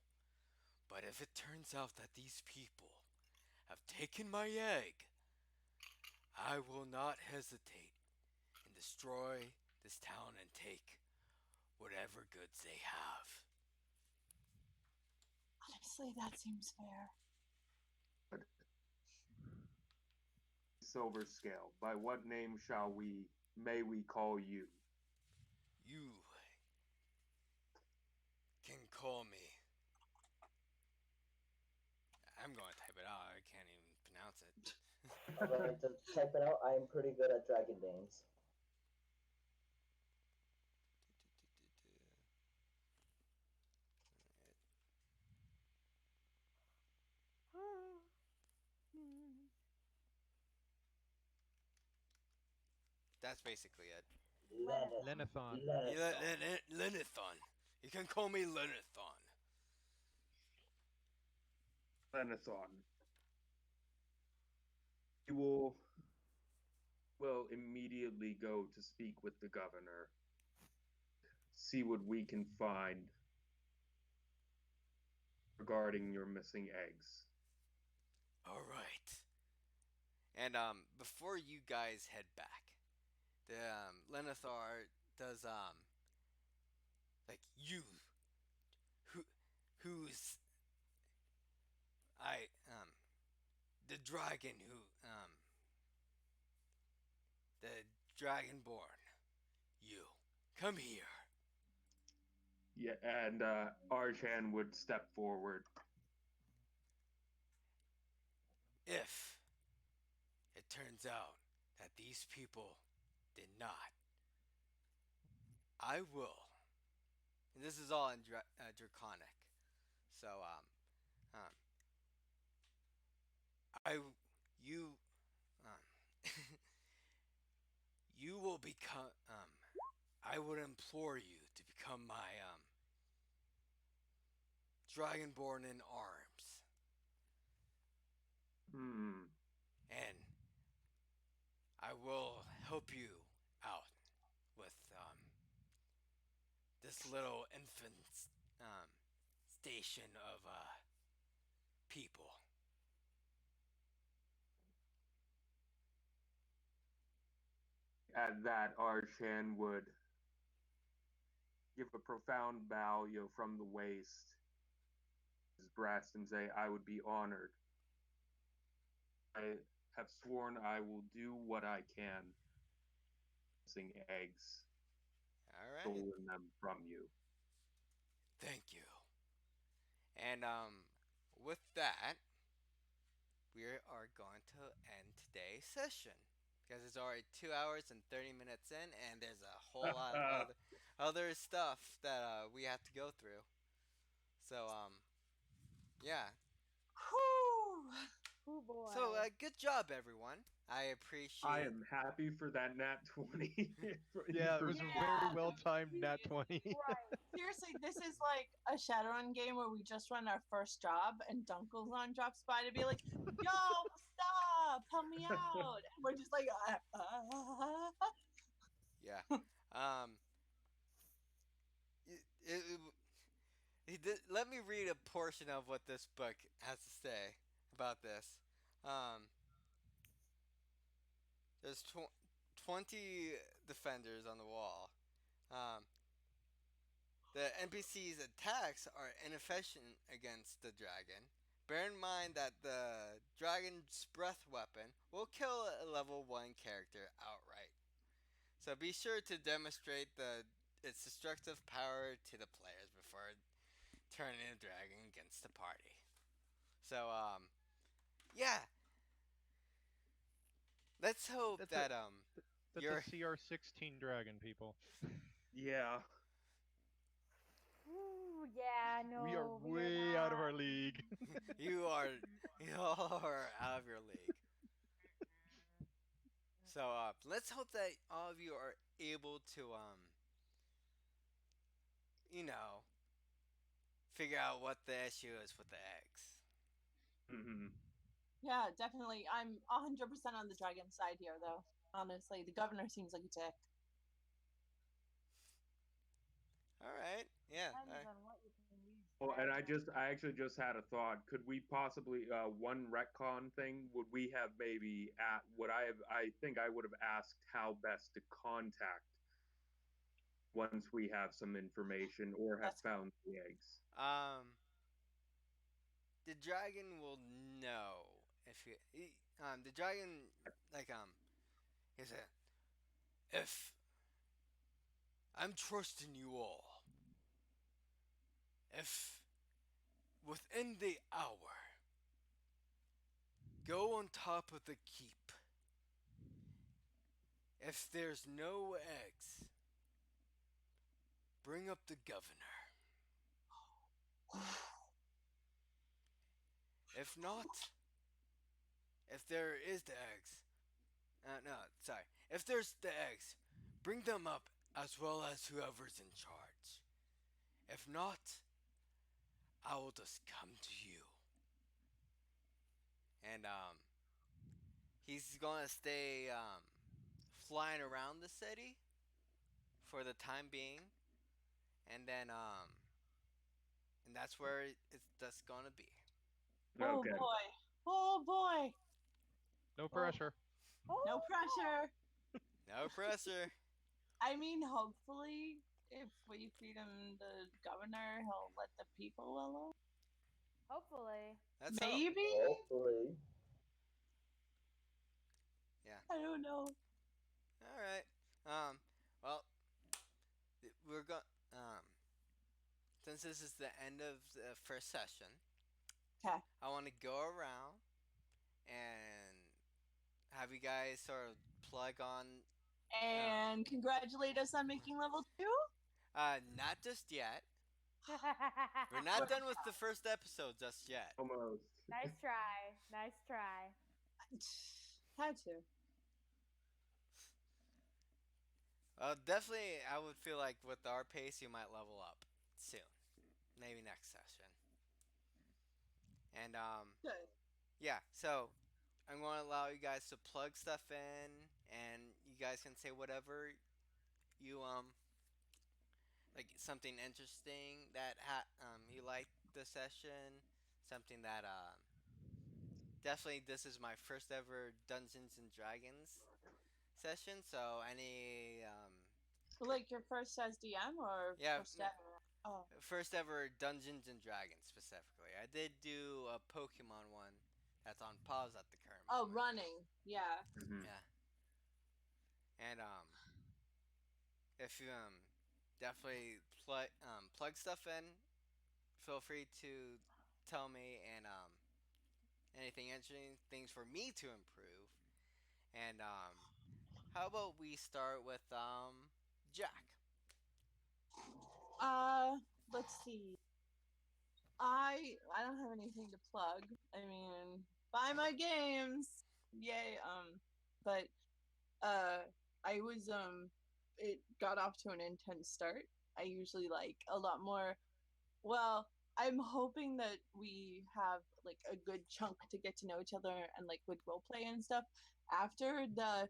But if it turns out that these people have taken my egg, I will not hesitate and destroy this town and take whatever goods they have. Honestly, that seems fair. Silver scale. By what name may we call you? You can call me. I'm going to type it out. I can't even pronounce it. Alright, to type it out, I am pretty good at dragon names. That's basically it. Lenithon. Lenithon. You can call me Lenithon. Lenithon. You will immediately go to speak with the governor. See what we can find regarding your missing eggs. All right. And before you guys head back, the Lenithar does like you who who's I the dragon who the dragonborn. You come here. Yeah, and Arjan would step forward. If it turns out that these people did not, I will. And this is all in Draconic. So um, I you you will become I would implore you to become my dragonborn in arms. Hmm. And I will help you out with this little infant um, station of people. At that, Arjan would give a profound bow, from the waist, his breast, and say, "I would be honored. I have sworn I will do what I can, missing eggs, All right. stolen them from you." Thank you. And with that, we are going to end today's session because it's already 2 hours and 30 minutes in, and there's a whole lot of other stuff that we have to go through. So yeah. Whew. Oh boy. So good job, everyone. I I appreciate. am happy for that nat 20. Yeah, it was a Yeah. very well timed nat 20. Right. Seriously, this is like a Shadowrun game where we just run our first job and Dunkelzon drops by to be like, yo, stop, help me out. And we're just like, Yeah. Um. Let me read a portion of what this book has to say about this. Um. There's 20 defenders on the wall. Um. The NPC's attacks are inefficient against the dragon. Bear in mind that the dragon's breath weapon will kill a level 1 character outright. So be sure to demonstrate its destructive power to the players before turning the dragon against the party. So yeah. Let's hope That's a that that's a you're CR16 dragon, people. Yeah. Ooh, yeah, no. We are we way out of our league. you are out of your league. So let's hope that all of you are able to you know figure out what the issue is with the eggs. Hmm. Yeah, definitely. I'm 100% on the dragon side here, though. Honestly, the governor seems like a dick. All right. Yeah. All Depends right. on what you can use Oh, and dragon. I actually just had a thought. Could we possibly one retcon thing? Would we have maybe at what I think I would have asked how best to contact once we have some information or have That's found the eggs. The dragon will know if you. The dragon like he said, if I'm trusting you all, if within the hour, go on top of the keep. If there's no eggs, bring up the governor. If not, if there is the eggs, no, sorry. If there's the eggs, bring them up as well as whoever's in charge. If not, I will just come to you. And he's gonna stay flying around the city for the time being, and then and that's where it's just gonna be. oh Okay. boy. Oh boy. No Oh, pressure. No oh, pressure. No pressure. I mean, hopefully, if we feed him the governor, he'll let the people alone. hopefully. Let's hope. Maybe? Hopefully. Yeah. I don't know. All right. Well, we're going. Since this is the end of the first session, Okay. I want to go around and have you guys sort of plug on. Uh, And congratulate us on making level 2? not just yet. We're not done with the first episode just yet. Almost. Nice try. Nice try. Had to. Definitely, I would feel like with our pace, you might level up soon. Maybe next session. And Good. yeah. So I'm going to allow you guys to plug stuff in, and you guys can say whatever you like something interesting that you like the session, something that definitely this is my first ever Dungeons and Dragons session. So any Like your first as DM or yeah, first ever? Oh. first ever Dungeons and Dragons specifically. I did do a Pokemon one that's on pause at the current Oh, moment. running. Yeah. Mhm. Yeah, and if you definitely plug stuff in, feel free to tell me and anything interesting things for me to improve. And how about we start with Jack? Uh, let's see. I don't have anything to plug. I mean, buy my games. Yay. But uh I was it got off to an intense start. I usually like a lot more. Well, I'm hoping that we have like a good chunk to get to know each other and like with role play and stuff after the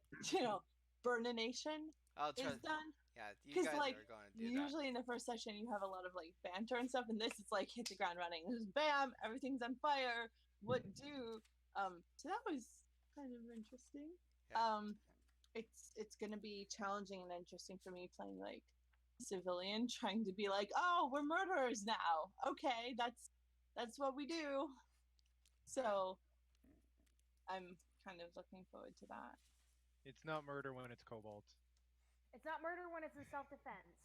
burnination I'll try. is done. Yeah, you Because guys like are going to do that. usually in the first session you have a lot of like banter and stuff, and this is like hit the ground running. Just bam, everything's on fire. What do? So that was kind of interesting. Yeah. Um, it's gonna be challenging and interesting for me playing like civilian, trying to be like, oh, we're murderers now. Okay, that's what we do. So I'm kind of looking forward to that. It's not murder when it's kobolds. It's not murder when it's in self-defense.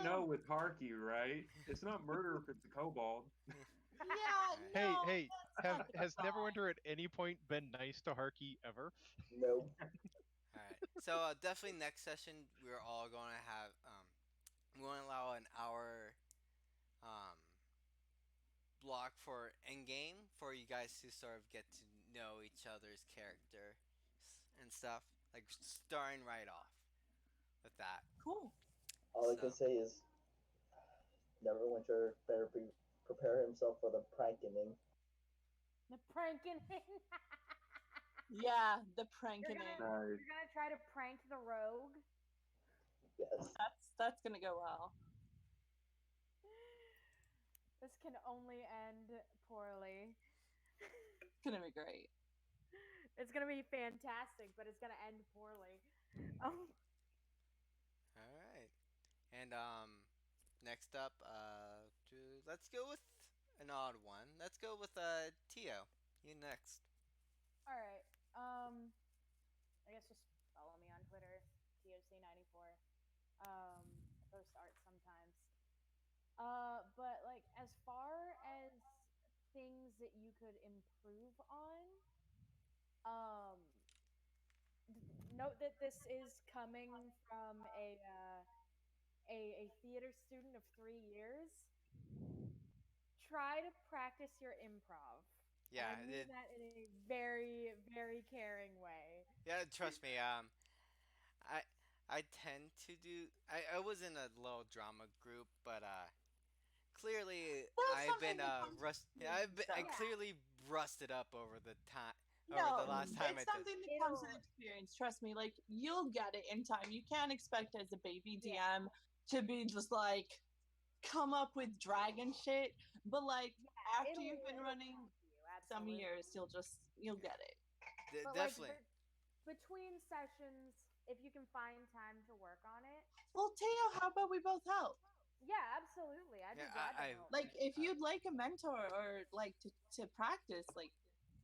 No, with Harky, right? It's not murder if it's a kobold. Yeah, Hey, no. hey, that's not has the vibe. Neverwinter at any point been nice to Harky ever? Nope. All right. So definitely next session we're all going to have we want to allow an hour um block for end game for you guys to sort of get to know each other's character and stuff. Like starting right off with that. Cool. All I can So say is Neverwinter better prepare himself for the prankening. The pranking. Yeah, the pranking. You're gonna try to prank the rogue. Yes. That's gonna go well. This can only end poorly. It's gonna be great. It's gonna be fantastic, but it's gonna end poorly. All right. And next up, let's go with an odd one. Let's go with Tio. You next. All right. I guess just follow me on Twitter, TOC94. I post art sometimes. But like as far as things that you could improve on, note that this is coming from a theater student of 3 years. Try to practice your improv. Yeah, And I mean that in a very, very caring way. yeah. Trust me. I I tend to do. I was in a little drama group, but clearly That's I've been something that comes rust. with Yeah, I experience. clearly rusted up over the time. Over the No, last time I it's did. something that comes with It'll- experience. Trust me. Like you'll get it in time. You can't expect as a baby Yeah. DM to be just like come up with dragon shit. But like after you've been running come to you, some absolutely. years, you'll get it. But Definitely. like between sessions, if you can find time to work on it, Well, Teo, how about we both help? yeah, absolutely. I'd be Yeah, glad to I- help. Like if you'd like a mentor or like to practice, like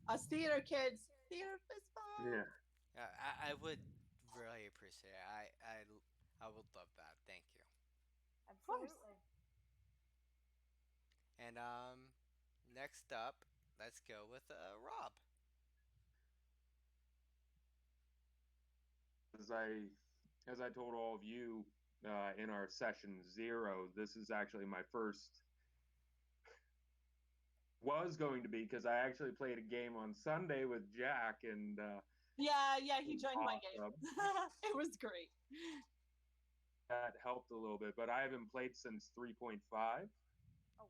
us theater kids, theater is fun. Yeah. I would really appreciate it. I would love that. Thank you. Absolutely. And next up, let's go with Rob. As I told all of you in our session 0, this is actually my first. Was going to be because I actually played a game on Sunday with Jack and Yeah, he joined my game. awesome. It was great. That helped a little bit, but I haven't played since 3.5 Oh wow.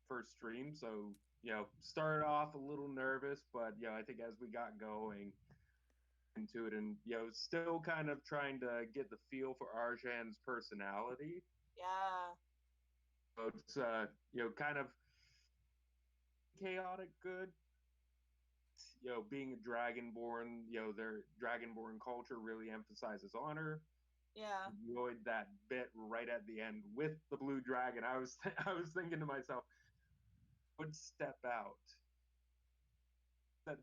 first stream, so started off a little nervous, but I think as we got going into it and still kind of trying to get the feel for Arjan's personality. Yeah. So it's kind of chaotic good. Being a dragonborn, their dragonborn culture really emphasizes honor. Yeah. Enjoyed that bit right at the end with the blue dragon. I was I was thinking to myself, would step out.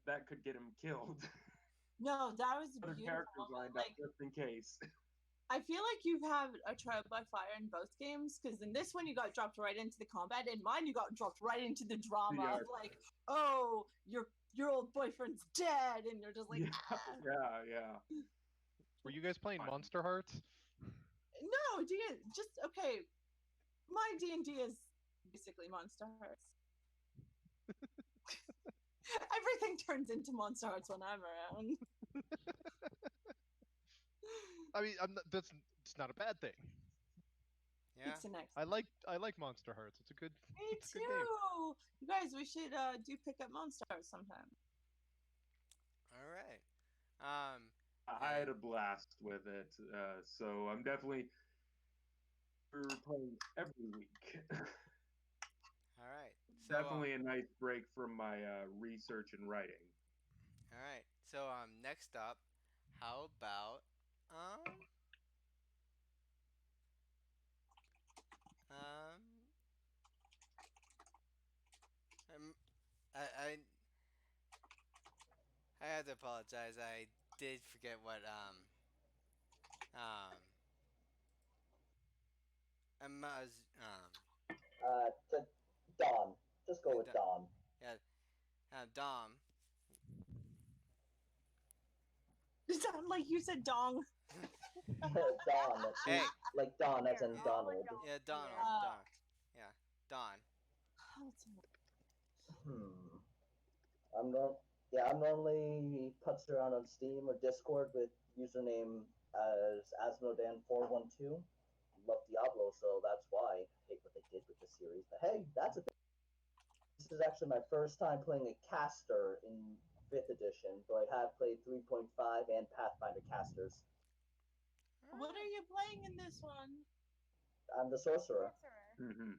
That could get him killed. No, that was Other beautiful. characters lined up just in case. I feel like you've had a trial by fire in both games because in this one you got dropped right into the combat, in mine you got dropped right into the drama Yeah. of like, oh, your old boyfriend's dead, and you're just like, yeah. Were you guys playing Monster Hearts? No, just okay. My D&D is basically Monster Hearts. Everything turns into Monster Hearts when I'm around. I mean, it's not a bad thing. Yeah. It's an I like Monster Hearts. It's a good. Me it's a too. good game. You guys, we should do pick up Monster Hearts sometime. All right. I had a blast with it, so I'm definitely playing every week. All right. So Definitely a nice break from my research and writing. all right. So next up, how about um um I I had to apologize. I did forget what um To Dawn. Just go with Da- Dawn. yeah Dom. You sound like you said dong. Dawn. Hey. Like Dawn as in Here, Donald. Yeah, Donald. Uh, Don. Yeah, Don. I'm not. Yeah, I'm normally putzed around on Steam or Discord with username as Asmodan412. love Diablo, so that's why I hate what they did with the series. But hey, that's a this is actually my first time playing a caster in 5th edition, though I have played 3.5 and Pathfinder casters. What are you playing in this one? I'm the sorcerer. Sorcerer. Mm-hmm.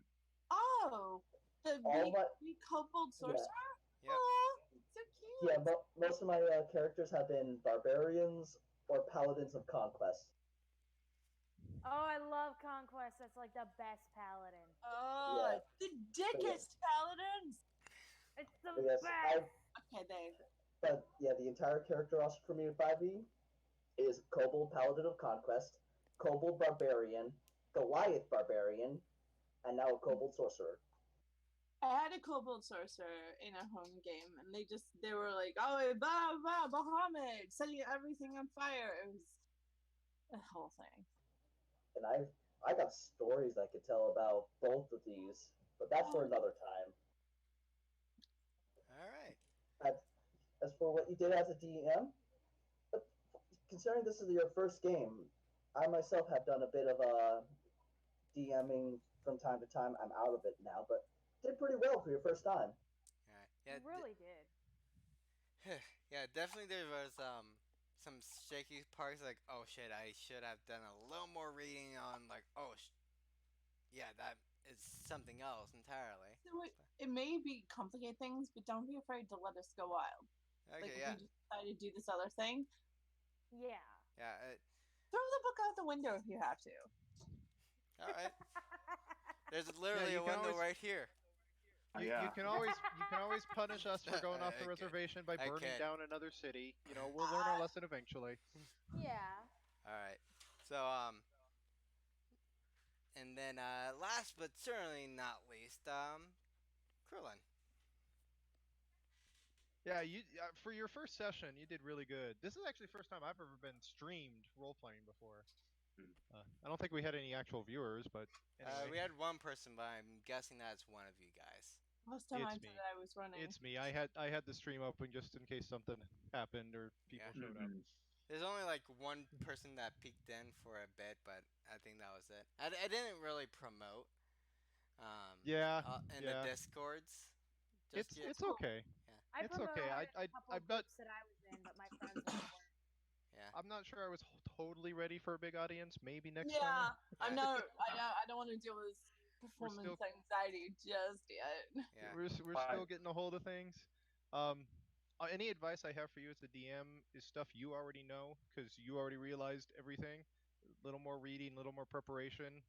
Oh, the All my big kobold sorcerer? Yep. Oh, so cute. yeah, most of my characters have been barbarians or paladins of conquest. Oh, I love Conquest. That's like the best paladin. Oh, Yeah. the dickest paladins. It's the But yes, best. Okay, Dave. but yeah, the entire character roster for me in 5e is Kobold Paladin of Conquest, Kobold Barbarian, Goliath Barbarian, and now a Kobold Sorcerer. I had a kobold sorcerer in a home game, and they were like, "Oh, blah blah, Bahamut, setting everything on fire." It was a whole thing. And I got stories I could tell about both of these, but that's for another time. All right. As, as for what you did as a DM, considering this is your first game, I myself have done a bit of DMing from time to time. I'm out of it now, but did pretty well for your first time. All right. You really did. Yeah, definitely there was some shaky parts like, oh shit, I should have done a little more reading on like, yeah, that is something else entirely. So it may be complicate things, but don't be afraid to let us go wild. Okay, Like if yeah. we just decide to do this other thing, Yeah. Yeah, throw the book out the window if you have to. all right. There's literally you a can window always- right here. You can always punish us for going off the Okay. reservation by I burning can't. down another city. You know, we'll learn our lesson eventually. Yeah. All right. So and then last but certainly not least, Krillin. Yeah, you for your first session, you did really good. This is actually the first time I've ever been streamed role playing before. I don't think we had any actual viewers, but anyway, We had one person, but I'm guessing that's one of you guys. Last time I It's said me. that I was running. It's me. I had the stream open just in case something happened or people Yeah. showed up. There's only like one person that peeked in for a bit, but I think that was it. I didn't really promote Yeah, in the yeah. discords just It's yet. it's okay. Yeah. I It's promoted okay. a couple I of bet groups that I was in, but my friends weren't. Yeah. I'm not sure I was totally ready for a big audience. Maybe next Yeah, time. I'm Yeah. not. I don't want to deal with performance still- anxiety just yet. Yeah. We're still getting a hold of things. Um, any advice I have for you as a DM is stuff you already know because you already realized everything. A little more reading, a little more preparation,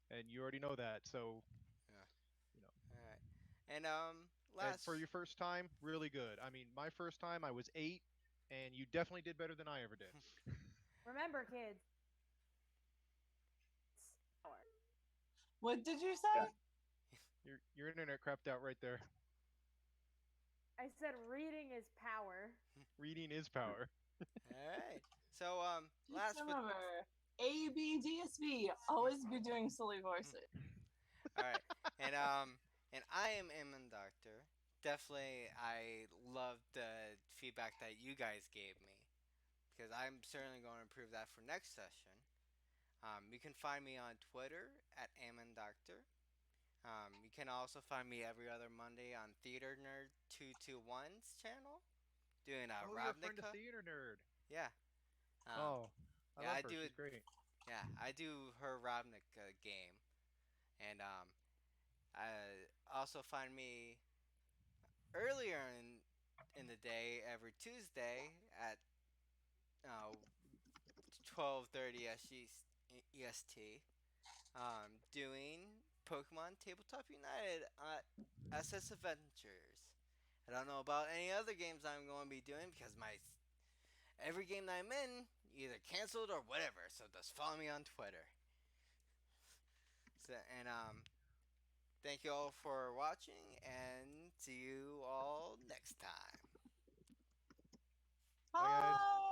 and you already know that. So, Yeah. you know, All right. And and for last your first time, really good. I mean, my first time I was 8, and you definitely did better than I ever did. Remember, kids. What did you say? Your internet crapped out right there. I said reading is power. Reading is power. All right. So Just last but remember, ABDSB. Always be doing silly voices. all right. And I am Eamon Doctor. Definitely I loved the feedback that you guys gave me because I'm certainly going to improve that for next session. You can find me on Twitter at Ammon Doctor. You can also find me every other Monday on Theater Nerd 221's channel doing a Oh, you're a friend of Ravnica. Theater Nerd. Yeah. Oh, I yeah, love I her. do. She's great. Yeah, I do her Ravnica game, and also find me earlier in the day every Tuesday at 12:30 EST, doing Pokemon Tabletop United at SS Adventures. I don't know about any other games I'm going to be doing because my every game that I'm in either canceled or whatever. So just follow me on Twitter. So and thank you all for watching and see you all next time. Bye, guys. Bye.